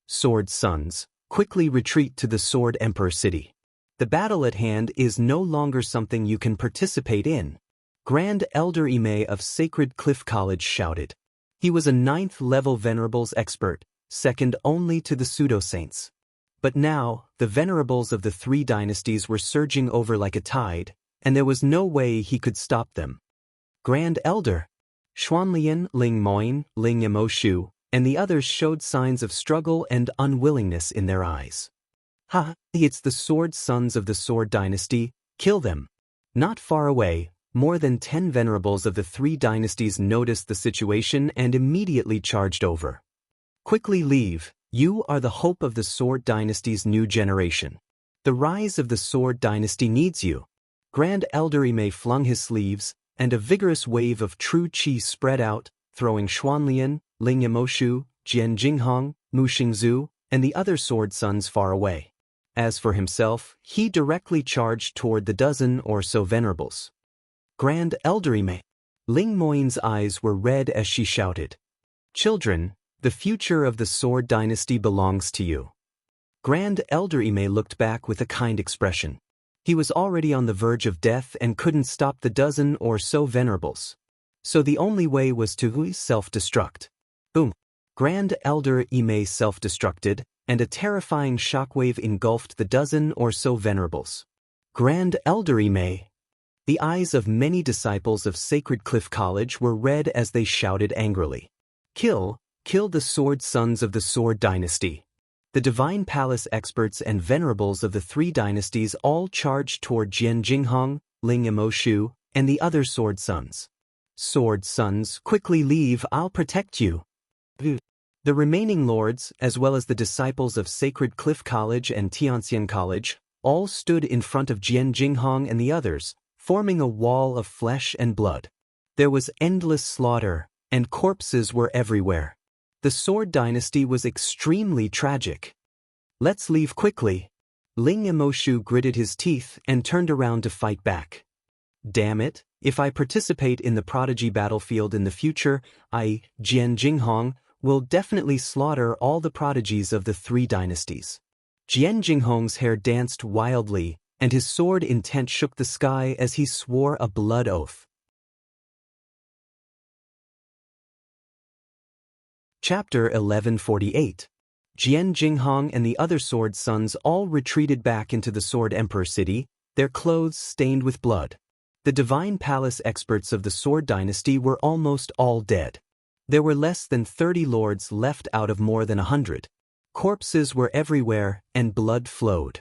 Sword Sons, quickly retreat to the Sword Emperor City. The battle at hand is no longer something you can participate in. Grand Elder Ime of Sacred Cliff College shouted. He was a 9th-level venerables expert, second only to the pseudo-saints. But now, the venerables of the 3 dynasties were surging over like a tide, and there was no way he could stop them. Grand Elder, Xuanlian, Ling Moin, Ling Yamoshu, and the others showed signs of struggle and unwillingness in their eyes. Ha, it's the Sword Sons of the Sword Dynasty, kill them. Not far away, more than 10 venerables of the 3 dynasties noticed the situation and immediately charged over. Quickly leave, you are the hope of the Sword Dynasty's new generation. The rise of the Sword Dynasty needs you. Grand Elder Ime flung his sleeves, and a vigorous wave of true qi spread out, throwing Xuanlian, Ling Yamoshu, Jian Jinghong, Mu Xingzu, and the other Sword Sons far away. As for himself, he directly charged toward the dozen or so venerables. Grand Elder Ime. Ling Moin's eyes were red as she shouted. Children, the future of the Sword Dynasty belongs to you. Grand Elder Ime looked back with a kind expression. He was already on the verge of death and couldn't stop the dozen or so venerables. So the only way was to self-destruct. Boom. Grand Elder Ime self-destructed, and a terrifying shockwave engulfed the dozen or so venerables. Grand Elder Ime. The eyes of many disciples of Sacred Cliff College were red as they shouted angrily. Kill the Sword Sons of the Sword Dynasty. The Divine Palace experts and venerables of the 3 dynasties all charged toward Jian Jinghong, Ling Yamoshu, and the other Sword Sons. Sword Sons, quickly leave, I'll protect you. The remaining lords, as well as the disciples of Sacred Cliff College and Tianxian College, all stood in front of Jian Jinghong and the others, forming a wall of flesh and blood. There was endless slaughter, and corpses were everywhere. The Sword Dynasty was extremely tragic. Let's leave quickly. Ling Yamoshu gritted his teeth and turned around to fight back. Damn it, if I participate in the prodigy battlefield in the future, I, Jian Jinghong, will definitely slaughter all the prodigies of the 3 dynasties. Jian Jinghong's hair danced wildly, and his sword intent shook the sky as he swore a blood oath. Chapter 1148. Jian Jinghong and the other Sword Sons all retreated back into the Sword Emperor City, their clothes stained with blood. The divine palace experts of the Sword Dynasty were almost all dead. There were less than 30 lords left out of more than 100. Corpses were everywhere, and blood flowed.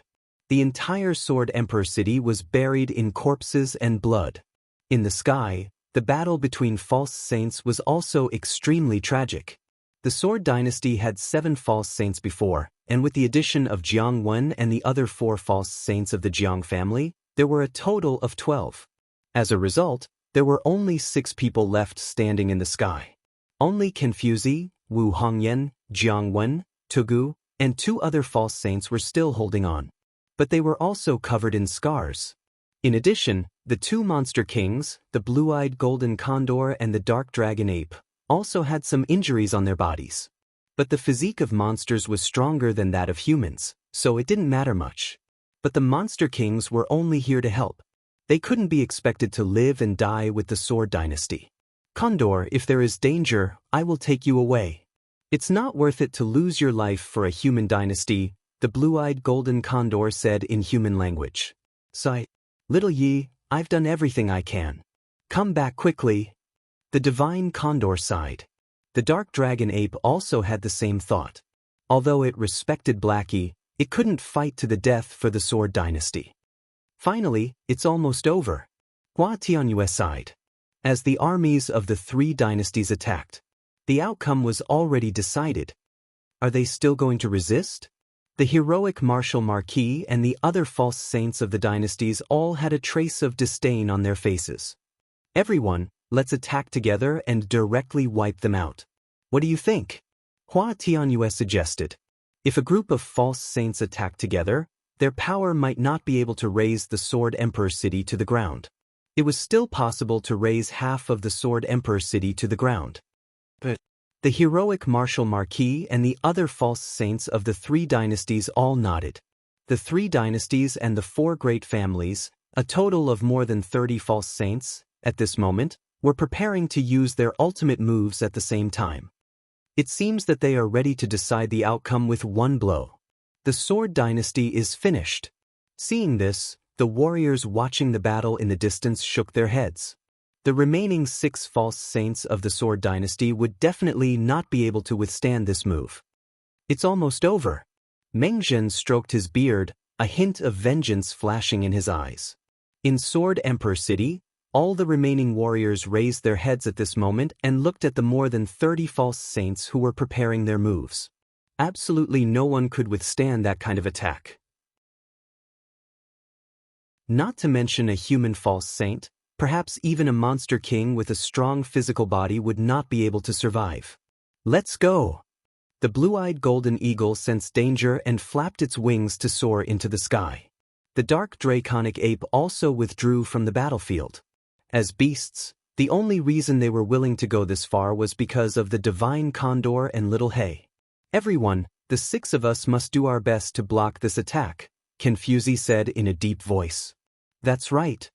The entire Sword Emperor city was buried in corpses and blood. In the sky, the battle between false saints was also extremely tragic. The Sword Dynasty had 7 false saints before, and with the addition of Jiang Wen and the other 4 false saints of the Jiang family, there were a total of 12. As a result, there were only 6 people left standing in the sky. Only Confuzi, Wu Hongyan, Jiang Wen, Tugu, and 2 other false saints were still holding on. But they were also covered in scars. In addition, the 2 monster kings, the blue-eyed golden condor and the dark dragon ape, also had some injuries on their bodies. But the physique of monsters was stronger than that of humans, so it didn't matter much. But the monster kings were only here to help. They couldn't be expected to live and die with the Sword Dynasty. Condor, if there is danger, I will take you away. It's not worth it to lose your life for a human dynasty, the blue-eyed golden condor said in human language. Sigh. Little Yi, I've done everything I can. Come back quickly. The divine condor sighed. The dark dragon ape also had the same thought. Although it respected Blackie, it couldn't fight to the death for the Sword Dynasty. Finally, it's almost over. Hua Tianyue sighed. As the armies of the 3 dynasties attacked, the outcome was already decided. Are they still going to resist? The heroic Marshal Marquis and the other false saints of the dynasties all had a trace of disdain on their faces. Everyone, let's attack together and directly wipe them out. What do you think? Hua Tianyue suggested. If a group of false saints attack together, their power might not be able to raise the Sword Emperor city to the ground. It was still possible to raise half of the Sword Emperor city to the ground. But the heroic Marshal Marquis and the other false saints of the 3 dynasties all nodded. The 3 dynasties and the 4 great families, a total of more than 30 false saints, at this moment, were preparing to use their ultimate moves at the same time. It seems that they are ready to decide the outcome with one blow. The Sword Dynasty is finished. Seeing this, the warriors watching the battle in the distance shook their heads. The remaining 6 false saints of the Sword Dynasty would definitely not be able to withstand this move. It's almost over. Meng Zhen stroked his beard, a hint of vengeance flashing in his eyes. In Sword Emperor City, all the remaining warriors raised their heads at this moment and looked at the more than 30 false saints who were preparing their moves. Absolutely no one could withstand that kind of attack. Not to mention a human false saint, perhaps even a monster king with a strong physical body would not be able to survive. Let's go! The blue-eyed golden eagle sensed danger and flapped its wings to soar into the sky. The dark draconic ape also withdrew from the battlefield. As beasts, the only reason they were willing to go this far was because of the divine condor and little Hay. Everyone, the 6 of us must do our best to block this attack, Confuzi said in a deep voice. That's right.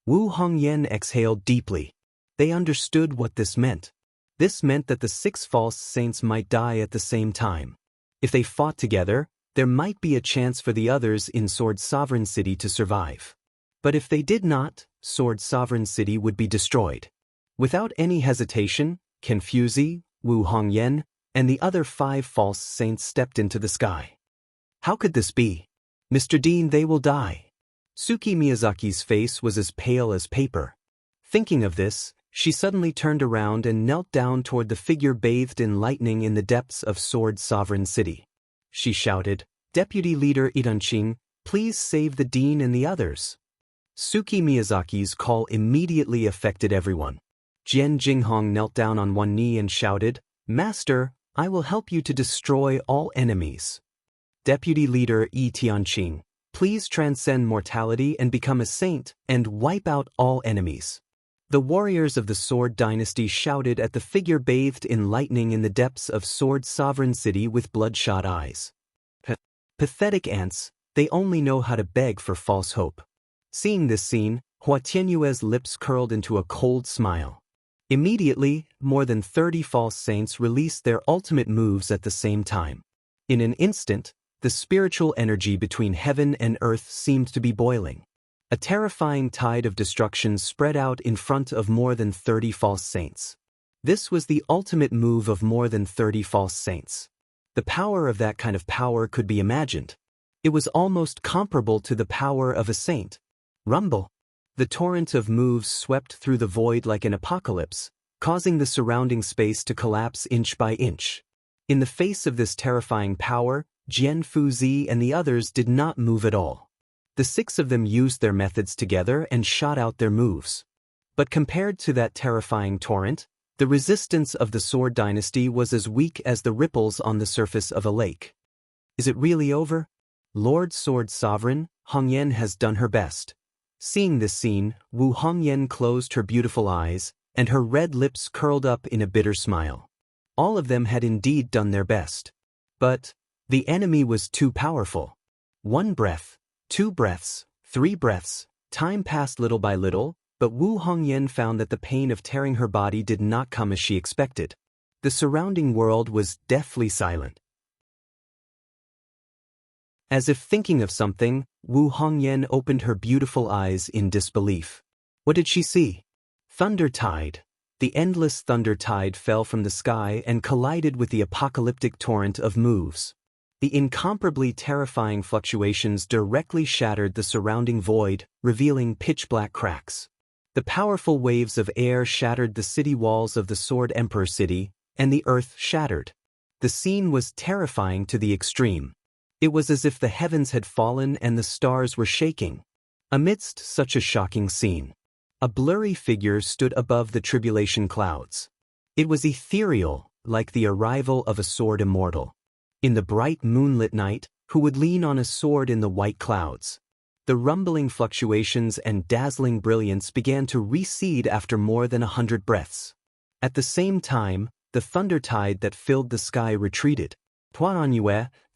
Wu Hongyan exhaled deeply. They understood what this meant. This meant that the 6 false saints might die at the same time. If they fought together, there might be a chance for the others in Sword Sovereign City to survive. But if they did not, Sword Sovereign City would be destroyed. Without any hesitation, Confuzi, Wu Hongyan, and the other 5 false saints stepped into the sky. How could this be? Mr. Dean, they will die. Suki Miyazaki's face was as pale as paper. Thinking of this, she suddenly turned around and knelt down toward the figure bathed in lightning in the depths of Sword Sovereign City. She shouted, "Deputy Leader Idanqing, please save the Dean and the others." Suki Miyazaki's call immediately affected everyone. Jian Jinghong knelt down on one knee and shouted, "Master, I will help you to destroy all enemies." Deputy Leader Yi Tianqing, please transcend mortality and become a saint and wipe out all enemies. The warriors of the Sword Dynasty shouted at the figure bathed in lightning in the depths of Sword Sovereign City with bloodshot eyes. Pathetic ants, they only know how to beg for false hope. Seeing this scene, Hua Tianyue's lips curled into a cold smile. Immediately, more than 30 false saints released their ultimate moves at the same time. In an instant, the spiritual energy between heaven and earth seemed to be boiling. A terrifying tide of destruction spread out in front of more than 30 false saints. This was the ultimate move of more than 30 false saints. The power of that kind of power could be imagined. It was almost comparable to the power of a saint. Rumble. The torrent of moves swept through the void like an apocalypse, causing the surrounding space to collapse inch by inch. In the face of this terrifying power, Jian Fuzi and the others did not move at all. The 6 of them used their methods together and shot out their moves. But compared to that terrifying torrent, the resistance of the Sword Dynasty was as weak as the ripples on the surface of a lake. Is it really over? Lord Sword Sovereign, Hongyan has done her best. Seeing this scene, Wu Hongyan closed her beautiful eyes, and her red lips curled up in a bitter smile. All of them had indeed done their best. But the enemy was too powerful. 1 breath, 2 breaths, 3 breaths, time passed little by little, but Wu Hongyan found that the pain of tearing her body did not come as she expected. The surrounding world was deathly silent. As if thinking of something, Wu Hongyan opened her beautiful eyes in disbelief. What did she see? Thunder tide. The endless thunder tide fell from the sky and collided with the apocalyptic torrent of moves. The incomparably terrifying fluctuations directly shattered the surrounding void, revealing pitch-black cracks. The powerful waves of air shattered the city walls of the Sword Emperor City, and the earth shattered. The scene was terrifying to the extreme. It was as if the heavens had fallen and the stars were shaking. Amidst such a shocking scene, a blurry figure stood above the tribulation clouds. It was ethereal, like the arrival of a sword immortal. In the bright moonlit night, who would lean on a sword in the white clouds? The rumbling fluctuations and dazzling brilliance began to recede after more than 100 breaths. At the same time, the thunder tide that filled the sky retreated. Tuan,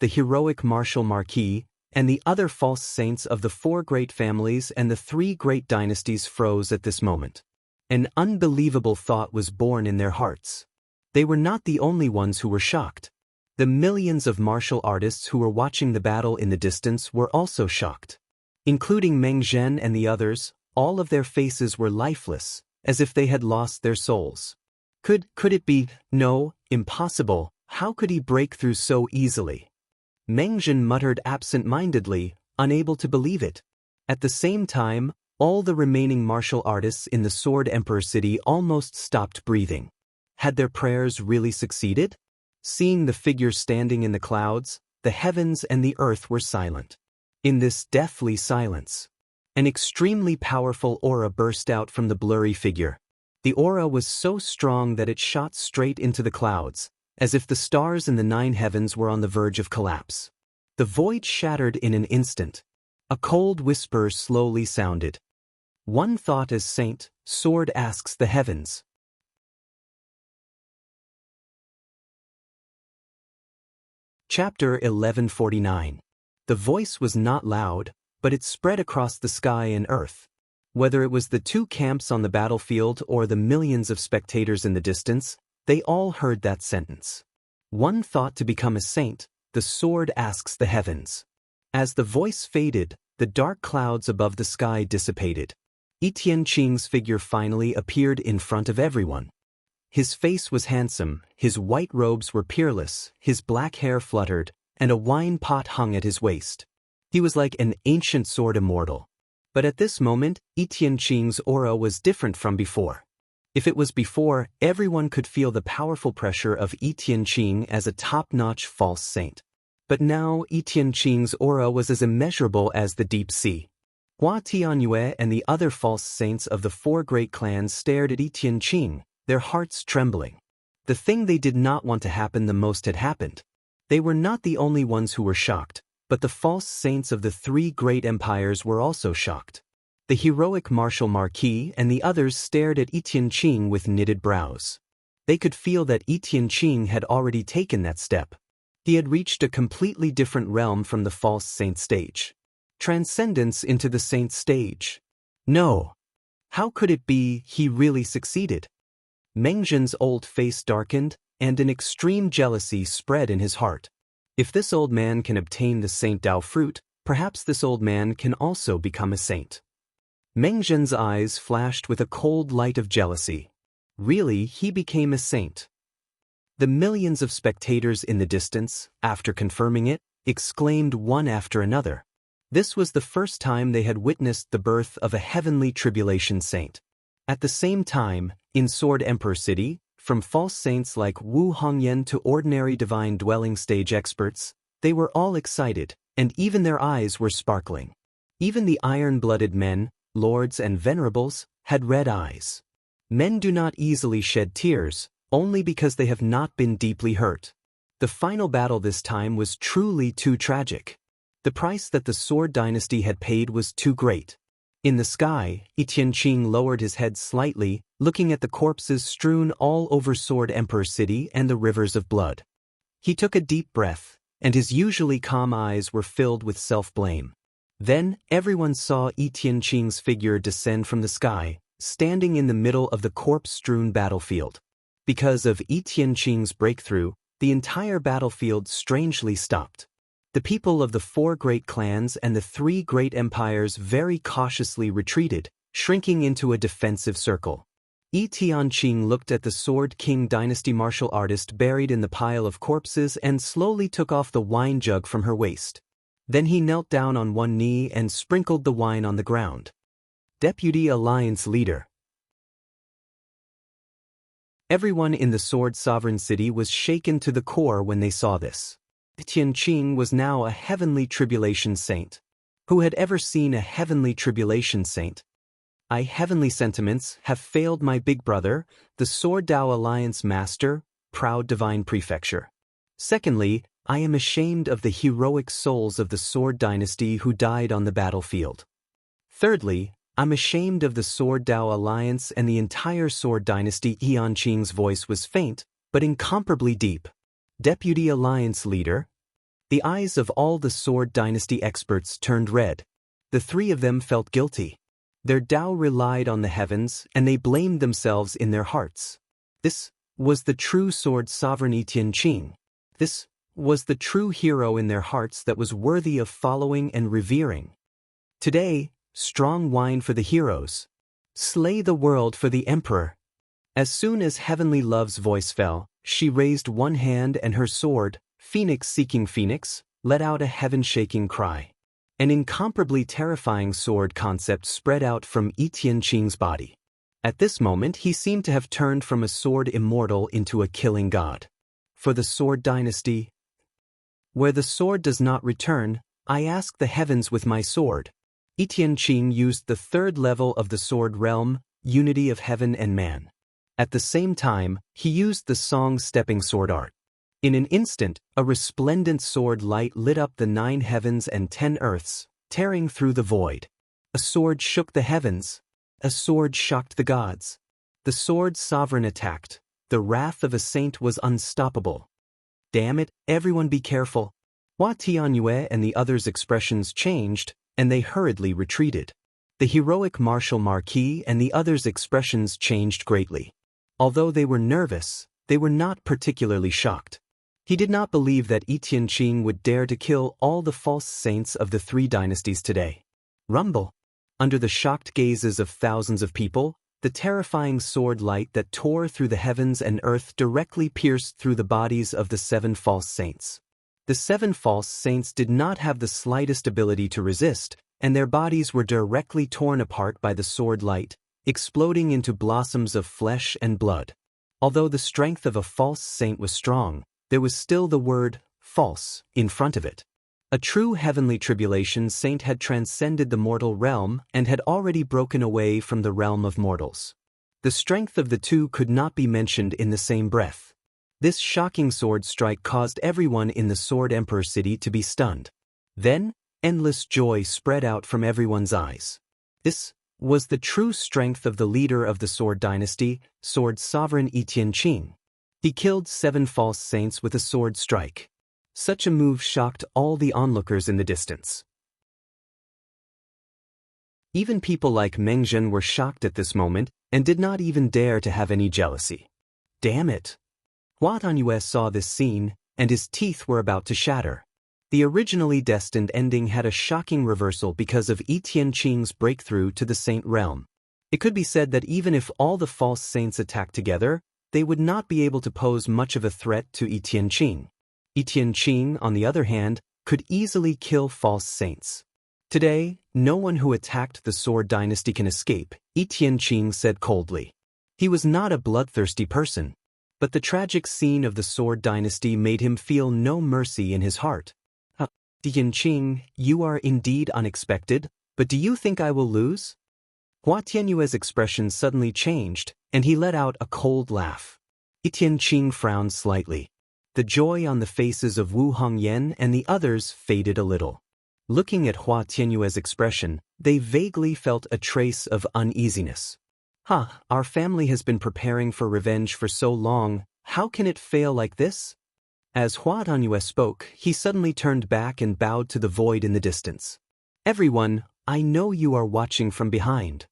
the heroic martial marquis, and the other false saints of the 4 great families and the 3 great dynasties froze at this moment. An unbelievable thought was born in their hearts. They were not the only ones who were shocked. The millions of martial artists who were watching the battle in the distance were also shocked. Including Meng Zhen and the others, all of their faces were lifeless, as if they had lost their souls. Could it be? No, impossible. How could he break through so easily? Meng Zhen muttered absent-mindedly, unable to believe it. At the same time, all the remaining martial artists in the Sword Emperor City almost stopped breathing. Had their prayers really succeeded? Seeing the figure standing in the clouds, the heavens and the earth were silent. In this deathly silence, an extremely powerful aura burst out from the blurry figure. The aura was so strong that it shot straight into the clouds, as if the stars in the 9 heavens were on the verge of collapse. The void shattered in an instant. A cold whisper slowly sounded. One thought as Saint, Sword asks the heavens. Chapter 1149. The voice was not loud, but it spread across the sky and earth. Whether it was the 2 camps on the battlefield or the millions of spectators in the distance, they all heard that sentence. One thought to become a saint, the sword asks the heavens. As the voice faded, the dark clouds above the sky dissipated. Etienne Qing's figure finally appeared in front of everyone. His face was handsome, his white robes were peerless, his black hair fluttered, and a wine pot hung at his waist. He was like an ancient sword immortal. But at this moment, Etienne Qing's aura was different from before. If it was before, everyone could feel the powerful pressure of Etienne Qing as a top-notch false saint. But now Etienne Qing's aura was as immeasurable as the deep sea. Hua Tianyue and the other false saints of the 4 great clans stared at Etienne Qing, their hearts trembling. The thing they did not want to happen the most had happened. They were not the only ones who were shocked, but the false saints of the 3 great empires were also shocked. The heroic martial marquis and the others stared at Etienne Qing with knitted brows. They could feel that Etienne Qing had already taken that step. He had reached a completely different realm from the false saint stage. Transcendence into the saint stage. No. How could it be he really succeeded? Meng Zhen's old face darkened, and an extreme jealousy spread in his heart. If this old man can obtain the Saint Dao fruit, perhaps this old man can also become a saint. Meng Zhen's eyes flashed with a cold light of jealousy. Really, he became a saint. The millions of spectators in the distance, after confirming it, exclaimed one after another. This was the first time they had witnessed the birth of a heavenly tribulation saint. At the same time, in Sword Emperor City, from false saints like Wu Hongyan to ordinary divine dwelling stage experts, they were all excited, and even their eyes were sparkling. Even the iron-blooded men, lords and venerables, had red eyes. Men do not easily shed tears, only because they have not been deeply hurt. The final battle this time was truly too tragic. The price that the Sword Dynasty had paid was too great. In the sky, Tianqing lowered his head slightly, looking at the corpses strewn all over Sword Emperor City and the rivers of blood. He took a deep breath, and his usually calm eyes were filled with self-blame. Then, everyone saw Tianqing's figure descend from the sky, standing in the middle of the corpse-strewn battlefield. Because of Tianqing's breakthrough, the entire battlefield strangely stopped. The people of the 4 great clans and the 3 great empires very cautiously retreated, shrinking into a defensive circle. Tianqing looked at the Sword King dynasty martial artist buried in the pile of corpses and slowly took off the wine jug from her waist. Then he knelt down on one knee and sprinkled the wine on the ground. Deputy Alliance Leader. Everyone in the Sword Sovereign City was shaken to the core when they saw this. Tianqing was now a heavenly tribulation saint. Who had ever seen a heavenly tribulation saint? Heavenly sentiments have failed my big brother, the Sword Dao Alliance Master, proud divine prefecture. Secondly, I am ashamed of the heroic souls of the Sword Dynasty who died on the battlefield. Thirdly, I'm ashamed of the Sword Dao Alliance and the entire Sword Dynasty. Tianqing's voice was faint, but incomparably deep. Deputy Alliance Leader. The eyes of all the Sword Dynasty experts turned red. The 3 of them felt guilty. Their Dao relied on the heavens, and they blamed themselves in their hearts. This was the true Sword Sovereign Tianqing. This was the true hero in their hearts that was worthy of following and revering. Today, strong wine for the heroes. Slay the world for the Emperor. As soon as Heavenly Love's voice fell, she raised one hand and her sword, Phoenix seeking Phoenix, let out a heaven-shaking cry. An incomparably terrifying sword concept spread out from Tianqing's body. At this moment he seemed to have turned from a sword immortal into a killing god. For the Sword Dynasty, where the sword does not return, I ask the heavens with my sword. Tianqing used the 3rd level of the sword realm, unity of heaven and man. At the same time, he used the song stepping sword art. In an instant, a resplendent sword light lit up the 9 heavens and 10 earths, tearing through the void. A sword shook the heavens. A sword shocked the gods. The sword sovereign attacked. The wrath of a saint was unstoppable. Damn it, everyone be careful. Hua Tianyue and the others' expressions changed, and they hurriedly retreated. The heroic Marshal Marquis and the others' expressions changed greatly. Although they were nervous, they were not particularly shocked. He did not believe that Tianqing would dare to kill all the false saints of the 3 dynasties today. Rumble. Under the shocked gazes of thousands of people, the terrifying sword light that tore through the heavens and earth directly pierced through the bodies of the 7 false saints. The 7 false saints did not have the slightest ability to resist, and their bodies were directly torn apart by the sword light, exploding into blossoms of flesh and blood. Although the strength of a false saint was strong, there was still the word false in front of it. A true heavenly tribulation saint had transcended the mortal realm and had already broken away from the realm of mortals. The strength of the 2 could not be mentioned in the same breath. This shocking sword strike caused everyone in the Sword Emperor City to be stunned. Then, endless joy spread out from everyone's eyes. This was the true strength of the leader of the Sword Dynasty, Sword Sovereign Tianqing. He killed 7 false saints with a sword strike. Such a move shocked all the onlookers in the distance. Even people like Meng Zhen were shocked at this moment and did not even dare to have any jealousy. Damn it! Hua Tianyue saw this scene, and his teeth were about to shatter. The originally destined ending had a shocking reversal because of Yi Tianqing's breakthrough to the saint realm. It could be said that even if all the false saints attacked together, they would not be able to pose much of a threat to Yi Tianqing. Yi Tianqing, on the other hand, could easily kill false saints. Today, no one who attacked the Sword Dynasty can escape, Yi Tianqing said coldly. He was not a bloodthirsty person, but the tragic scene of the Sword Dynasty made him feel no mercy in his heart. Tianqing, you are indeed unexpected, but do you think I will lose? Hua Tianyue's expression suddenly changed, and he let out a cold laugh. Yi Tianqing frowned slightly. The joy on the faces of Wu Hongyan and the others faded a little. Looking at Hua Tianyue's expression, they vaguely felt a trace of uneasiness. Our family has been preparing for revenge for so long, how can it fail like this? As Hua Tianyue spoke, he suddenly turned back and bowed to the void in the distance. Everyone, I know you are watching from behind.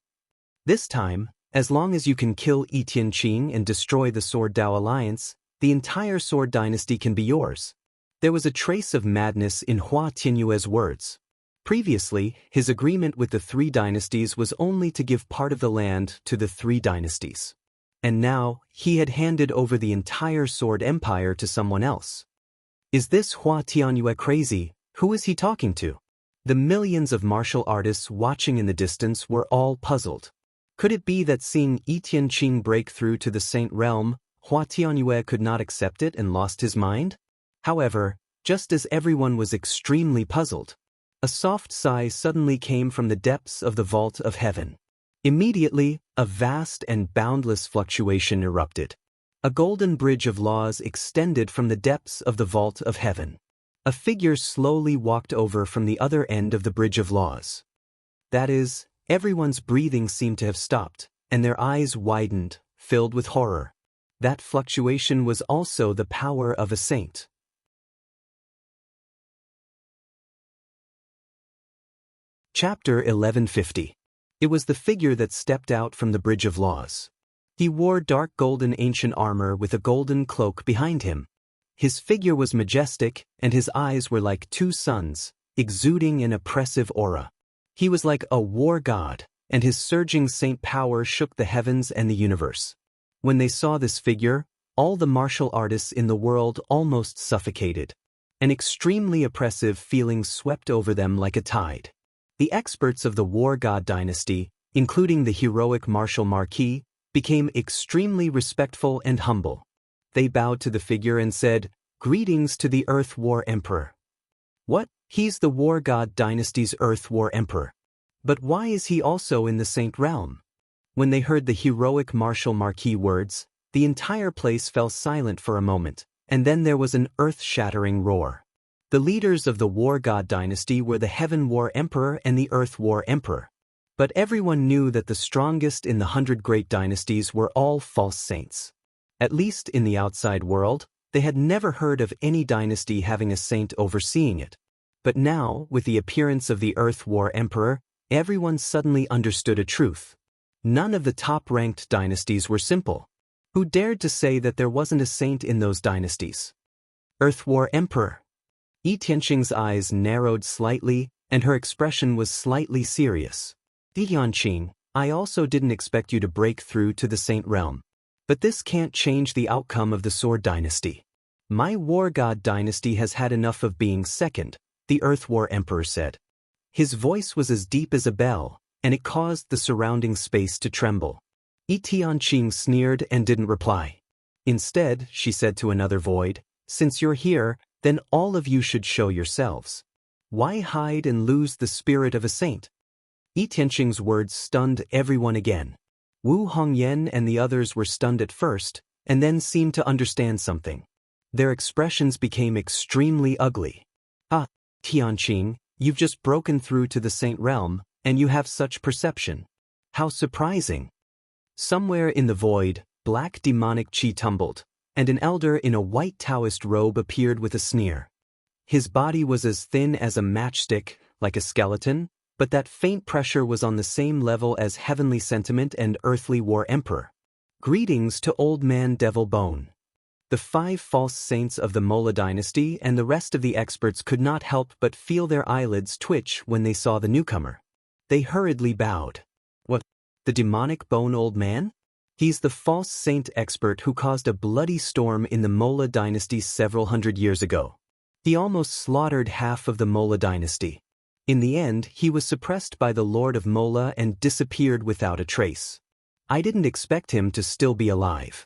This time, as long as you can kill Yi Tianqing and destroy the Sword Dao Alliance, the entire Sword Dynasty can be yours. There was a trace of madness in Hua Tianyue's words. Previously, his agreement with the three dynasties was only to give part of the land to the three dynasties. And now, he had handed over the entire Sword Empire to someone else. Is this Hua Tianyue crazy? Who is he talking to? The millions of martial artists watching in the distance were all puzzled. Could it be that seeing Yi Tianqing break through to the Saint Realm, Hua Tianyue could not accept it and lost his mind? However, just as everyone was extremely puzzled, a soft sigh suddenly came from the depths of the vault of heaven. Immediately, a vast and boundless fluctuation erupted. A golden bridge of laws extended from the depths of the vault of heaven. A figure slowly walked over from the other end of the bridge of laws. That is, everyone's breathing seemed to have stopped, and their eyes widened, filled with horror. That fluctuation was also the power of a saint. Chapter 1150. It was the figure that stepped out from the Bridge of Laws. He wore dark golden ancient armor with a golden cloak behind him. His figure was majestic, and his eyes were like two suns, exuding an oppressive aura. He was like a war god, and his surging saint power shook the heavens and the universe. When they saw this figure, all the martial artists in the world almost suffocated. An extremely oppressive feeling swept over them like a tide. The experts of the War God dynasty, including the heroic martial marquis, became extremely respectful and humble. They bowed to the figure and said, "Greetings to the Earth War Emperor." What? He's the War God dynasty's Earth War Emperor. But why is he also in the Saint Realm? When they heard the heroic martial marquis words, the entire place fell silent for a moment, and then there was an earth-shattering roar. The leaders of the War God dynasty were the Heaven War Emperor and the Earth War Emperor. But everyone knew that the strongest in the 100 great dynasties were all false saints. At least in the outside world, they had never heard of any dynasty having a saint overseeing it. But now, with the appearance of the Earth War Emperor, everyone suddenly understood a truth. None of the top-ranked dynasties were simple. Who dared to say that there wasn't a saint in those dynasties? Earth War Emperor. Yi Tianqing's eyes narrowed slightly, and her expression was slightly serious. Tianqing, I also didn't expect you to break through to the Saint Realm. But this can't change the outcome of the Sword Dynasty. My War God dynasty has had enough of being second, the Earth War Emperor said. His voice was as deep as a bell, and it caused the surrounding space to tremble. Yi Tianqing sneered and didn't reply. Instead, she said to another void, "Since you're here, then all of you should show yourselves. Why hide and lose the spirit of a saint?" Yi Tianqing's words stunned everyone again. Wu Hongyan and the others were stunned at first, and then seemed to understand something. Their expressions became extremely ugly. Tianqing, you've just broken through to the Saint Realm, and you have such perception. How surprising. Somewhere in the void, black demonic chi tumbled, and an elder in a white Taoist robe appeared with a sneer. His body was as thin as a matchstick, like a skeleton, but that faint pressure was on the same level as Heavenly Sentiment and Earthly War Emperor. Greetings to Old Man Devil Bone. The 5 false saints of the Mola dynasty and the rest of the experts could not help but feel their eyelids twitch when they saw the newcomer. They hurriedly bowed. What? The demonic bone old man? He's the false saint expert who caused a bloody storm in the Mola dynasty several hundred years ago. He almost slaughtered half of the Mola dynasty. In the end, he was suppressed by the Lord of Mola and disappeared without a trace. I didn't expect him to still be alive.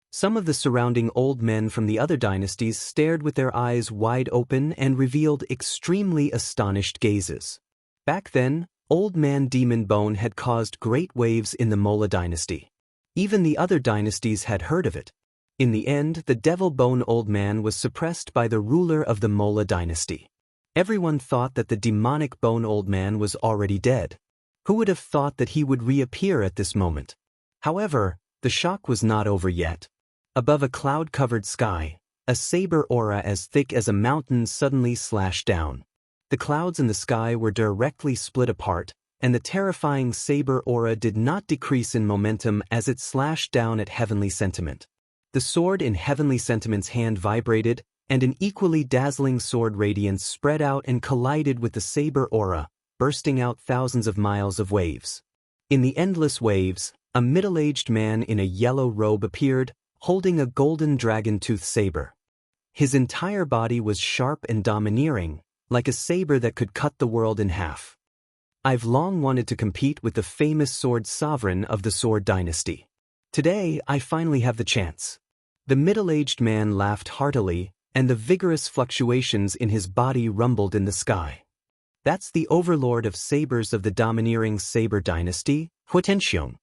Some of the surrounding old men from the other dynasties stared with their eyes wide open and revealed extremely astonished gazes. Back then, Old Man Demon Bone had caused great waves in the Mola dynasty. Even the other dynasties had heard of it. In the end, the Devil Bone Old Man was suppressed by the ruler of the Mola dynasty. Everyone thought that the demonic Bone Old Man was already dead. Who would have thought that he would reappear at this moment? However, the shock was not over yet. Above a cloud-covered sky, a saber aura as thick as a mountain suddenly slashed down. The clouds in the sky were directly split apart, and the terrifying saber aura did not decrease in momentum as it slashed down at Heavenly Sentiment. The sword in Heavenly Sentiment's hand vibrated, and an equally dazzling sword radiance spread out and collided with the saber aura, bursting out thousands of miles of waves. In the endless waves, a middle-aged man in a yellow robe appeared, holding a golden dragon-tooth saber. His entire body was sharp and domineering, like a saber that could cut the world in half. I've long wanted to compete with the famous sword sovereign of the Sword Dynasty. Today, I finally have the chance. The middle-aged man laughed heartily, and the vigorous fluctuations in his body rumbled in the sky. That's the overlord of sabers of the domineering Saber Dynasty, Huotianxiong.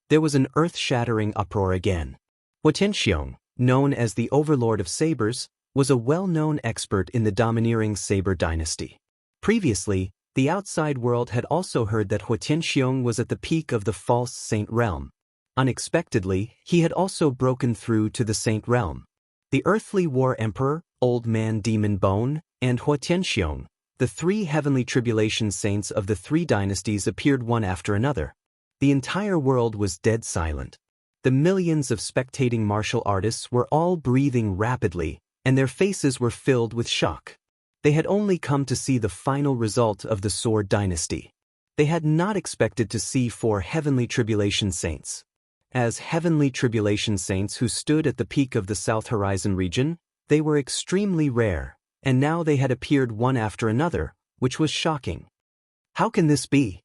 There was an earth-shattering uproar again. Huotianxiong, known as the overlord of sabers, was a well-known expert in the domineering Saber Dynasty. Previously, the outside world had also heard that Huotianxiong was at the peak of the false saint realm. Unexpectedly, he had also broken through to the saint realm. The earthly war emperor, Old Man Demon Bone, and Huotianxiong, the 3 heavenly tribulation saints of the 3 dynasties, appeared one after another. The entire world was dead silent. The millions of spectating martial artists were all breathing rapidly, and their faces were filled with shock. They had only come to see the final result of the Sword Dynasty. They had not expected to see 4 heavenly tribulation saints. As heavenly tribulation saints who stood at the peak of the South Horizon region, they were extremely rare, and now they had appeared one after another, which was shocking. How can this be?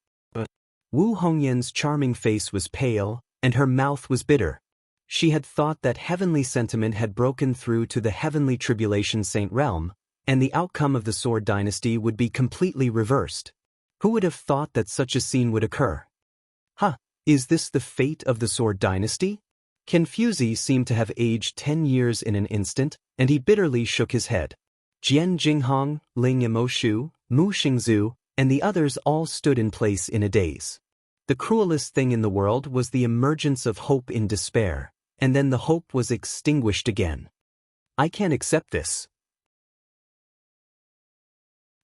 Wu Hongyan's charming face was pale, and her mouth was bitter. She had thought that Heavenly Sentiment had broken through to the Heavenly Tribulation Saint realm, and the outcome of the Sword Dynasty would be completely reversed. Who would have thought that such a scene would occur? Is this the fate of the Sword Dynasty? Confuzi seemed to have aged 10 years in an instant, and he bitterly shook his head. Jian Jinghong, Ling Yimoshu, Mu Xingzu, and the others all stood in place in a daze. The cruelest thing in the world was the emergence of hope in despair, and then the hope was extinguished again. I can't accept this.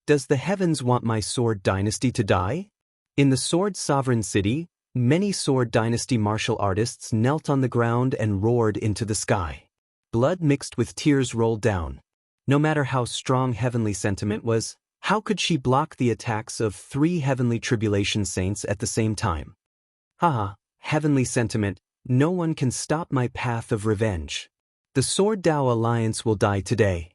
Does the heavens want my Sword Dynasty to die? In the Sword Sovereign City, many Sword Dynasty martial artists knelt on the ground and roared into the sky. Blood mixed with tears rolled down. No matter how strong Heavenly Sentiment was, how could she block the attacks of 3 heavenly tribulation saints at the same time? Heavenly Sentiment, no one can stop my path of revenge. The Sword Dao Alliance will die today.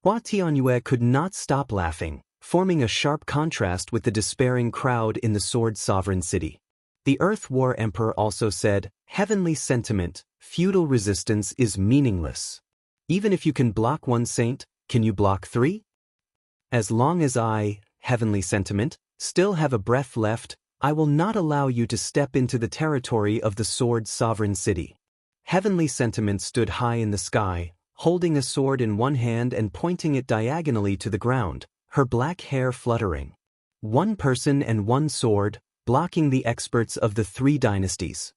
Hua Tianyue could not stop laughing, forming a sharp contrast with the despairing crowd in the Sword Sovereign City. The Earth War Emperor also said, Heavenly Sentiment, feudal resistance is meaningless. Even if you can block 1 saint, can you block 3? As long as I, Heavenly Sentiment, still have a breath left, I will not allow you to step into the territory of the Sword Sovereign City. Heavenly Sentiment stood high in the sky, holding a sword in one hand and pointing it diagonally to the ground, her black hair fluttering. 1 person and 1 sword, blocking the experts of the 3 dynasties.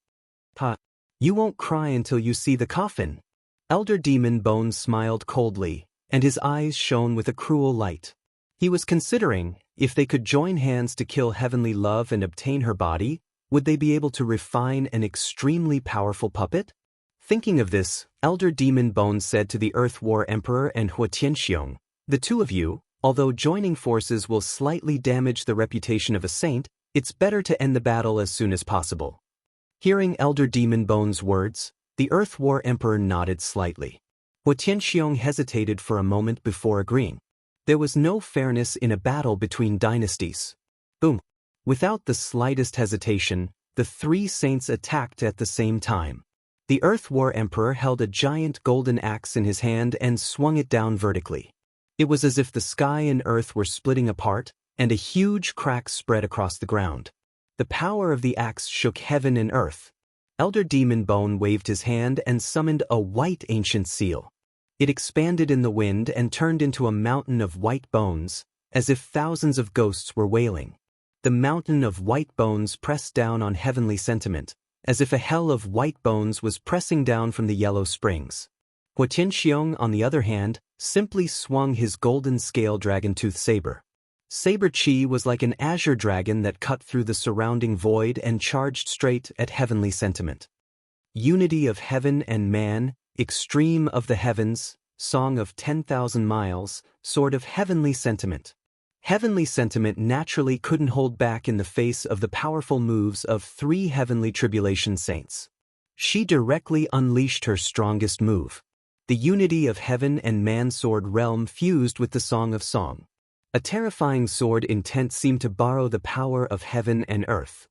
You won't cry until you see the coffin. Elder Demon Bone smiled coldly, and his eyes shone with a cruel light. He was considering, if they could join hands to kill Heavenly Love and obtain her body, would they be able to refine an extremely powerful puppet? Thinking of this, Elder Demon Bone said to the Earth War Emperor and Hua Tianxiong, "The two of you, although joining forces will slightly damage the reputation of a saint, it's better to end the battle as soon as possible." Hearing Elder Demon Bone's words, the Earth War Emperor nodded slightly. Hua Tianxiong hesitated for a moment before agreeing. There was no fairness in a battle between dynasties. Boom! Without the slightest hesitation, the three saints attacked at the same time. The Earth War Emperor held a giant golden axe in his hand and swung it down vertically. It was as if the sky and earth were splitting apart, and a huge crack spread across the ground. The power of the axe shook heaven and earth. Elder Demon Bone waved his hand and summoned a white ancient seal. It expanded in the wind and turned into a mountain of white bones, as if thousands of ghosts were wailing. The mountain of white bones pressed down on heavenly sentiment, as if a hell of white bones was pressing down from the yellow springs. Hua Tianxiong, on the other hand, simply swung his golden scale dragon-tooth saber. Saber Chi was like an azure dragon that cut through the surrounding void and charged straight at heavenly sentiment. Unity of heaven and man, extreme of the heavens, song of 10,000 miles, sword of heavenly sentiment. Heavenly sentiment naturally couldn't hold back in the face of the powerful moves of three heavenly tribulation saints. She directly unleashed her strongest move. The unity of heaven and man sword realm fused with the Song of Song. A terrifying sword intent seemed to borrow the power of heaven and earth.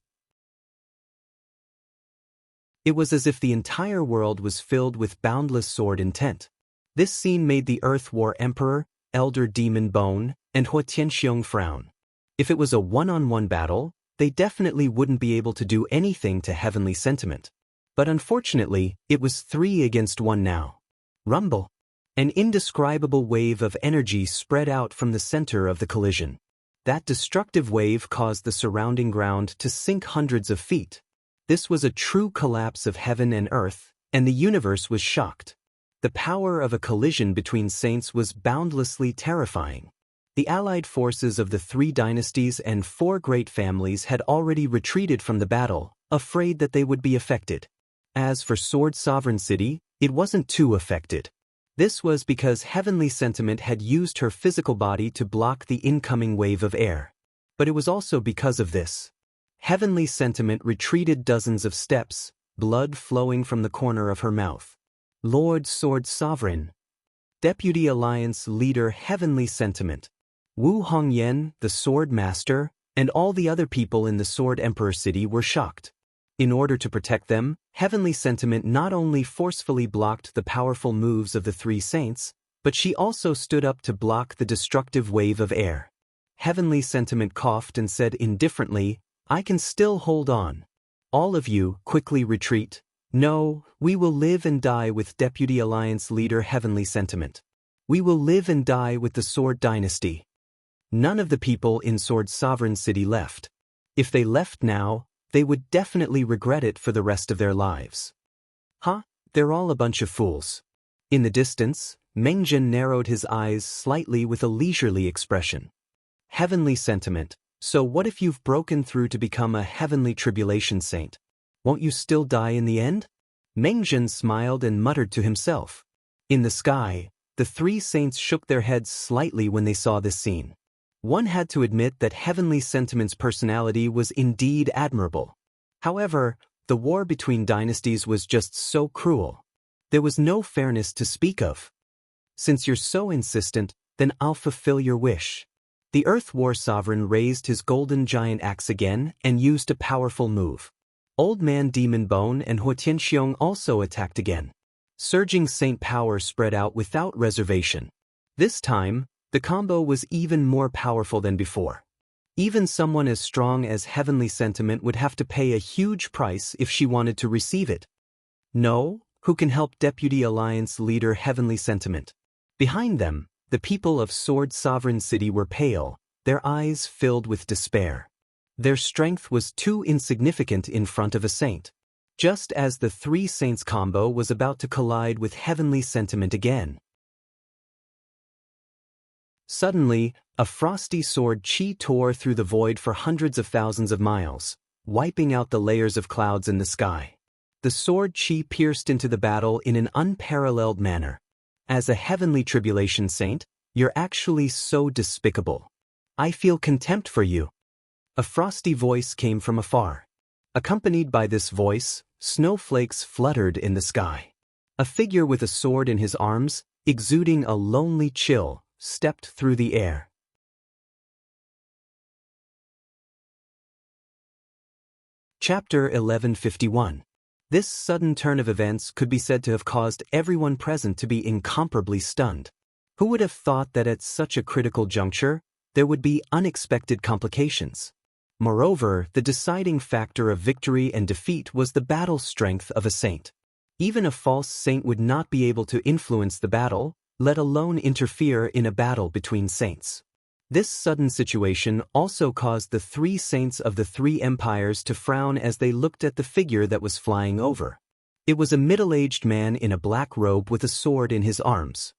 It was as if the entire world was filled with boundless sword intent. This scene made the Earth War Emperor, Elder Demon Bone, and Hua Tianxiong frown. If it was a one-on-one battle, they definitely wouldn't be able to do anything to heavenly sentiment. But unfortunately, it was 3 against 1 now. Rumble! An indescribable wave of energy spread out from the center of the collision. That destructive wave caused the surrounding ground to sink hundreds of feet. This was a true collapse of heaven and earth, and the universe was shocked. The power of a collision between saints was boundlessly terrifying. The allied forces of the 3 dynasties and 4 great families had already retreated from the battle, afraid that they would be affected. As for Sword Sovereign City, it wasn't too affected. This was because heavenly sentiment had used her physical body to block the incoming wave of air. But it was also because of this. Heavenly sentiment retreated dozens of steps, blood flowing from the corner of her mouth. Lord Sword Sovereign, Deputy Alliance Leader Heavenly Sentiment, Wu Hongyan, the Sword Master, and all the other people in the Sword Emperor City were shocked. In order to protect them, Heavenly Sentiment not only forcefully blocked the powerful moves of the 3 saints, but she also stood up to block the destructive wave of air. Heavenly Sentiment coughed and said indifferently, "I can still hold on. All of you, quickly retreat. No, we will live and die with Deputy Alliance Leader Heavenly Sentiment. We will live and die with the Sword Dynasty." None of the people in Sword Sovereign City left. If they left now, they would definitely regret it for the rest of their lives. Huh? They're all a bunch of fools. In the distance, Mengjin narrowed his eyes slightly with a leisurely expression. Heavenly Sentiment, so what if you've broken through to become a heavenly tribulation saint? Won't you still die in the end? Mengjin smiled and muttered to himself. In the sky, the 3 saints shook their heads slightly when they saw this scene. One had to admit that Heavenly Sentiment's personality was indeed admirable. However, the war between dynasties was just so cruel. There was no fairness to speak of. Since you're so insistent, then I'll fulfill your wish. The Earth War Sovereign raised his golden giant axe again and used a powerful move. Old Man Demon Bone and Hua Tianxiong also attacked again. Surging saint power spread out without reservation. This time, the combo was even more powerful than before. Even someone as strong as Heavenly Sentiment would have to pay a huge price if she wanted to receive it. No, who can help Deputy Alliance Leader Heavenly Sentiment? Behind them, the people of Sword Sovereign City were pale, their eyes filled with despair. Their strength was too insignificant in front of a saint. Just as the 3 saints combo was about to collide with Heavenly Sentiment again. Suddenly, a frosty sword chi tore through the void for hundreds of thousands of miles, wiping out the layers of clouds in the sky. the sword chi pierced into the battle in an unparalleled manner. As a heavenly tribulation saint, you're actually so despicable. I feel contempt for you. A frosty voice came from afar. Accompanied by this voice, snowflakes fluttered in the sky. A figure with a sword in his arms, exuding a lonely chill, stepped through the air. Chapter 1151. This sudden turn of events could be said to have caused everyone present to be incomparably stunned. Who would have thought that at such a critical juncture, there would be unexpected complications? Moreover, the deciding factor of victory and defeat was the battle strength of a saint. Even a false saint would not be able to influence the battle, let alone interfere in a battle between saints. This sudden situation also caused the three saints of the three empires to frown as they looked at the figure that was flying over. It was a middle-aged man in a black robe with a sword in his arms.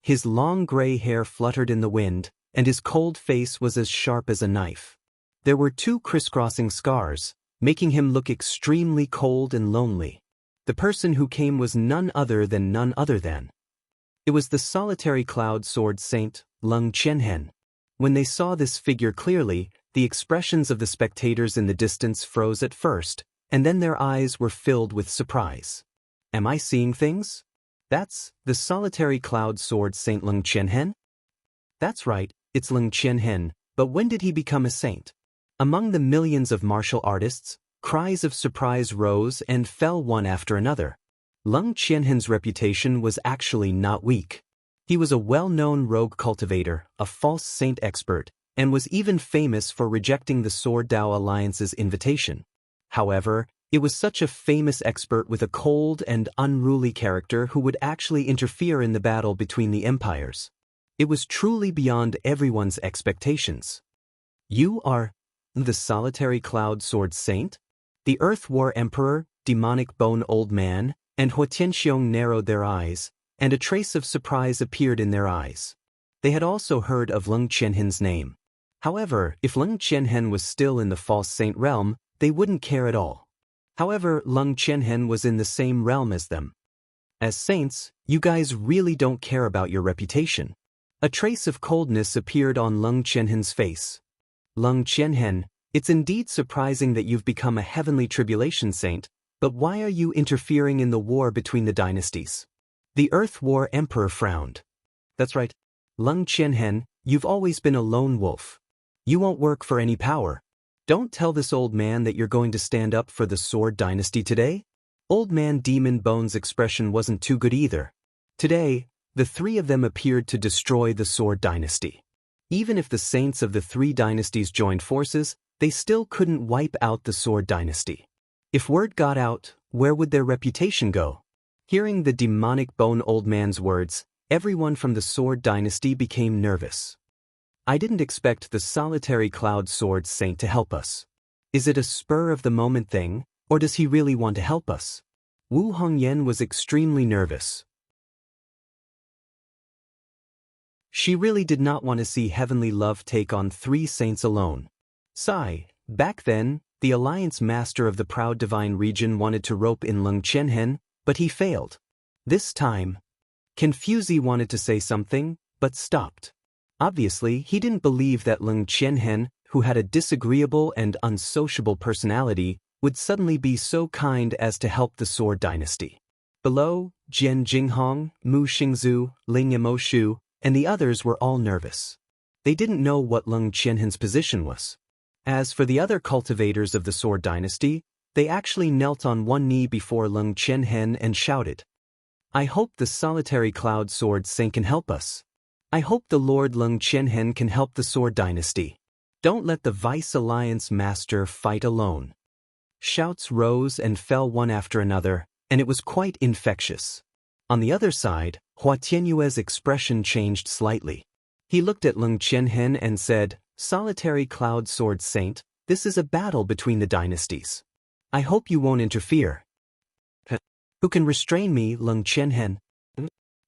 His long gray hair fluttered in the wind, and his cold face was as sharp as a knife. There were two crisscrossing scars, making him look extremely cold and lonely. The person who came was none other than. It was the solitary cloud sword saint, Lung Qianhen. When they saw this figure clearly, the expressions of the spectators in the distance froze at first, and then their eyes were filled with surprise. Am I seeing things? That's the solitary cloud sword saint Lung Qianhen? That's right, it's Lung Qianhen, but when did he become a saint? Among the millions of martial artists, cries of surprise rose and fell one after another. Lung Qianhen's reputation was actually not weak. He was a well-known rogue cultivator, a false saint expert, and was even famous for rejecting the Sword Dao Alliance's invitation. However, it was such a famous expert with a cold and unruly character who would actually interfere in the battle between the empires. It was truly beyond everyone's expectations. You are the solitary cloud sword saint? The Earth War Emperor, demonic bone old man, and Hua Tianxiong narrowed their eyes, and a trace of surprise appeared in their eyes. They had also heard of Lung Qianhen's name. However, if Lung Qianhen was still in the false saint realm, they wouldn't care at all. However, Lung Qianhen was in the same realm as them. As saints, you guys really don't care about your reputation. A trace of coldness appeared on Lung Qianhen's face. Lung Qianhen, it's indeed surprising that you've become a heavenly tribulation saint, but why are you interfering in the war between the dynasties? The Earth War Emperor frowned. That's right. Lung Qianhen, you've always been a lone wolf. You won't work for any power. Don't tell this old man that you're going to stand up for the Sword Dynasty today. Old man Demon Bone's expression wasn't too good either. Today, the three of them appeared to destroy the Sword Dynasty. Even if the saints of the three dynasties joined forces, they still couldn't wipe out the Sword Dynasty. If word got out, where would their reputation go? Hearing the demonic bone old man's words, everyone from the Sword Dynasty became nervous. I didn't expect the solitary cloud sword saint to help us. Is it a spur-of-the-moment thing, or does he really want to help us? Wu Hongyan was extremely nervous. She really did not want to see heavenly love take on three saints alone. Sai, back then, the alliance master of the proud divine region wanted to rope in Lung Qianhen, but he failed. This time, Confuzi wanted to say something, but stopped. Obviously, he didn't believe that Lung Qianhen, who had a disagreeable and unsociable personality, would suddenly be so kind as to help the Sword Dynasty. Below, Jian Jinghong, Mu Xingzu, Ling Yamoshu, and the others were all nervous. They didn't know what Lung Qianhen's position was. As for the other cultivators of the Sword Dynasty, they actually knelt on one knee before Lung Qianhen and shouted, I hope the solitary cloud sword saint can help us. I hope the Lord Lung Qianhen can help the Sword Dynasty. Don't let the Vice Alliance Master fight alone. Shouts rose and fell one after another, and it was quite infectious. On the other side, Hua Tianyue's expression changed slightly. He looked at Lung Qianhen and said, Solitary Cloud Sword Saint, this is a battle between the dynasties. I hope you won't interfere. Who can restrain me, Lung Qianhen?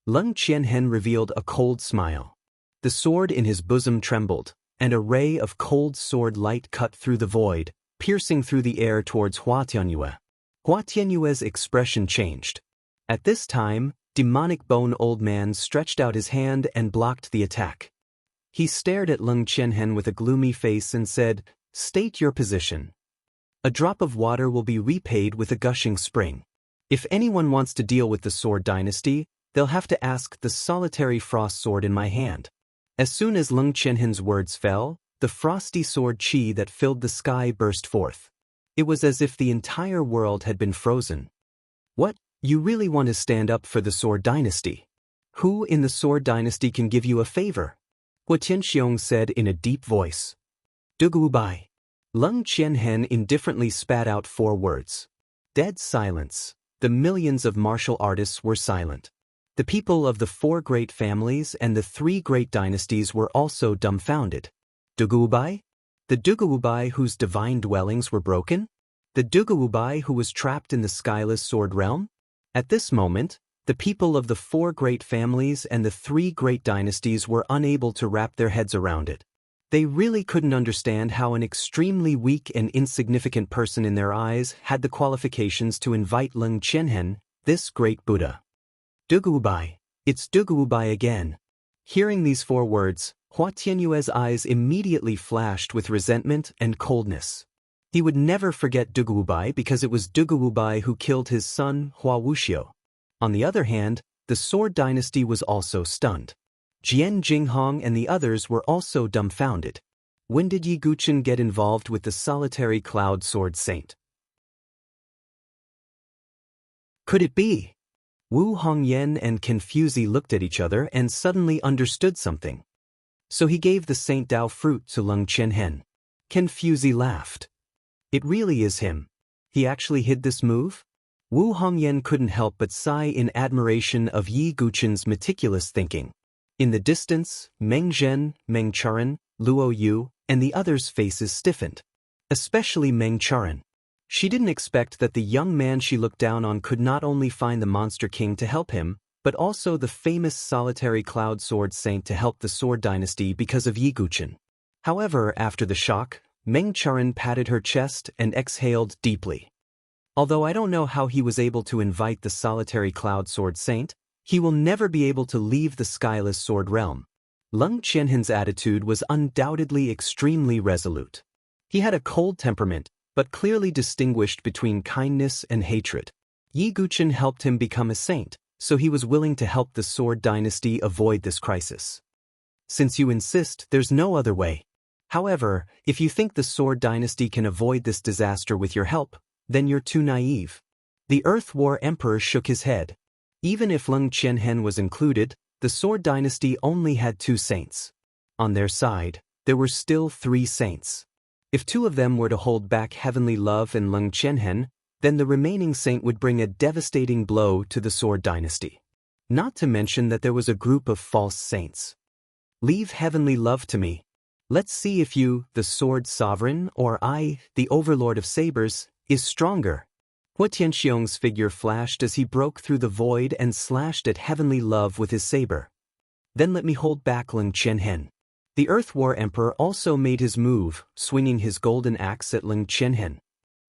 Lung Qianhen revealed a cold smile. The sword in his bosom trembled, and a ray of cold sword light cut through the void, piercing through the air towards Hua Tianyue. Hua Tianyue's expression changed. At this time, demonic bone old man stretched out his hand and blocked the attack. He stared at Leng Qianhen with a gloomy face and said, "State your position. A drop of water will be repaid with a gushing spring. If anyone wants to deal with the Sword Dynasty, they'll have to ask the solitary frost sword in my hand." As soon as Leng Qianhen's words fell, the frosty sword qi that filled the sky burst forth. It was as if the entire world had been frozen. "What? You really want to stand up for the Sword Dynasty? Who in the Sword Dynasty can give you a favor?" Hua Tianxiong said in a deep voice. "Dugubai." Leng Qianhen indifferently spat out 4 words. Dead silence. The millions of martial artists were silent. The people of the 4 great families and the 3 great dynasties were also dumbfounded. Dugubai? The Dugubai whose divine dwellings were broken? The Dugubai who was trapped in the skyless sword realm? At this moment, the people of the 4 great families and the 3 great dynasties were unable to wrap their heads around it. They really couldn't understand how an extremely weak and insignificant person in their eyes had the qualifications to invite Leng Qianhen, this great Buddha. "Dugubai. It's Dugubai again." Hearing these 4 words, Hua Tianyue's eyes immediately flashed with resentment and coldness. He would never forget Dugubai because it was Dugubai who killed his son, Hua Wuxiu. On the other hand, the Sword Dynasty was also stunned. Jian Jinghong and the others were also dumbfounded. When did Yi Guqin get involved with the solitary cloud sword saint? Could it be? Wu Hongyan and Confuzi looked at each other and suddenly understood something. "So he gave the Saint Dao fruit to Leng Qianhen." Confuzi laughed. "It really is him. He actually hid this move?" Wu Hongyan couldn't help but sigh in admiration of Yi Guqin's meticulous thinking. In the distance, Meng Zhen, Meng Charan, Luo Yu, and the others' faces stiffened. Especially Meng Charan. She didn't expect that the young man she looked down on could not only find the Monster King to help him, but also the famous solitary cloud sword saint to help the Sword Dynasty because of Yi Guqin. However, after the shock, Meng Charan patted her chest and exhaled deeply. "Although I don't know how he was able to invite the solitary cloud sword saint, he will never be able to leave the skyless sword realm." Leng Qianhen's attitude was undoubtedly extremely resolute. He had a cold temperament, but clearly distinguished between kindness and hatred. Yi Guqin helped him become a saint, so he was willing to help the Sword Dynasty avoid this crisis. "Since you insist, there's no other way. However, if you think the Sword Dynasty can avoid this disaster with your help, then you're too naive." The Earth War Emperor shook his head. Even if Leng Qianhen was included, the Sword Dynasty only had 2 saints. On their side, there were still 3 saints. If 2 of them were to hold back Heavenly Love and Leng Qianhen, then the remaining saint would bring a devastating blow to the Sword Dynasty. Not to mention that there was a group of false saints. "Leave Heavenly Love to me. Let's see if you, the Sword Sovereign, or I, the Overlord of Sabers, is stronger." Hua Tianxiong's figure flashed as he broke through the void and slashed at Heavenly Love with his saber. "Then let me hold back Leng Qianhen." The Earth War Emperor also made his move, swinging his golden axe at Leng Qianhen.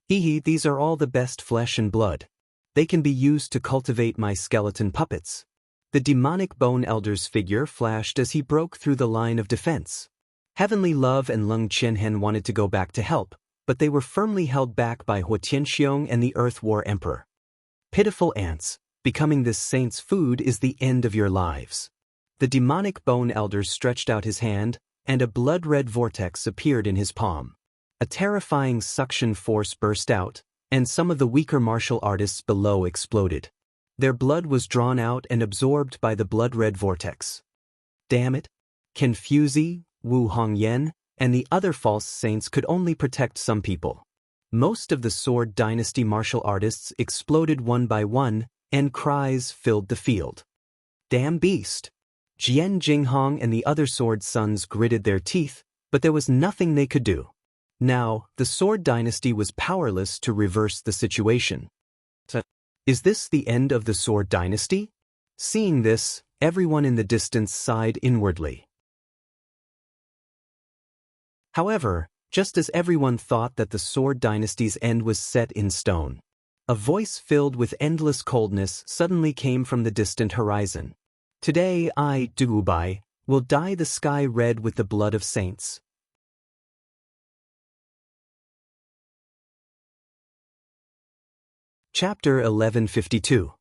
These are all the best flesh and blood. They can be used to cultivate my skeleton puppets." The demonic bone elder's figure flashed as he broke through the line of defense. Heavenly Love and Leng Qianhen wanted to go back to help, but they were firmly held back by Hua Tianxiong and the Earth War Emperor. "Pitiful ants, becoming this saint's food is the end of your lives." The demonic bone elder stretched out his hand, and a blood-red vortex appeared in his palm. A terrifying suction force burst out, and some of the weaker martial artists below exploded. Their blood was drawn out and absorbed by the blood-red vortex. Damn it! Confuzi, Wu Hongyan, and the other false saints could only protect some people. Most of the Sword Dynasty martial artists exploded one by one, and cries filled the field. "Damn beast!" Jian Jinghong and the other Sword Sons gritted their teeth, but there was nothing they could do. Now, the Sword Dynasty was powerless to reverse the situation. Is this the end of the Sword Dynasty? Seeing this, everyone in the distance sighed inwardly. However, just as everyone thought that the Sword Dynasty's end was set in stone, A voice filled with endless coldness suddenly came from the distant horizon. Today I, Dugubai, will dye the sky red with the blood of saints. Chapter 1152.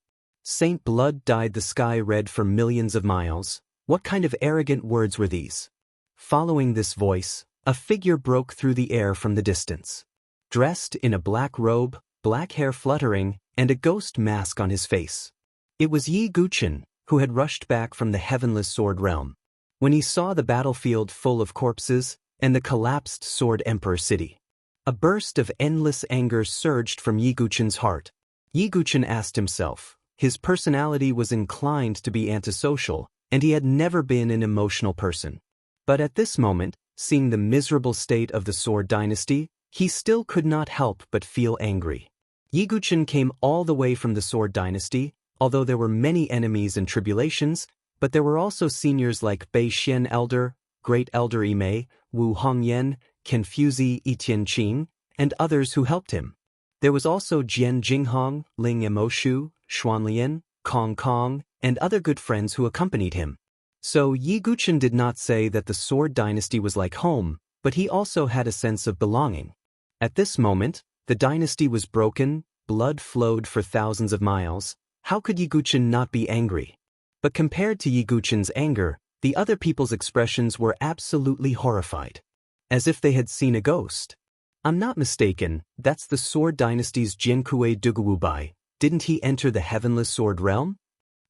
Saint blood dyed the sky red for millions of miles. What kind of arrogant words were these? Following this voice, a figure broke through the air from the distance. Dressed in a black robe, black hair fluttering, and a ghost mask on his face. It was Yi Guchen, who had rushed back from the heavenless sword realm. When he saw the battlefield full of corpses and the collapsed Sword Emperor city, a burst of endless anger surged from Yi Guchen's heart. Yi Guchen asked himself. His personality was inclined to be antisocial, and he had never been an emotional person. But at this moment, seeing the miserable state of the Sword Dynasty, he still could not help but feel angry. Yi Guchen came all the way from the Sword Dynasty, although there were many enemies and tribulations, but there were also seniors like Bei Xian Elder, Great Elder Imei, Wu Hongyan, Kenfuzi Itianqing, and others who helped him. There was also Jian Jinghong, Ling Emoshu, Xuanlian, Kong Kong, and other good friends who accompanied him. So Yi Guchen did not say that the Sword Dynasty was like home, but he also had a sense of belonging. At this moment, the dynasty was broken, blood flowed for thousands of miles. How could Yi Guchen not be angry? But compared to Yi Guchen's anger, the other people's expressions were absolutely horrified. As if they had seen a ghost. I'm not mistaken, that's the Sword Dynasty's Jiankui Duguwubai. Didn't he enter the Heavenless Sword Realm?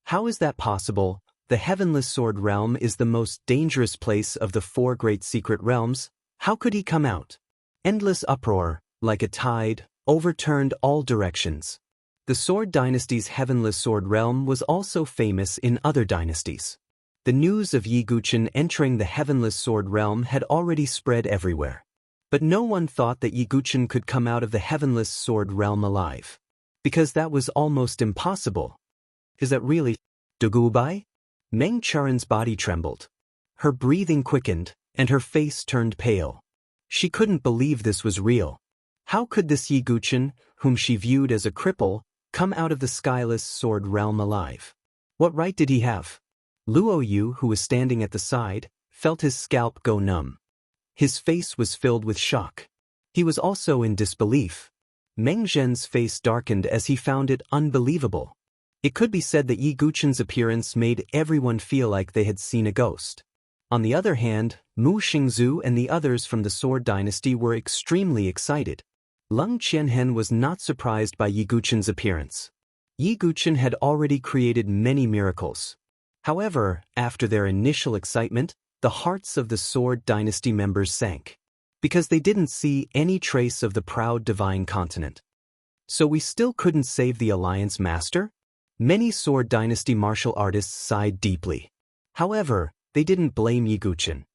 How is that possible? The Heavenless Sword Realm is the most dangerous place of the 4 great secret realms. How could he come out? Endless uproar, like a tide, overturned all directions. The Sword Dynasty's Heavenless Sword Realm was also famous in other dynasties. The news of Yi Guchen entering the Heavenless Sword Realm had already spread everywhere. But no one thought that Yi Guchen could come out of the Heavenless Sword Realm alive. Because that was almost impossible. Is that really Dugubai? Meng Charin's body trembled. Her breathing quickened, and her face turned pale. She couldn't believe this was real. How could this Yi Guchen, whom she viewed as a cripple, come out of the skyless sword realm alive? What right did he have? Luo Yu, who was standing at the side, felt his scalp go numb. His face was filled with shock. He was also in disbelief. Meng Zhen's face darkened as he found it unbelievable. It could be said that Yi Guchen's appearance made everyone feel like they had seen a ghost. On the other hand, Mu Xingzu and the others from the Sword Dynasty were extremely excited. Leng Qianhen was not surprised by Yi Guchen's appearance. Yi Guchen had already created many miracles. However, after their initial excitement, the hearts of the Sword Dynasty members sank. Because they didn't see any trace of the proud divine continent. So we still couldn't save the Alliance Master? Many Sword Dynasty martial artists sighed deeply. However, they didn't blame Yi Guchen.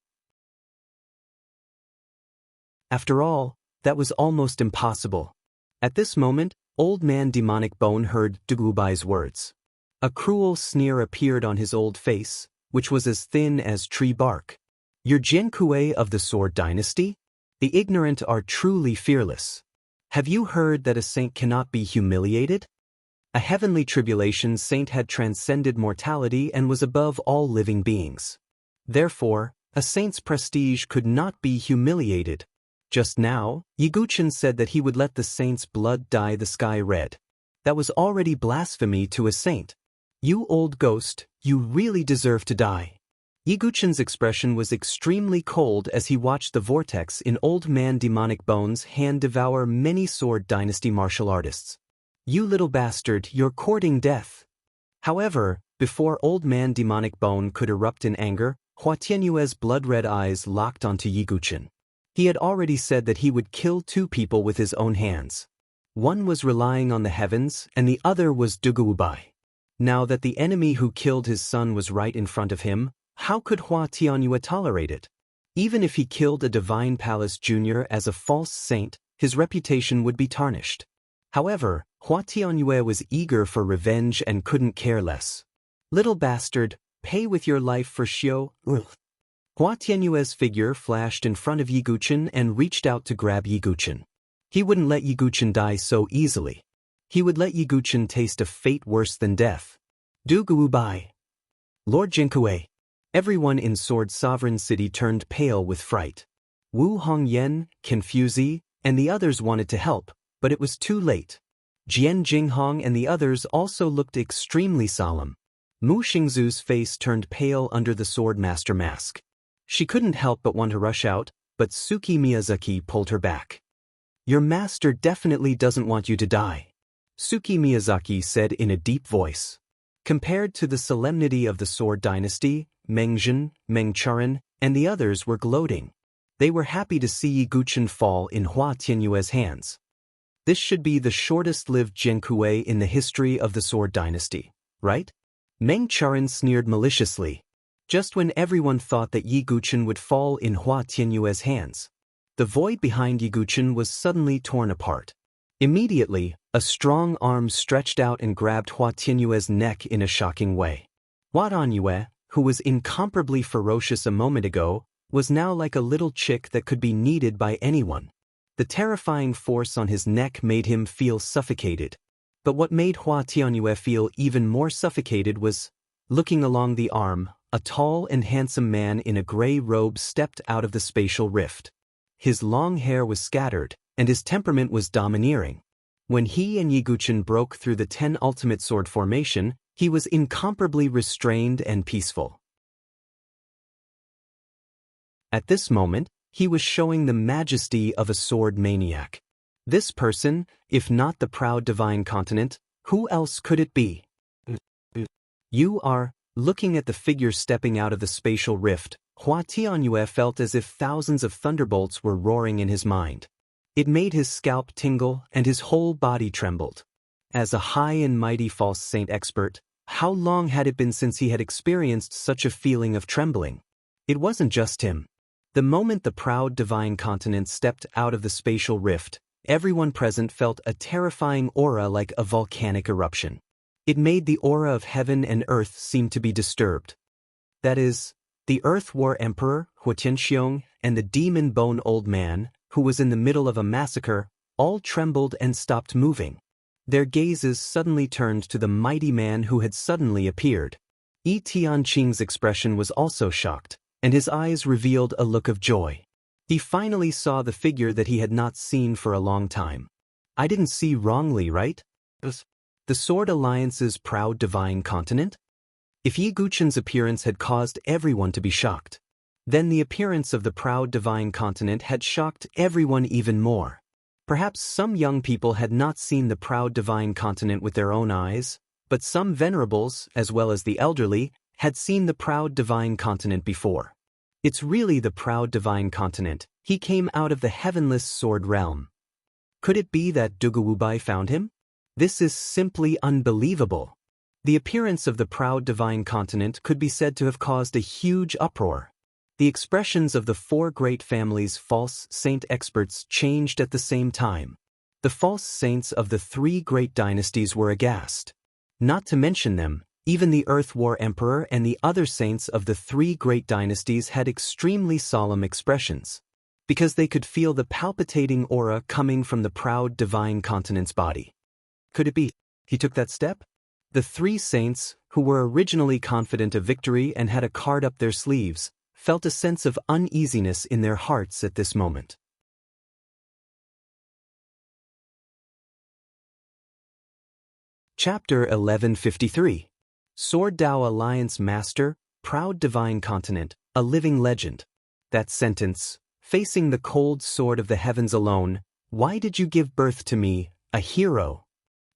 After all, that was almost impossible. At this moment, Old Man Demonic Bone heard Dugubai's words. A cruel sneer appeared on his old face, which was as thin as tree bark. You're Jiankui of the Sword Dynasty? The ignorant are truly fearless. Have you heard that a saint cannot be humiliated? A heavenly tribulation saint had transcended mortality and was above all living beings. Therefore, a saint's prestige could not be humiliated. Just now, Yi Guchen said that he would let the saint's blood dye the sky red. That was already blasphemy to a saint. You old ghost, you really deserve to die. Yi Guchen's expression was extremely cold as he watched the vortex in Old Man Demonic Bone's hand devour many Sword Dynasty martial artists. You little bastard, you're courting death. However, before Old Man Demonic Bone could erupt in anger, Hua Tianyue's blood-red eyes locked onto Yi Guchen. He had already said that he would kill 2 people with his own hands. One was relying on the heavens, and the other was Duguwubai. Now that the enemy who killed his son was right in front of him, how could Hua Tianyue tolerate it? Even if he killed a Divine Palace Junior as a false saint, his reputation would be tarnished. However, Hua Tianyue was eager for revenge and couldn't care less. Little bastard, pay with your life for Xiao. Hua Tianyue's figure flashed in front of Yi Guchen and reached out to grab Yi Guchen. He wouldn't let Yi Guchen die so easily. He would let Yiguchen taste a fate worse than death. Duguubai. Lord Jinkue. Everyone in Sword Sovereign City turned pale with fright. Wu Hongyan, Confuzi, and the others wanted to help, but it was too late. Jian Jinghong and the others also looked extremely solemn. Mu Xingzu's face turned pale under the sword master mask. She couldn't help but want to rush out, but Suki Miyazaki pulled her back. Your master definitely doesn't want you to die, Suki Miyazaki said in a deep voice. Compared to the solemnity of the Sword Dynasty, Meng Zhen, Meng Charan, and the others were gloating. They were happy to see Yiguchen fall in Hua Tianyue's hands. This should be the shortest-lived Jinkue in the history of the Sword Dynasty, right? Meng Charan sneered maliciously. Just when everyone thought that Yiguchen would fall in Hua Tianyue's hands, the void behind Yiguchen was suddenly torn apart. Immediately, a strong arm stretched out and grabbed Hua Tianyue's neck in a shocking way. Hua Tianyue, who was incomparably ferocious a moment ago, was now like a little chick that could be kneaded by anyone. The terrifying force on his neck made him feel suffocated. But what made Hua Tianyue feel even more suffocated was, looking along the arm, a tall and handsome man in a gray robe stepped out of the spatial rift. His long hair was scattered, and his temperament was domineering. When he and Yiguchen broke through the 10 ultimate sword formation, he was incomparably restrained and peaceful. At this moment, he was showing the majesty of a sword maniac. This person, if not the proud divine continent, who else could it be? You are, looking at the figure stepping out of the spatial rift, Hua Tianyue felt as if thousands of thunderbolts were roaring in his mind. It made his scalp tingle and his whole body trembled. As a high and mighty false saint expert, how long had it been since he had experienced such a feeling of trembling? It wasn't just him. The moment the proud divine continent stepped out of the spatial rift, everyone present felt a terrifying aura like a volcanic eruption. It made the aura of heaven and earth seem to be disturbed. That is, the Earth War Emperor, Hua Tianxiong, and the Demon Bone Old Man, who was in the middle of a massacre, all trembled and stopped moving. Their gazes suddenly turned to the mighty man who had suddenly appeared. Yi Tianqing's expression was also shocked, and his eyes revealed a look of joy. He finally saw the figure that he had not seen for a long time. I didn't see wrongly, right? The Sword Alliance's proud divine continent? If Yiguchen's appearance had caused everyone to be shocked, then the appearance of the proud divine continent had shocked everyone even more. Perhaps some young people had not seen the proud divine continent with their own eyes, but some venerables, as well as the elderly, had seen the proud divine continent before. It's really the proud divine continent. He came out of the heavenless sword realm. Could it be that Duguwubai found him? This is simply unbelievable. The appearance of the proud divine continent could be said to have caused a huge uproar. The expressions of the 4 great families' false saint experts changed at the same time. The false saints of the 3 great dynasties were aghast. Not to mention them, even the Earth War Emperor and the other saints of the 3 great dynasties had extremely solemn expressions, because they could feel the palpitating aura coming from the proud divine continent's body. Could it be he took that step? The 3 saints, who were originally confident of victory and had a card up their sleeves, felt a sense of uneasiness in their hearts at this moment. Chapter 1153. Sword Dao Alliance Master, Proud Divine Continent, a Living Legend. That sentence, facing the cold sword of the heavens alone, why did you give birth to me, a hero?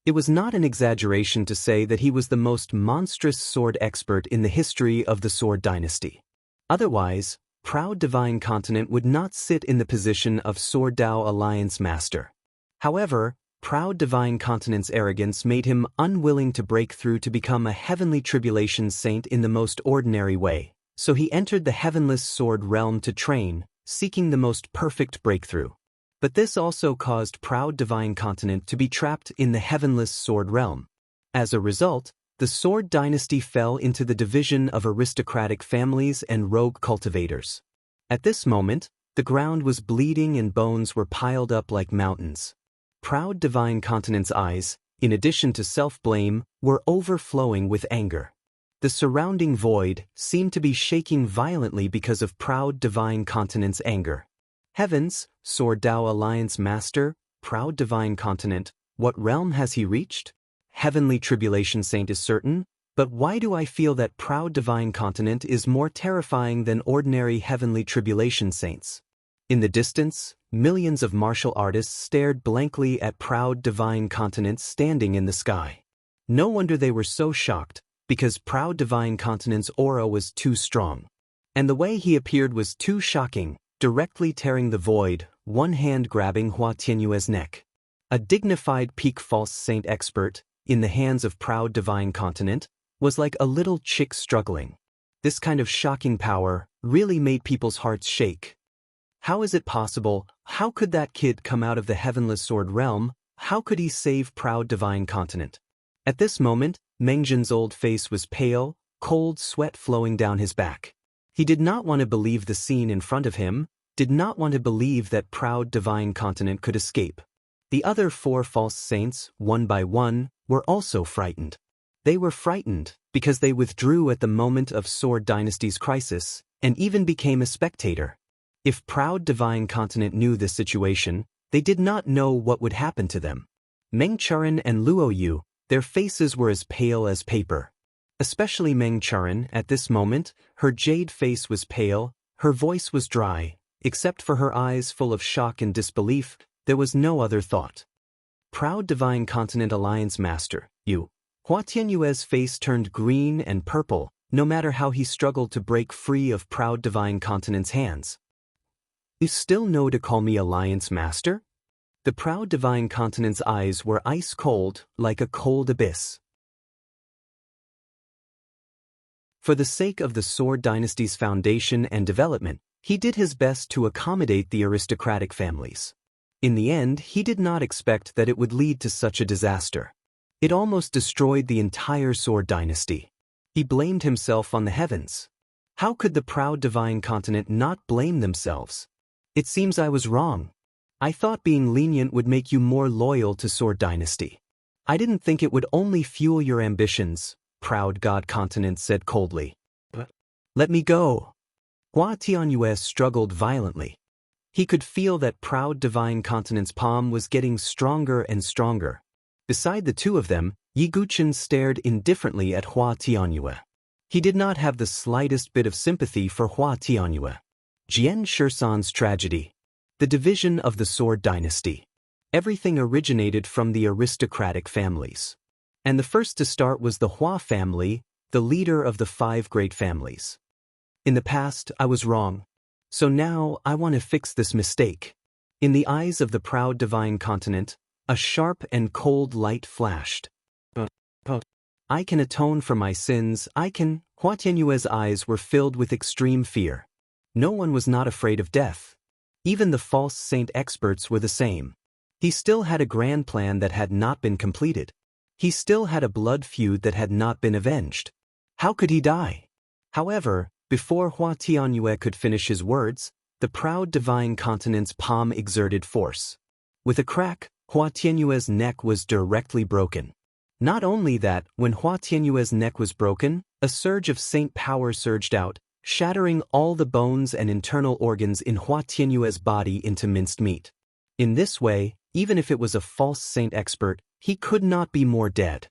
It was not an exaggeration to say that he was the most monstrous sword expert in the history of the Sword Dynasty. Otherwise, Proud Divine Continent would not sit in the position of Sword Dao Alliance Master. However, Proud Divine Continent's arrogance made him unwilling to break through to become a heavenly tribulation saint in the most ordinary way, so he entered the heavenless sword realm to train, seeking the most perfect breakthrough. But this also caused Proud Divine Continent to be trapped in the heavenless sword realm. As a result, the Sword Dynasty fell into the division of aristocratic families and rogue cultivators. At this moment, the ground was bleeding and bones were piled up like mountains. Proud Divine Continent's eyes, in addition to self-blame, were overflowing with anger. The surrounding void seemed to be shaking violently because of proud divine continent's anger. Heavens, Sword Dao Alliance Master, proud divine continent, what realm has he reached? Heavenly Tribulation Saint is certain, but why do I feel that proud divine continent is more terrifying than ordinary heavenly tribulation saints? In the distance, millions of martial artists stared blankly at proud divine continent standing in the sky. No wonder they were so shocked, because proud divine continent's aura was too strong. And the way he appeared was too shocking, directly tearing the void, one hand grabbing Hua Tianyue's neck. A dignified peak false saint expert, in the hands of proud divine continent, was like a little chick struggling. This kind of shocking power really made people's hearts shake. How is it possible? How could that kid come out of the heavenless sword realm? How could he save proud divine continent? At this moment, Mengjin's old face was pale, cold sweat flowing down his back. He did not want to believe the scene in front of him, did not want to believe that proud divine continent could escape. The other 4 false saints, one by one, were also frightened. They were frightened because they withdrew at the moment of Sword Dynasty's crisis, and even became a spectator. If proud divine continent knew this situation, they did not know what would happen to them. Meng Charan and Luo Yu, their faces were as pale as paper. Especially Meng Charan, at this moment, her jade face was pale, her voice was dry, except for her eyes full of shock and disbelief, there was no other thought. Proud divine continent alliance master, you. Hua Tianyue's face turned green and purple, no matter how he struggled to break free of proud divine continent's hands. You still know to call me alliance master? The proud divine continent's eyes were ice cold, like a cold abyss. For the sake of the Sword Dynasty's foundation and development, he did his best to accommodate the aristocratic families. In the end, he did not expect that it would lead to such a disaster. It almost destroyed the entire Sword Dynasty. He blamed himself on the heavens. How could the proud divine continent not blame themselves? It seems I was wrong. I thought being lenient would make you more loyal to Sword Dynasty. I didn't think it would only fuel your ambitions, proud god continent said coldly. Let me go. Hua Tianyue struggled violently. He could feel that proud divine continent's palm was getting stronger and stronger. Beside the two of them, Yi Guchen stared indifferently at Hua Tianyue. He did not have the slightest bit of sympathy for Hua Tianyue. Jian Shirsan's tragedy. The division of the Sword Dynasty. Everything originated from the aristocratic families. And the first to start was the Hua family, the leader of the 5 great families. In the past, I was wrong. So now, I want to fix this mistake. In the eyes of the proud divine continent, a sharp and cold light flashed. I can atone for my sins, I can. Hua Tianyue's eyes were filled with extreme fear. No one was not afraid of death. Even the false saint experts were the same. He still had a grand plan that had not been completed. He still had a blood feud that had not been avenged. How could he die? However, before Hua Tianyue could finish his words, the proud divine continent's palm exerted force. With a crack, Hua Tianyue's neck was directly broken. Not only that, when Hua Tianyue's neck was broken, a surge of saint power surged out, shattering all the bones and internal organs in Hua Tianyue's body into minced meat. In this way, even if it was a false saint expert, he could not be more dead.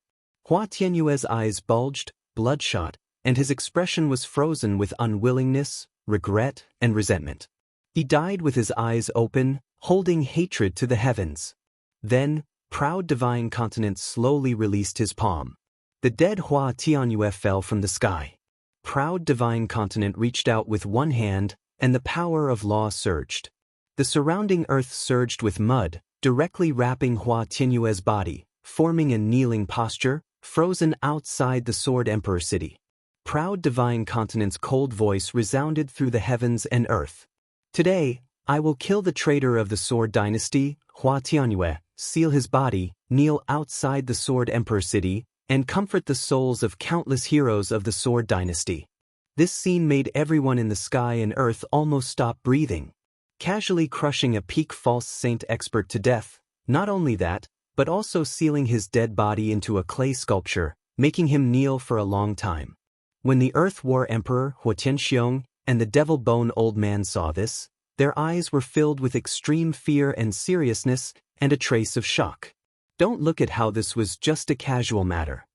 Hua Tianyue's eyes bulged, bloodshot, and his expression was frozen with unwillingness, regret, and resentment. He died with his eyes open, holding hatred to the heavens. Then, proud divine continent slowly released his palm. The dead Hua Tianyue fell from the sky. Proud divine continent reached out with one hand, and the power of law surged. The surrounding earth surged with mud, directly wrapping Hua Tianyue's body, forming a kneeling posture, frozen outside the Sword Emperor city. Proud divine continent's cold voice resounded through the heavens and earth. Today, I will kill the traitor of the Sword Dynasty, Hua Tianyue, seal his body, kneel outside the Sword Emperor city, and comfort the souls of countless heroes of the Sword Dynasty. This scene made everyone in the sky and earth almost stop breathing. Casually crushing a peak false saint expert to death, not only that, but also sealing his dead body into a clay sculpture, making him kneel for a long time. When the Earth War Emperor Huo Tianxiong and the Devil Bone Old Man saw this, their eyes were filled with extreme fear and seriousness and a trace of shock. Don't look at how this was just a casual matter.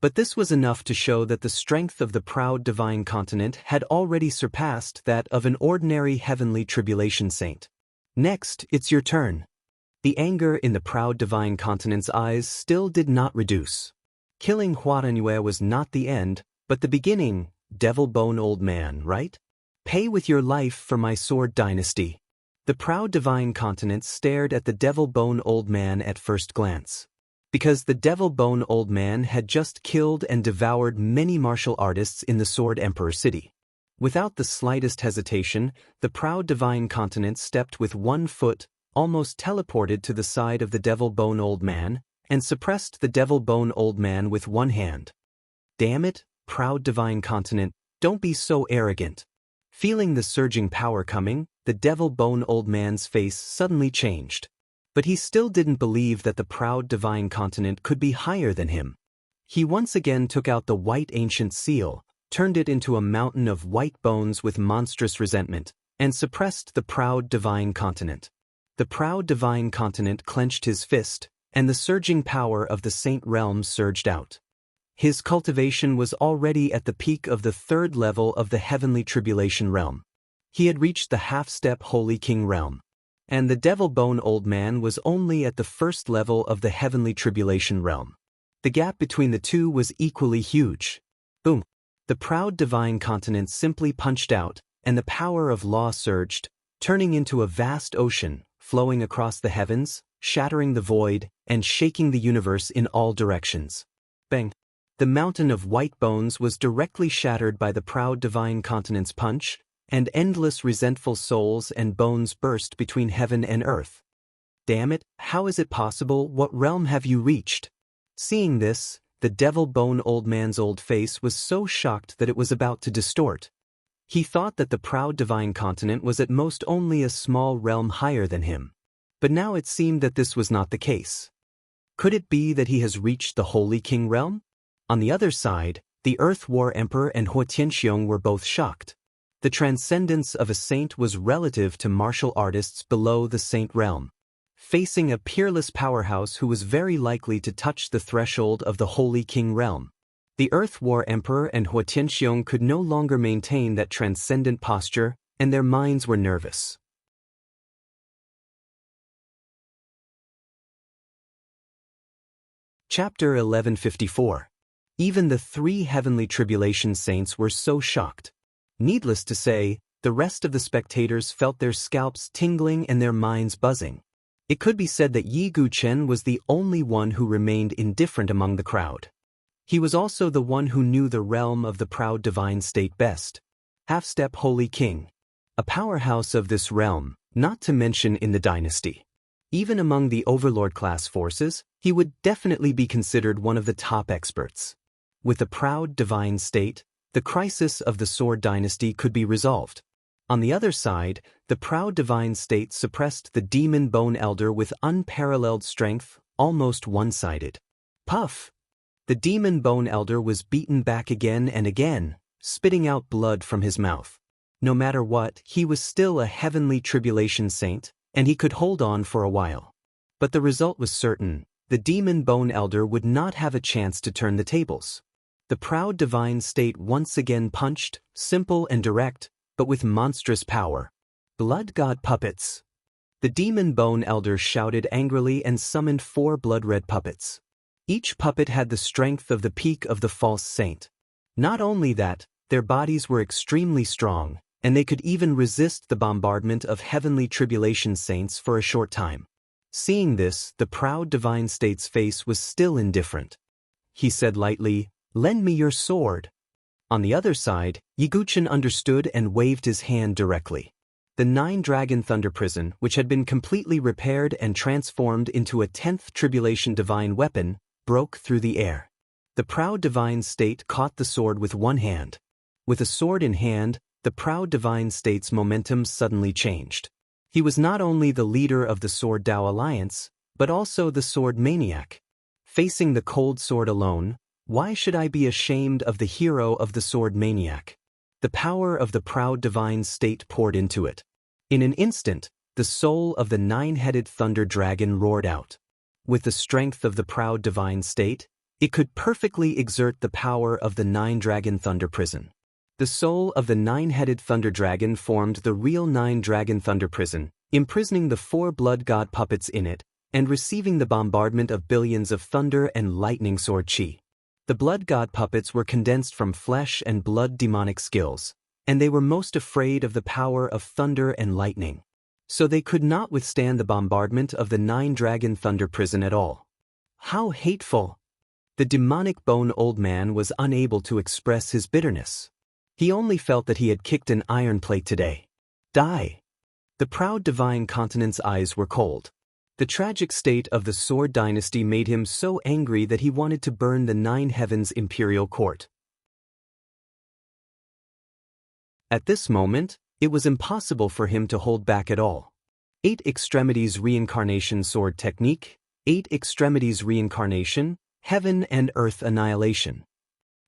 But this was enough to show that the strength of the proud divine continent had already surpassed that of an ordinary heavenly tribulation saint. Next, it's your turn. The anger in the proud divine continent's eyes still did not reduce. Killing Huaranyue was not the end, but the beginning, Devil Bone Old Man, right? Pay with your life for my sword dynasty. The proud divine continent stared at the Devil Bone Old Man at first glance. Because the Devil Bone Old Man had just killed and devoured many martial artists in the Sword Emperor city. Without the slightest hesitation, the proud divine continent stepped with one foot, almost teleported to the side of the Devil Bone Old Man, and suppressed the Devil Bone Old Man with one hand. Damn it, proud divine continent, don't be so arrogant. Feeling the surging power coming, the Devil Bone Old Man's face suddenly changed. But he still didn't believe that the proud divine continent could be higher than him. He once again took out the white ancient seal, turned it into a mountain of white bones with monstrous resentment, and suppressed the proud divine continent. The proud divine continent clenched his fist, and the surging power of the saint realm surged out. His cultivation was already at the peak of the third level of the heavenly tribulation realm. He had reached the half-step Holy King realm. And the Devil Bone Old Man was only at the first level of the heavenly tribulation realm. The gap between the two was equally huge. Boom! The proud divine continent simply punched out, and the power of law surged, turning into a vast ocean, flowing across the heavens, shattering the void, and shaking the universe in all directions. Bang! The mountain of white bones was directly shattered by the proud divine continent's punch, and endless resentful souls and bones burst between heaven and earth. Damn it, how is it possible? What realm have you reached? Seeing this, the Devil Bone Old Man's old face was so shocked that it was about to distort. He thought that the proud divine continent was at most only a small realm higher than him. But now it seemed that this was not the case. Could it be that he has reached the Holy King realm? On the other side, the Earth War Emperor and Huo Tianxiong were both shocked. The transcendence of a saint was relative to martial artists below the saint realm. Facing a peerless powerhouse who was very likely to touch the threshold of the Holy King realm. The Earth War Emperor and Huo Tianxiong could no longer maintain that transcendent posture, and their minds were nervous. Chapter 1154. Even the three heavenly tribulation saints were so shocked. Needless to say, the rest of the spectators felt their scalps tingling and their minds buzzing. It could be said that Yi Guchen was the only one who remained indifferent among the crowd. He was also the one who knew the realm of the proud divine state best. Half-step Holy King. A powerhouse of this realm, not to mention in the dynasty. Even among the overlord class forces, he would definitely be considered one of the top experts. With the proud divine state, the crisis of the Sword Dynasty could be resolved. On the other side, the proud divine state suppressed the Demon Bone Elder with unparalleled strength, almost one-sided. Puff! The Demon Bone Elder was beaten back again and again, spitting out blood from his mouth. No matter what, he was still a heavenly tribulation saint, and he could hold on for a while. But the result was certain. The Demon Bone Elder would not have a chance to turn the tables. The proud divine state once again punched, simple and direct, but with monstrous power. Blood God puppets. The Demon Bone Elder shouted angrily and summoned 4 blood-red puppets. Each puppet had the strength of the peak of the false saint. Not only that, their bodies were extremely strong, and they could even resist the bombardment of heavenly tribulation saints for a short time. Seeing this, the proud divine state's face was still indifferent. He said lightly, "Lend me your sword." On the other side, Yiguchen understood and waved his hand directly. The 9-dragon thunder prison, which had been completely repaired and transformed into a 10th tribulation divine weapon, broke through the air. The proud divine state caught the sword with one hand. With a sword in hand, the proud divine state's momentum suddenly changed. He was not only the leader of the Sword Dao Alliance, but also the sword maniac. Facing the cold sword alone, why should I be ashamed of the hero of the sword maniac? The power of the proud divine state poured into it. In an instant, the soul of the nine-headed thunder dragon roared out. With the strength of the proud divine state, it could perfectly exert the power of the nine-dragon thunder prison. The soul of the nine-headed thunder dragon formed the real nine-dragon thunder prison, imprisoning the 4 blood god puppets in it, and receiving the bombardment of billions of thunder and lightning sword chi. The blood god puppets were condensed from flesh and blood demonic skills, and they were most afraid of the power of thunder and lightning. So they could not withstand the bombardment of the nine-dragon thunder prison at all. How hateful! The demonic bone old man was unable to express his bitterness. He only felt that he had kicked an iron plate today. Die! The proud divine continent's eyes were cold. The tragic state of the Sword Dynasty made him so angry that he wanted to burn the Nine Heavens imperial court. At this moment, it was impossible for him to hold back at all. 8 Extremities Reincarnation Sword Technique, 8 Extremities Reincarnation, Heaven and Earth Annihilation.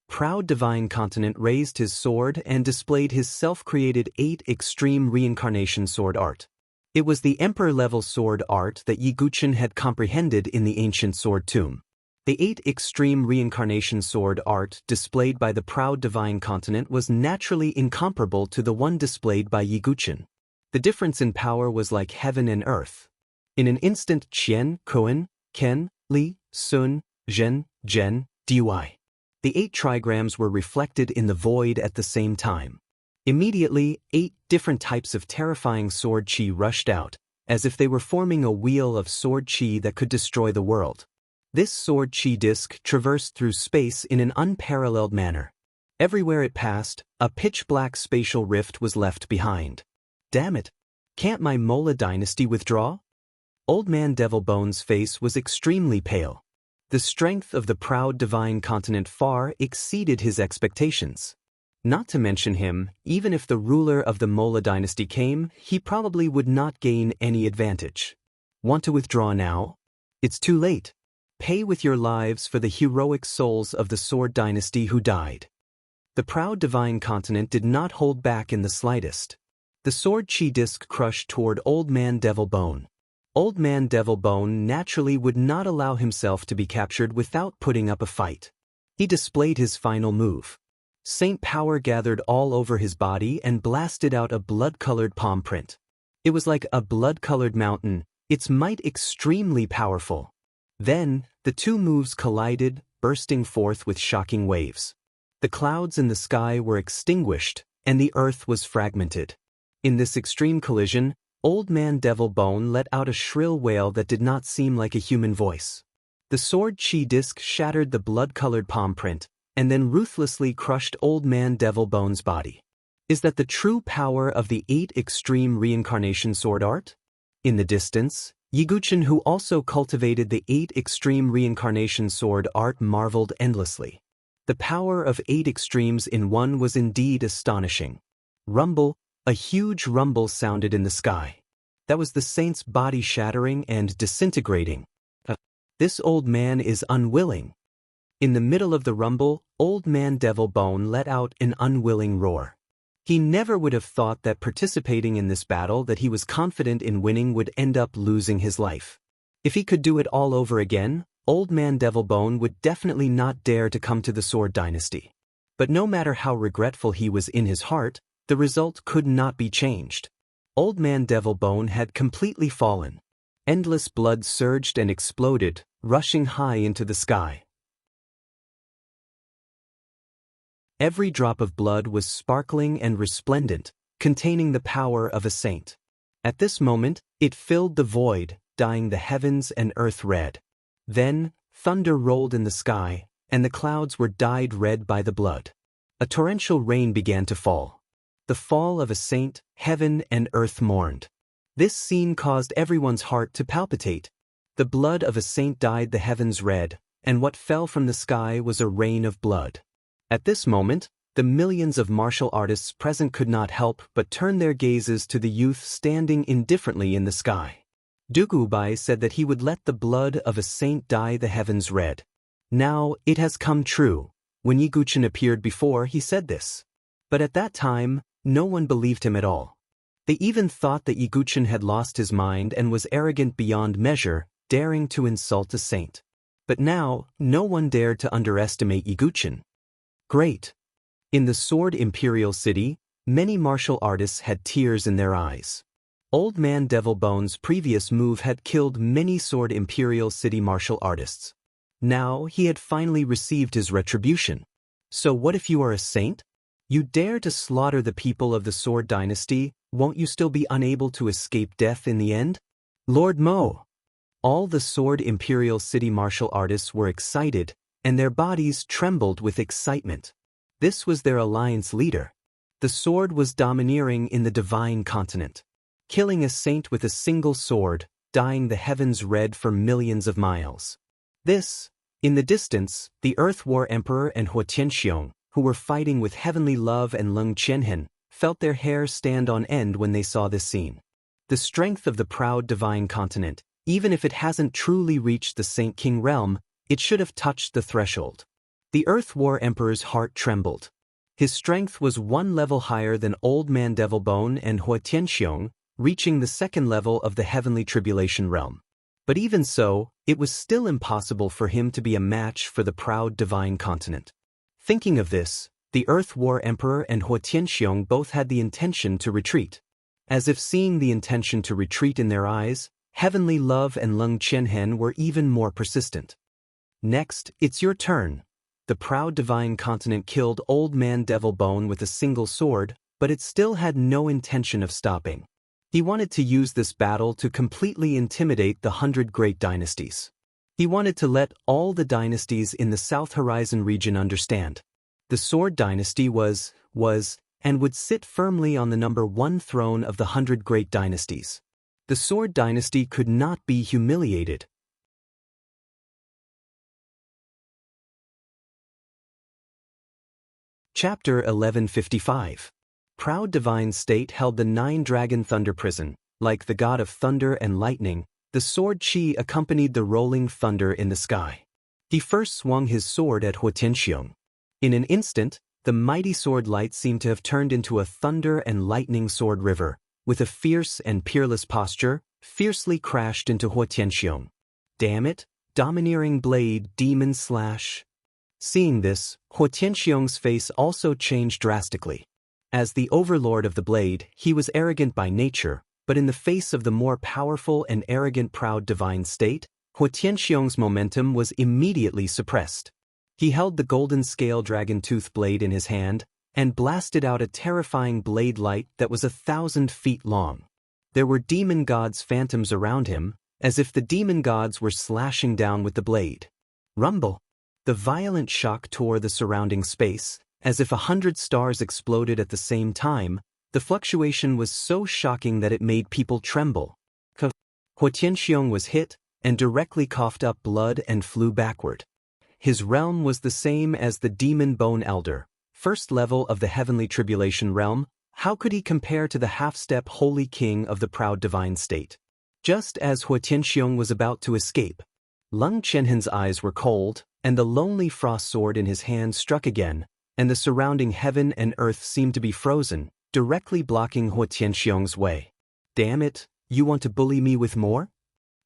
Proud divine continent raised his sword and displayed his self-created 8 Extreme Reincarnation Sword art. It was the emperor-level sword art that Yiguchen had comprehended in the ancient sword tomb. The 8 Extreme Reincarnation Sword art displayed by the proud divine continent was naturally incomparable to the one displayed by Yiguchen. The difference in power was like heaven and earth. In an instant, Qian, Koan, Ken, Li, Sun, Zhen, Zhen, Dui. The 8 trigrams were reflected in the void at the same time. Immediately, 8 different types of terrifying sword chi rushed out, as if they were forming a wheel of sword chi that could destroy the world. This sword chi disc traversed through space in an unparalleled manner. Everywhere it passed, a pitch-black spatial rift was left behind. Damn it! Can't my Mola dynasty withdraw? Old Man Devil Bone's face was extremely pale. The strength of the proud divine continent far exceeded his expectations. Not to mention him, even if the ruler of the Mola dynasty came, he probably would not gain any advantage. Want to withdraw now? It's too late. Pay with your lives for the heroic souls of the Sword Dynasty who died. The proud divine continent did not hold back in the slightest. The sword chi disc crushed toward Old Man Devil Bone. Old Man Devil Bone naturally would not allow himself to be captured without putting up a fight. He displayed his final move. Saint power gathered all over his body and blasted out a blood-colored palm print. It was like a blood-colored mountain, its might extremely powerful. Then, the two moves collided, bursting forth with shocking waves. The clouds in the sky were extinguished, and the earth was fragmented. In this extreme collision, Old Man Devil Bone let out a shrill wail that did not seem like a human voice. The sword chi disc shattered the blood-colored palm print, and then ruthlessly crushed Old Man Devil Bone's body. Is that the true power of the 8 Extreme Reincarnation Sword art? In the distance, Yiguchen, who also cultivated the 8 Extreme Reincarnation Sword art, marveled endlessly. The power of 8 extremes in one was indeed astonishing. Rumble, a huge rumble sounded in the sky. That was the saint's body shattering and disintegrating. This old man is unwilling. In the middle of the rumble, Old Man Devil Bone let out an unwilling roar. He never would have thought that participating in this battle that he was confident in winning would end up losing his life. If he could do it all over again, Old Man Devil Bone would definitely not dare to come to the Sword Dynasty. But no matter how regretful he was in his heart, the result could not be changed. Old Man Devil Bone had completely fallen. Endless blood surged and exploded, rushing high into the sky. Every drop of blood was sparkling and resplendent, containing the power of a saint. At this moment, it filled the void, dyeing the heavens and earth red. Then, thunder rolled in the sky, and the clouds were dyed red by the blood. A torrential rain began to fall. The fall of a saint, heaven and earth mourned. This scene caused everyone's heart to palpitate. The blood of a saint dyed the heavens red, and what fell from the sky was a rain of blood. At this moment, The millions of martial artists present could not help but turn their gazes to the youth standing indifferently in the sky. Dugubai said that he would let the blood of a saint dye the heavens red. Now, it has come true. When Yiguchen appeared before, he said this. But at that time, no one believed him at all. They even thought that Yiguchen had lost his mind and was arrogant beyond measure, daring to insult a saint. But now, no one dared to underestimate Yiguchen. Great. In the Sword Imperial City, many martial artists had tears in their eyes. Old Man Devil Bone's previous move had killed many Sword Imperial City martial artists. Now he had finally received his retribution. So what if you are a saint? You dare to slaughter the people of the Sword Dynasty, won't you still be unable to escape death in the end? Lord Mo! All the Sword Imperial City martial artists were excited, and their bodies trembled with excitement. This was their alliance leader. The sword was domineering in the divine continent. Killing a saint with a single sword, dyeing the heavens red for millions of miles. This, in the distance, the Earth War Emperor and Hua Tianxiong, who were fighting with heavenly love and Leng Qianhen, felt their hair stand on end when they saw this scene. The strength of the proud divine continent, even if it hasn't truly reached the Saint King realm, it should have touched the threshold. The Earth War Emperor's heart trembled. His strength was one level higher than Old Man Devil Bone and Hua Tianxiong, reaching the second level of the heavenly tribulation realm. But even so, it was still impossible for him to be a match for the proud divine continent. Thinking of this, the Earth War Emperor and Hua Tianxiong both had the intention to retreat. As if seeing the intention to retreat in their eyes, heavenly love and Leng Qianhen were even more persistent. Next, it's your turn. The proud divine continent killed Old Man Devil Bone with a single sword, but it still had no intention of stopping. He wanted to use this battle to completely intimidate the 100 great dynasties. He wanted to let all the dynasties in the South Horizon region understand. The Sword Dynasty was, and would sit firmly on the number 1 throne of the 100 great dynasties. The Sword Dynasty could not be humiliated. Chapter 1155. Proud divine state held the 9-dragon thunder prison. Like the god of thunder and lightning, the sword Qi accompanied the rolling thunder in the sky. He first swung his sword at Hua Tianxiong. In an instant, the mighty sword light seemed to have turned into a thunder and lightning sword river, with a fierce and peerless posture, fiercely crashed into Hua Tianxiong. Damn it, domineering blade, demon slash. Seeing this, Hua Tianxiong's face also changed drastically. As the overlord of the blade, he was arrogant by nature, but in the face of the more powerful and arrogant proud divine state, Hua Tianxiong's momentum was immediately suppressed. He held the golden scale dragon tooth blade in his hand, and blasted out a terrifying blade light that was 1,000 feet long. There were demon gods' phantoms around him, as if the demon gods were slashing down with the blade. Rumble! The violent shock tore the surrounding space, as if 100 stars exploded at the same time. The fluctuation was so shocking that it made people tremble. Hua Tianxiong was hit, and directly coughed up blood and flew backward. His realm was the same as the Demon Bone Elder, first level of the heavenly tribulation realm. How could he compare to the half-step holy king of the proud divine state? Just as Hua Tianxiong was about to escape, Leng Qianhen's eyes were cold, and the lonely frost sword in his hand struck again, and the surrounding heaven and earth seemed to be frozen, directly blocking Hua Tianxiong's way. Damn it, you want to bully me with more?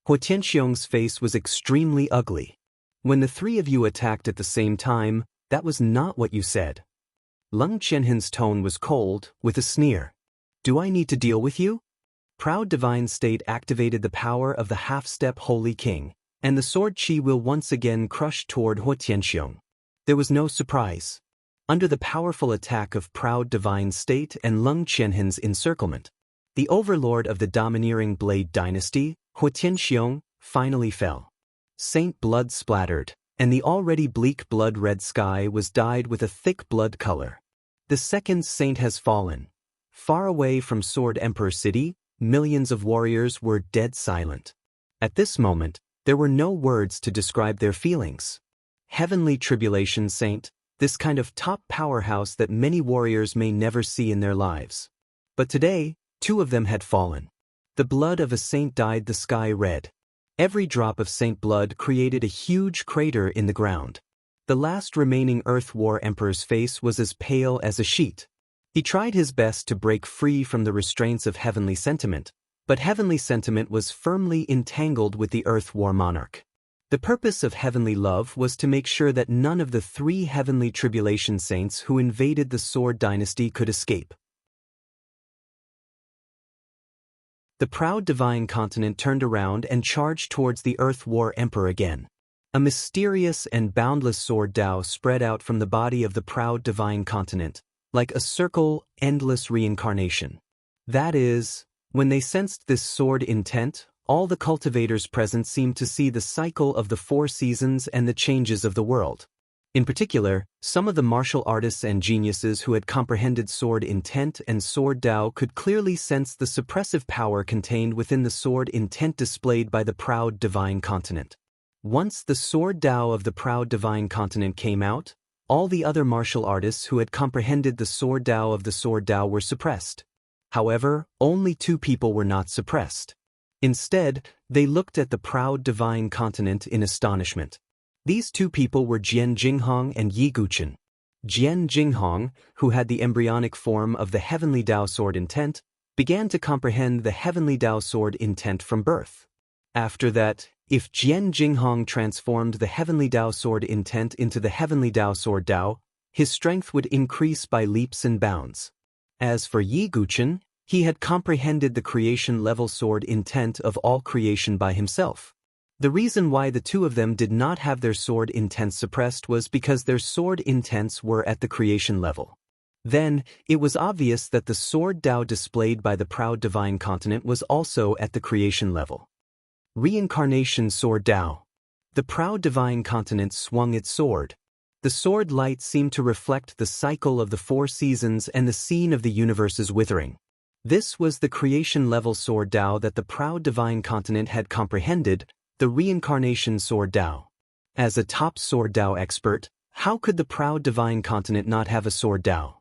Hua Tianxiong's face was extremely ugly. When the three of you attacked at the same time, that was not what you said. Leng Qianhen's tone was cold, with a sneer. Do I need to deal with you? Proud divine state activated the power of the half-step holy king, and the sword Qi will once again crush toward Hua Tianxiong. There was no surprise. Under the powerful attack of proud divine state and Leng Qianhen's encirclement, the overlord of the domineering Blade dynasty, Hua Tianxiong, finally fell. Saint blood splattered, and the already bleak blood-red sky was dyed with a thick blood color. The second saint has fallen. Far away from Sword Emperor City, millions of warriors were dead silent. At this moment, there were no words to describe their feelings. Heavenly Tribulation Saint, this kind of top powerhouse that many warriors may never see in their lives. But today, 2 of them had fallen. The blood of a saint dyed the sky red. Every drop of saint blood created a huge crater in the ground. The last remaining Earth War Emperor's face was as pale as a sheet. He tried his best to break free from the restraints of heavenly sentiment, but heavenly sentiment was firmly entangled with the Earth War Monarch. The purpose of heavenly love was to make sure that none of the 3 heavenly tribulation saints who invaded the Sword Dynasty could escape. The proud divine continent turned around and charged towards the Earth War Emperor again. A mysterious and boundless sword Tao spread out from the body of the proud divine continent, like a circle, endless reincarnation. That is, when they sensed this sword intent, all the cultivators present seemed to see the cycle of the 4 seasons and the changes of the world. In particular, some of the martial artists and geniuses who had comprehended sword intent and sword Tao could clearly sense the suppressive power contained within the sword intent displayed by the proud divine continent. Once the sword Tao of the proud divine continent came out, all the other martial artists who had comprehended the sword Tao of the sword Tao were suppressed. However, only 2 people were not suppressed. Instead, they looked at the proud divine continent in astonishment. These 2 people were Jian Jinghong and Yi Guqin. Jian Jinghong, who had the embryonic form of the heavenly Tao sword intent, began to comprehend the heavenly Tao sword intent from birth. After that, if Jian Jinghong transformed the heavenly Tao sword intent into the heavenly Tao sword Tao, his strength would increase by leaps and bounds. As for Yi Guqin, he had comprehended the creation-level sword intent of all creation by himself. The reason why the 2 of them did not have their sword intents suppressed was because their sword intents were at the creation level. Then, it was obvious that the sword Tao displayed by the proud divine continent was also at the creation level. Reincarnation sword Tao. The proud divine continent swung its sword. The sword light seemed to reflect the cycle of the 4 seasons and the scene of the universe's withering. This was the creation-level sword Tao that the proud divine continent had comprehended, the reincarnation sword Tao. As a top sword Tao expert, how could the proud divine continent not have a sword Tao?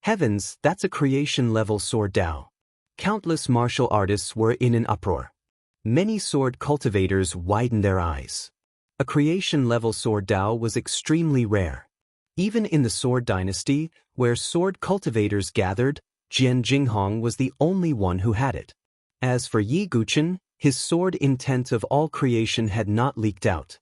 Heavens, that's a creation-level sword Tao. Countless martial artists were in an uproar. Many sword cultivators widened their eyes. A creation-level sword Tao was extremely rare. Even in the Sword Dynasty, where sword cultivators gathered, Jian Jinghong was the only one who had it. As for Yi Guqin, his sword intent of all creation had not leaked out.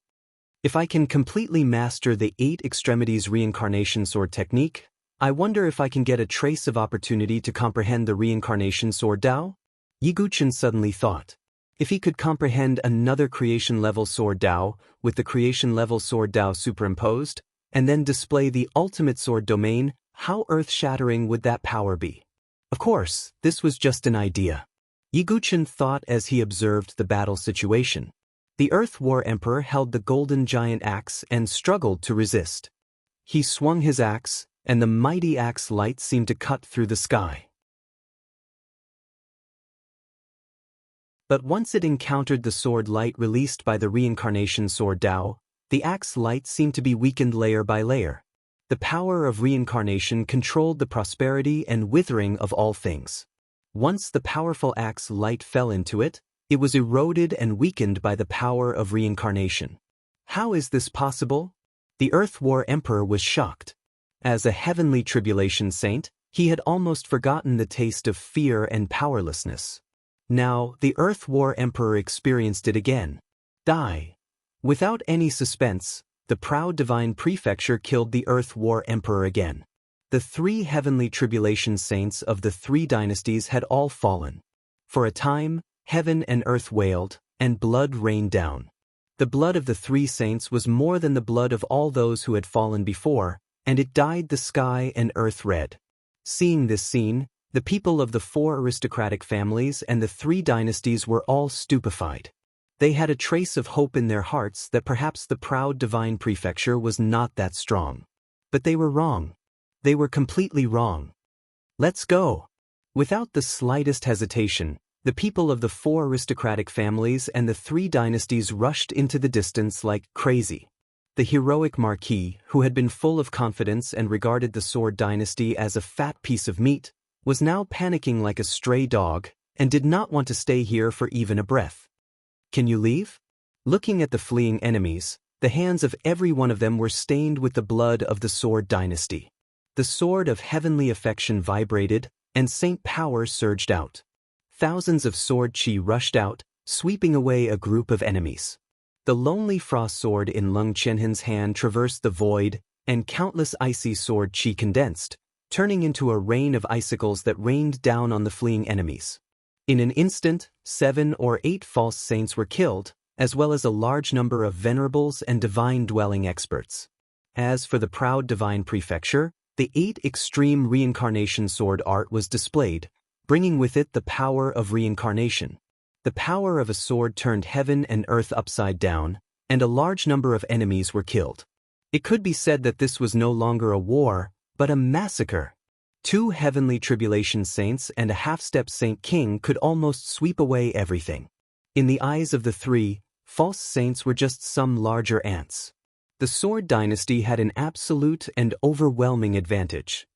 If I can completely master the 8 extremities reincarnation sword technique, I wonder if I can get a trace of opportunity to comprehend the reincarnation sword Tao? Yi Guqin suddenly thought. If he could comprehend another creation-level sword Tao, with the creation-level sword Tao superimposed, and then display the ultimate sword domain, how earth-shattering would that power be? Of course, this was just an idea. Yi Guqin thought as he observed the battle situation. The Earth War Emperor held the golden giant axe and struggled to resist. He swung his axe, and the mighty axe light seemed to cut through the sky. But once it encountered the sword light released by the reincarnation sword Tao, the axe light seemed to be weakened layer by layer. The power of reincarnation controlled the prosperity and withering of all things. Once the powerful axe light fell into it, it was eroded and weakened by the power of reincarnation. How is this possible? The Earth War Emperor was shocked. As a heavenly tribulation saint, he had almost forgotten the taste of fear and powerlessness. Now, the Earth War Emperor experienced it again. Die. Without any suspense, the proud divine prefecture killed the Earth War Emperor again. The 3 heavenly tribulation saints of the 3 dynasties had all fallen. For a time, heaven and earth wailed, and blood rained down. The blood of the 3 saints was more than the blood of all those who had fallen before, and it dyed the sky and earth red. Seeing this scene, the people of the 4 aristocratic families and the 3 dynasties were all stupefied. They had a trace of hope in their hearts that perhaps the proud divine prefecture was not that strong. But they were wrong. They were completely wrong. Let's go. Without the slightest hesitation, the people of the 4 aristocratic families and the 3 dynasties rushed into the distance like crazy. the heroic marquis, who had been full of confidence and regarded the Sword Dynasty as a fat piece of meat, was now panicking like a stray dog and did not want to stay here for even a breath. "Can you leave?" Looking at the fleeing enemies, the hands of every one of them were stained with the blood of the Sword Dynasty. The sword of heavenly affection vibrated, and saint power surged out. Thousands of sword chi rushed out, sweeping away a group of enemies. The lonely frost sword in Lung Qianhen's hand traversed the void, and countless icy sword chi condensed, turning into a rain of icicles that rained down on the fleeing enemies. In an instant, 7 or 8 false saints were killed, as well as a large number of venerables and divine-dwelling experts. As for the proud divine prefecture, the 8 extreme reincarnation sword art was displayed, bringing with it the power of reincarnation. The power of a sword turned heaven and earth upside down, and a large number of enemies were killed. It could be said that this was no longer a war, but a massacre. 2 heavenly tribulation saints and a half-step saint king could almost sweep away everything. In the eyes of the 3, false saints were just some larger ants. The Sword Dynasty had an absolute and overwhelming advantage.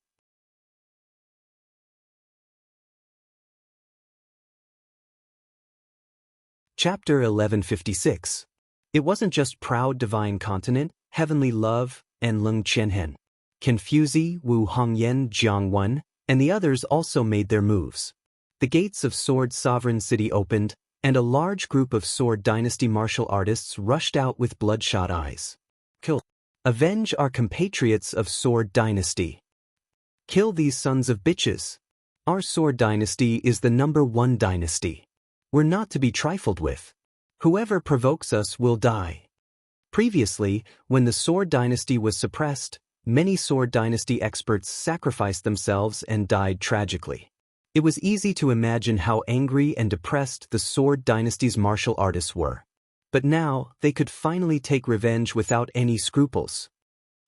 Chapter 1156. It wasn't just proud divine continent, heavenly love, and Lung Qianhen. Confuzi, Wu Hongyan, Jiangwen, and the others also made their moves. The gates of Sword Sovereign City opened, and a large group of Sword Dynasty martial artists rushed out with bloodshot eyes. Kill. Avenge our compatriots of Sword Dynasty. Kill these sons of bitches. Our Sword Dynasty is the #1 dynasty. We're not to be trifled with. Whoever provokes us will die. Previously, when the Sword Dynasty was suppressed, many Sword Dynasty experts sacrificed themselves and died tragically. It was easy to imagine how angry and depressed the Sword Dynasty's martial artists were. But now, they could finally take revenge without any scruples.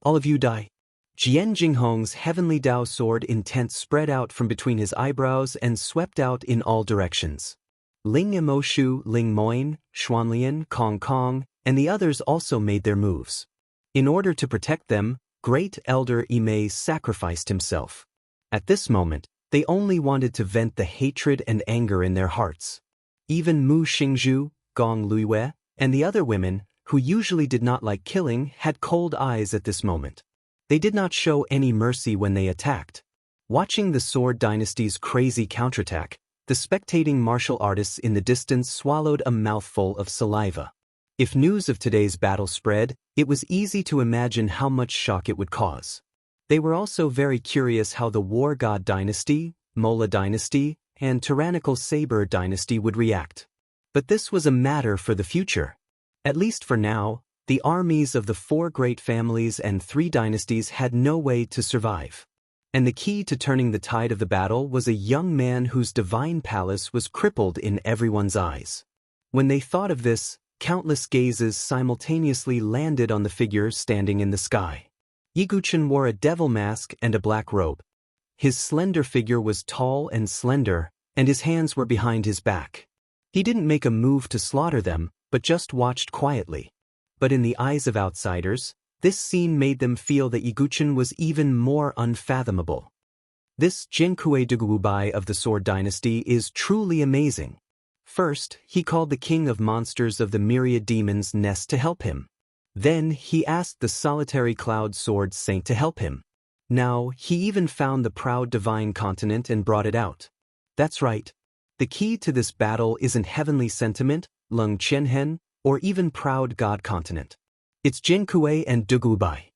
All of you die. Jian Jinghong's heavenly Dao sword intent spread out from between his eyebrows and swept out in all directions. Ling Emoshu, Ling Moin, Xuanlian, Kong Kong, and the others also made their moves. In order to protect them, Great Elder Imei sacrificed himself. At this moment, they only wanted to vent the hatred and anger in their hearts. Even Mu Xingzhu, Gong Luiyue, and the other women, who usually did not like killing, had cold eyes at this moment. They did not show any mercy when they attacked. Watching the Sword Dynasty's crazy counterattack, the spectating martial artists in the distance swallowed a mouthful of saliva. If news of today's battle spread, it was easy to imagine how much shock it would cause. They were also very curious how the War God Dynasty, Mola Dynasty, and Tyrannical Saber Dynasty would react. But this was a matter for the future. At least for now, the armies of the 4 great families and 3 dynasties had no way to survive. And the key to turning the tide of the battle was a young man whose divine palace was crippled in everyone's eyes. When they thought of this, countless gazes simultaneously landed on the figure standing in the sky. Yiguchen wore a devil mask and a black robe. His slender figure was tall and slender, and his hands were behind his back. He didn't make a move to slaughter them, but just watched quietly. But in the eyes of outsiders, this scene made them feel that Yiguchen was even more unfathomable. This Jinkue Dugubai of the Sword Dynasty is truly amazing. First, he called the king of monsters of the myriad demons nest to help him. Then, he asked the solitary cloud sword saint to help him. Now, he even found the proud divine continent and brought it out. That's right. The key to this battle isn't heavenly sentiment, Lung Qianhen, or even proud god continent. It's Jinkue and Dugubai.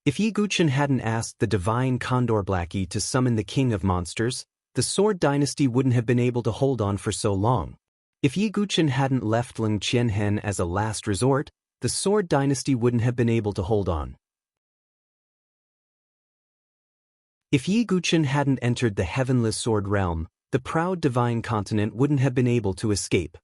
If Yiguchen hadn't asked the divine Condor Blackie to summon the king of monsters, the Sword Dynasty wouldn't have been able to hold on for so long. If Yiguchen hadn't left Lung Qianhen as a last resort, the Sword Dynasty wouldn't have been able to hold on. If Yiguchen hadn't entered the heavenless sword realm, the proud divine continent wouldn't have been able to escape.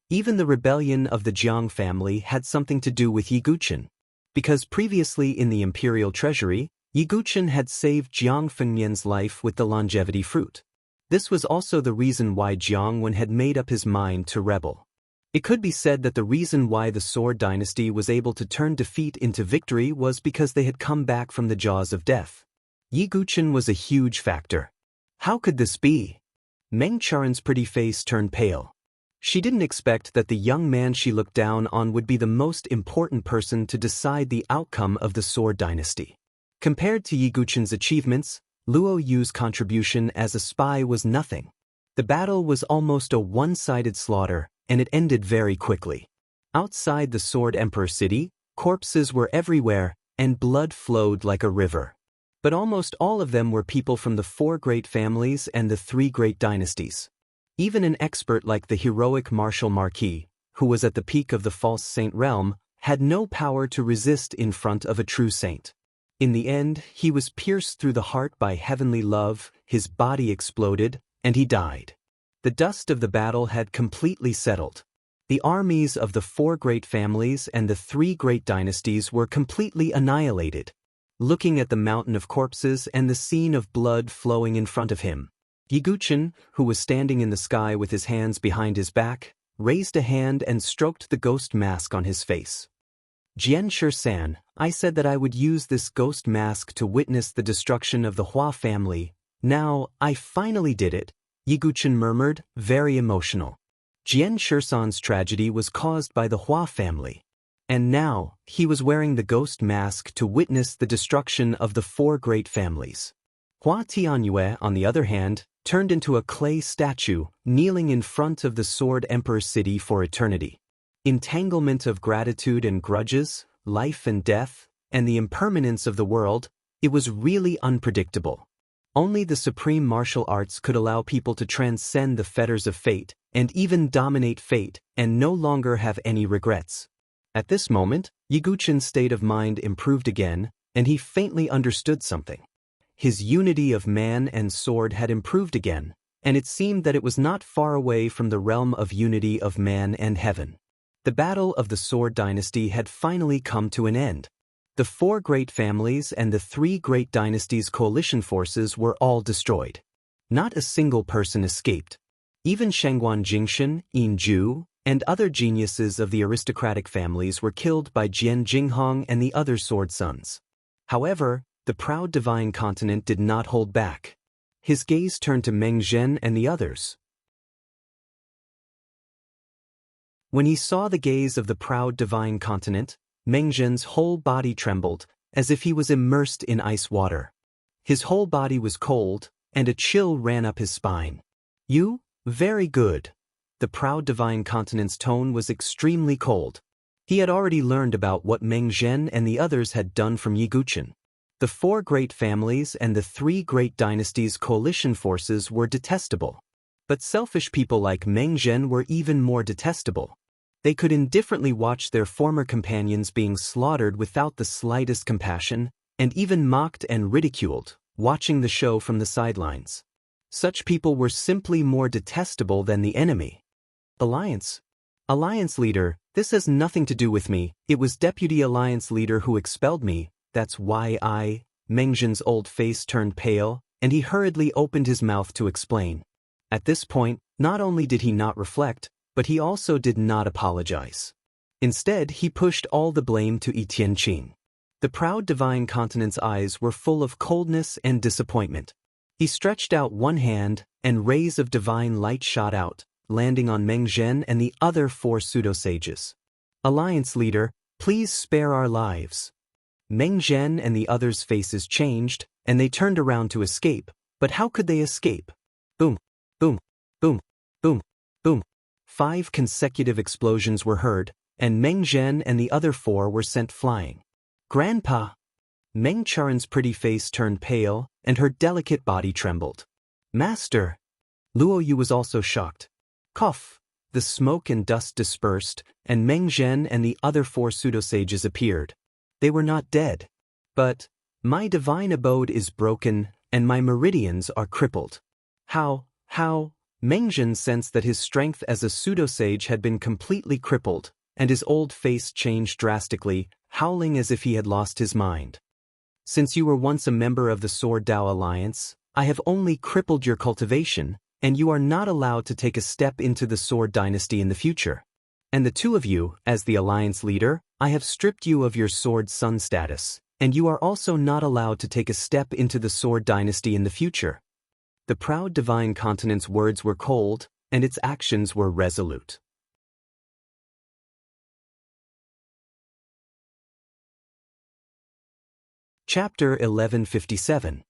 Even the rebellion of the Jiang family had something to do with Yiguchen. Because previously in the imperial treasury, Yiguchen had saved Jiang Fengnian's life with the longevity fruit. This was also the reason why Jiang Wen had made up his mind to rebel. It could be said that the reason why the Sword Dynasty was able to turn defeat into victory was because they had come back from the jaws of death. Yi Guqin was a huge factor. How could this be? Meng Charin's pretty face turned pale. She didn't expect that the young man she looked down on would be the most important person to decide the outcome of the Sword Dynasty. Compared to Yi Guqin's achievements, Luo Yu's contribution as a spy was nothing. The battle was almost a one-sided slaughter, and it ended very quickly. Outside the Sword Emperor city, corpses were everywhere, and blood flowed like a river. But almost all of them were people from the 4 great families and the 3 great dynasties. Even an expert like the heroic Marshal Marquis, who was at the peak of the false saint realm, had no power to resist in front of a true saint. In the end, he was pierced through the heart by heavenly love, his body exploded, and he died. The dust of the battle had completely settled. The armies of the 4 great families and the 3 great dynasties were completely annihilated. Looking at the mountain of corpses and the scene of blood flowing in front of him, Yi Guqin, who was standing in the sky with his hands behind his back, raised a hand and stroked the ghost mask on his face. Jian Shi-san, I said that I would use this ghost mask to witness the destruction of the Hua family. Now, I finally did it, Yi Guqin murmured, very emotional. Jian Shi-san's tragedy was caused by the Hua family. And now, he was wearing the ghost mask to witness the destruction of the 4 great families. Hua Tianyue, on the other hand, turned into a clay statue, kneeling in front of the Sword Emperor city for eternity. Entanglement of gratitude and grudges, life and death, and the impermanence of the world, it was really unpredictable. Only the supreme martial arts could allow people to transcend the fetters of fate, and even dominate fate, and no longer have any regrets. At this moment, Yi Guqin's state of mind improved again, and he faintly understood something. His unity of man and sword had improved again, and it seemed that it was not far away from the realm of unity of man and heaven. The battle of the Sword Dynasty had finally come to an end. The 4 great families and the 3 great dynasties' coalition forces were all destroyed. Not a single person escaped. Even Shangguan Jingshan, Yin Ju, and other geniuses of the aristocratic families were killed by Jian Jinghong and the other sword sons. However, the proud divine continent did not hold back. His gaze turned to Meng Zhen and the others. When he saw the gaze of the proud divine continent, Meng Zhen's whole body trembled, as if he was immersed in ice water. His whole body was cold, and a chill ran up his spine. You? Very good. The proud divine continent's tone was extremely cold. He had already learned about what Meng Zhen and the others had done from Yi Guqin. The 4 great families and the 3 great dynasties' coalition forces were detestable. But selfish people like Meng Zhen were even more detestable. They could indifferently watch their former companions being slaughtered without the slightest compassion, and even mocked and ridiculed, watching the show from the sidelines. Such people were simply more detestable than the enemy. Alliance leader, this has nothing to do with me. It was Deputy Alliance leader who expelled me. That's why Meng Zhen's old face turned pale, and he hurriedly opened his mouth to explain. At this point, not only did he not reflect, but he also did not apologize. Instead, he pushed all the blame to Yi Tianqing. The proud divine continent's eyes were full of coldness and disappointment. He stretched out one hand, and rays of divine light shot out, landing on Meng Zhen and the other 4 pseudo-sages. Alliance leader, please spare our lives. Meng Zhen and the others' faces changed, and they turned around to escape, but how could they escape? Boom, boom, boom, boom, boom. 5 consecutive explosions were heard, and Meng Zhen and the other 4 were sent flying. Grandpa! Meng Charin's pretty face turned pale, and her delicate body trembled. Master! Luo Yu was also shocked. Cough! The smoke and dust dispersed, and Meng Zhen and the other 4 pseudo-sages appeared. They were not dead. But, my divine abode is broken, and my meridians are crippled. How? Meng Zhen sensed that his strength as a pseudo-sage had been completely crippled, and his old face changed drastically, howling as if he had lost his mind. Since you were once a member of the Sword Dao Alliance, I have only crippled your cultivation, and you are not allowed to take a step into the Sword Dynasty in the future. And the two of you, as the alliance leader, I have stripped you of your sword son status, and you are also not allowed to take a step into the sword dynasty in the future." The proud divine continent's words were cold, and its actions were resolute. Chapter 1157.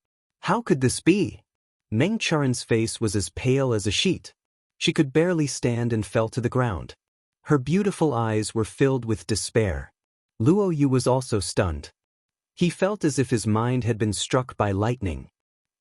How could this be? Meng Charin's face was as pale as a sheet. She could barely stand and fell to the ground. Her beautiful eyes were filled with despair. Luo Yu was also stunned. He felt as if his mind had been struck by lightning.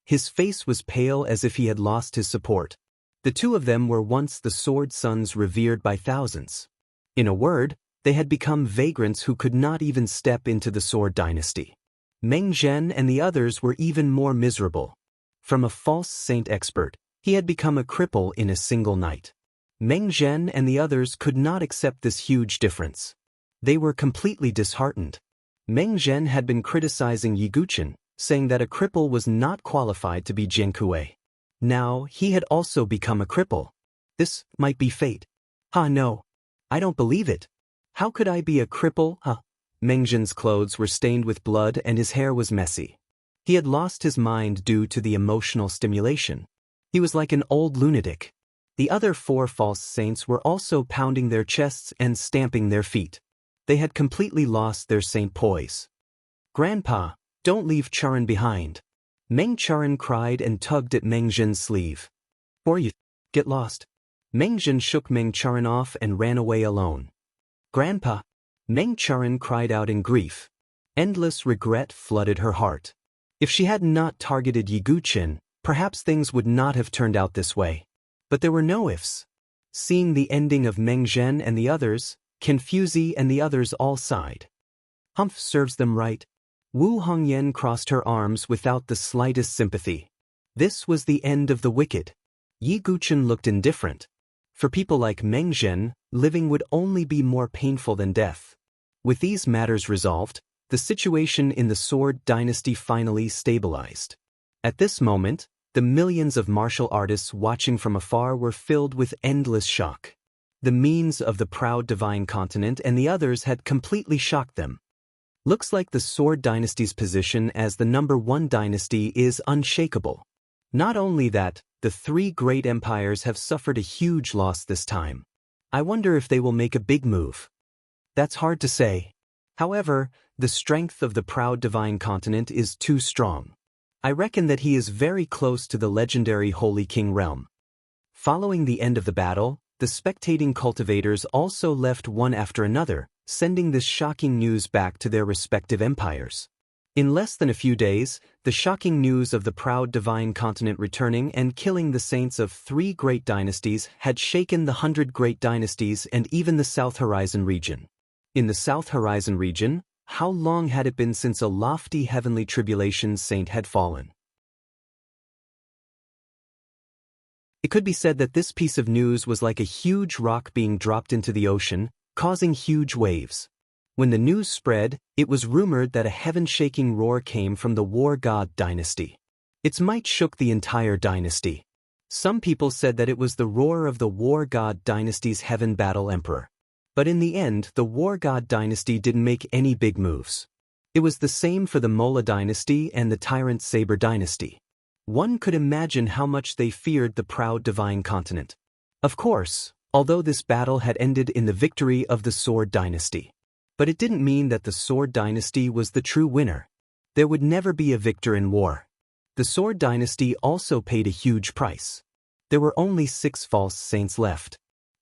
His face was pale as if he had lost his support. The two of them were once the sword sons revered by thousands. In a word, they had become vagrants who could not even step into the sword dynasty. Meng Zhen and the others were even more miserable. From a false saint expert, he had become a cripple in a single night. Meng Zhen and the others could not accept this huge difference. They were completely disheartened. Meng Zhen had been criticizing Yi Guqin, saying that a cripple was not qualified to be Jian Kuei. Now, he had also become a cripple. This might be fate. No. I don't believe it. How could I be a cripple? Meng Zhen's clothes were stained with blood and his hair was messy. He had lost his mind due to the emotional stimulation. He was like an old lunatic. The other 4 false saints were also pounding their chests and stamping their feet. They had completely lost their saint poise. "Grandpa, don't leave Charin behind." Meng Charin cried and tugged at Meng Zhen's sleeve. "Or you get lost." Meng Zhen shook Meng Charin off and ran away alone. "Grandpa!" Meng Charin cried out in grief. Endless regret flooded her heart. If she had not targeted Yi Guqin, perhaps things would not have turned out this way. But there were no ifs. Seeing the ending of Meng Zhen and the others, Confuzi and the others all sighed. "Humph serves them right." Wu Hongyan crossed her arms without the slightest sympathy. This was the end of the wicked. Yi Guqin looked indifferent. For people like Meng Zhen, living would only be more painful than death. With these matters resolved, the situation in the Sword Dynasty finally stabilized. At this moment, the millions of martial artists watching from afar were filled with endless shock. The means of the proud divine continent and the others had completely shocked them. Looks like the Sword Dynasty's position as the #1 dynasty is unshakable. Not only that, the 3 great empires have suffered a huge loss this time. I wonder if they will make a big move. That's hard to say. However, the strength of the proud divine continent is too strong. I reckon that he is very close to the legendary Holy King realm. Following the end of the battle, the spectating cultivators also left one after another, sending this shocking news back to their respective empires. In less than a few days, the shocking news of the proud divine continent returning and killing the saints of 3 great dynasties had shaken the 100 great dynasties and even the South Horizon region. In the South Horizon region, how long had it been since a lofty heavenly tribulation saint had fallen? It could be said that this piece of news was like a huge rock being dropped into the ocean, causing huge waves. When the news spread, it was rumored that a heaven-shaking roar came from the War God dynasty. Its might shook the entire dynasty. Some people said that it was the roar of the War God dynasty's heaven battle emperor. But in the end, the War God dynasty didn't make any big moves. It was the same for the Mola dynasty and the Tyrant Saber dynasty. One could imagine how much they feared the proud divine continent. Of course, although this battle had ended in the victory of the Sword Dynasty. But it didn't mean that the Sword Dynasty was the true winner. There would never be a victor in war. The Sword Dynasty also paid a huge price. There were only 6 false saints left.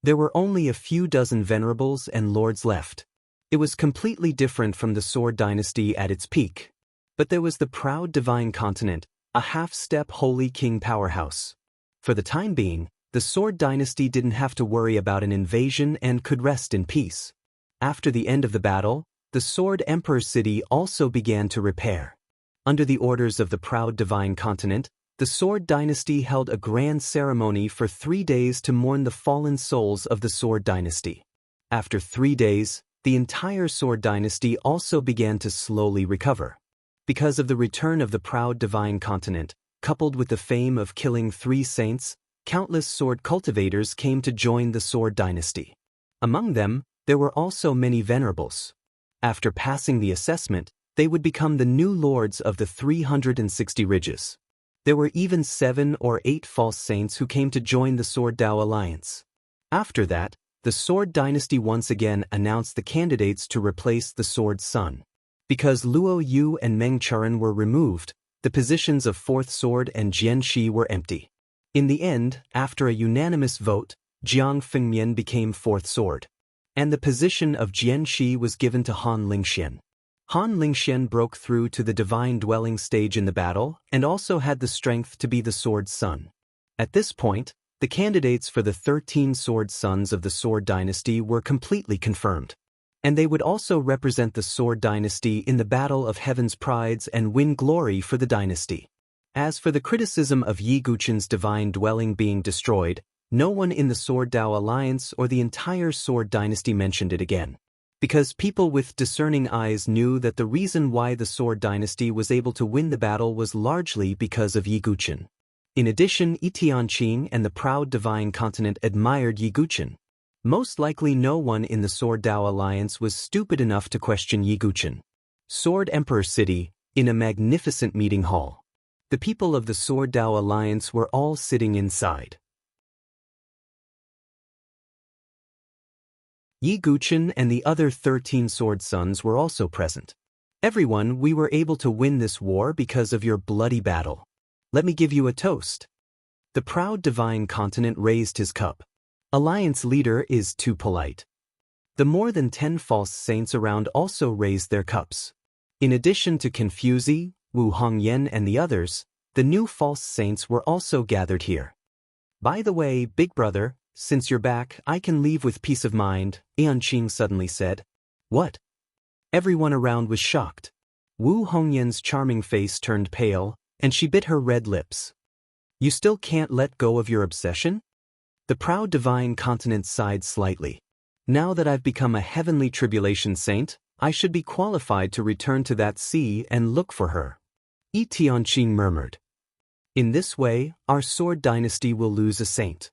There were only a few dozen venerables and lords left. It was completely different from the Sword Dynasty at its peak. But there was the proud divine continent, a half-step holy king powerhouse. For the time being, the Sword Dynasty didn't have to worry about an invasion and could rest in peace. After the end of the battle, the Sword Emperor city also began to repair. Under the orders of the proud divine continent, the Sword Dynasty held a grand ceremony for 3 days to mourn the fallen souls of the Sword Dynasty. After 3 days, the entire Sword Dynasty also began to slowly recover. Because of the return of the proud divine continent, coupled with the fame of killing 3 saints, countless sword cultivators came to join the Sword Dynasty. Among them, there were also many venerables. After passing the assessment, they would become the new lords of the 360 ridges. There were even 7 or 8 false saints who came to join the Sword Dao Alliance. After that, the Sword Dynasty once again announced the candidates to replace the Sword Sun. Because Luo Yu and Meng Charan were removed, the positions of 4th Sword and Jian Shi were empty. In the end, after a unanimous vote, Jiang Fengmian became 4th Sword. And the position of Jian Shi was given to Han Lingxian. Han Lingxian broke through to the divine dwelling stage in the battle and also had the strength to be the Sword Sun. At this point, the candidates for the 13 Sword Sons of the Sword Dynasty were completely confirmed. And they would also represent the Sword Dynasty in the Battle of Heaven's Prides and win glory for the dynasty. As for the criticism of Yi Guqin's divine dwelling being destroyed, no one in the Sword Dao Alliance or the entire Sword Dynasty mentioned it again. Because people with discerning eyes knew that the reason why the Sword Dynasty was able to win the battle was largely because of Yi Guqin. In addition, Yi Tianqing and the proud divine continent admired Yi Guqin. Most likely no one in the Sword Dao Alliance was stupid enough to question Yi Guqin. Sword Emperor City, in a magnificent meeting hall. The people of the Sword Dao Alliance were all sitting inside. Yi Guqin and the other 13 Sword Sons were also present. Everyone, we were able to win this war because of your bloody battle. Let me give you a toast. The proud divine continent raised his cup. Alliance leader is too polite. The more than 10 false saints around also raised their cups. In addition to Confuzi, Wu Hongyan and the others, the new false saints were also gathered here. By the way, big brother, since you're back, I can leave with peace of mind, Yanqing suddenly said. What? Everyone around was shocked. Wu Hongyan's charming face turned pale, and she bit her red lips. You still can't let go of your obsession? The proud divine continent sighed slightly. Now that I've become a heavenly tribulation saint, I should be qualified to return to that sea and look for her. Yi Tianqing murmured. In this way, our Sword Dynasty will lose a saint.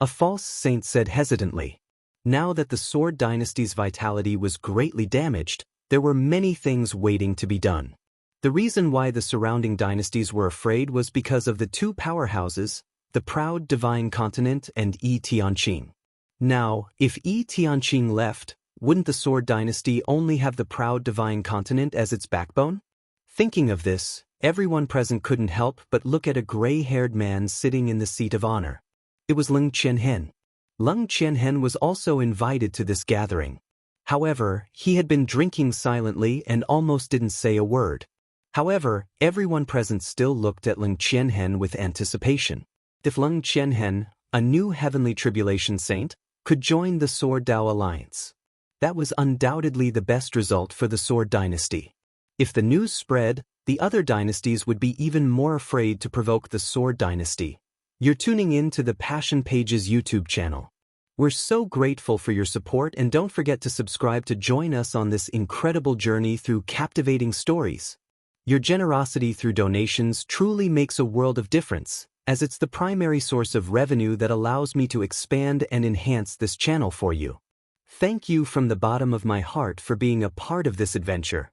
A false saint said hesitantly. Now that the Sword Dynasty's vitality was greatly damaged, there were many things waiting to be done. The reason why the surrounding dynasties were afraid was because of the two powerhouses, the proud divine continent and Yi Tianqing. Now, if Yi Tianqing left, wouldn't the Sword Dynasty only have the proud divine continent as its backbone? Thinking of this, everyone present couldn't help but look at a gray-haired man sitting in the seat of honor. It was Leng Qianhen. Leng Qianhen was also invited to this gathering. However, he had been drinking silently and almost didn't say a word. However, everyone present still looked at Leng Qianhen with anticipation. If Leng Qianhen, a new heavenly tribulation saint, could join the Sword Dao Alliance, that was undoubtedly the best result for the Sword Dynasty. If the news spread, the other dynasties would be even more afraid to provoke the Sword Dynasty. You're tuning in to the Passion Pages YouTube channel. We're so grateful for your support, and don't forget to subscribe to join us on this incredible journey through captivating stories. Your generosity through donations truly makes a world of difference, as it's the primary source of revenue that allows me to expand and enhance this channel for you. Thank you from the bottom of my heart for being a part of this adventure.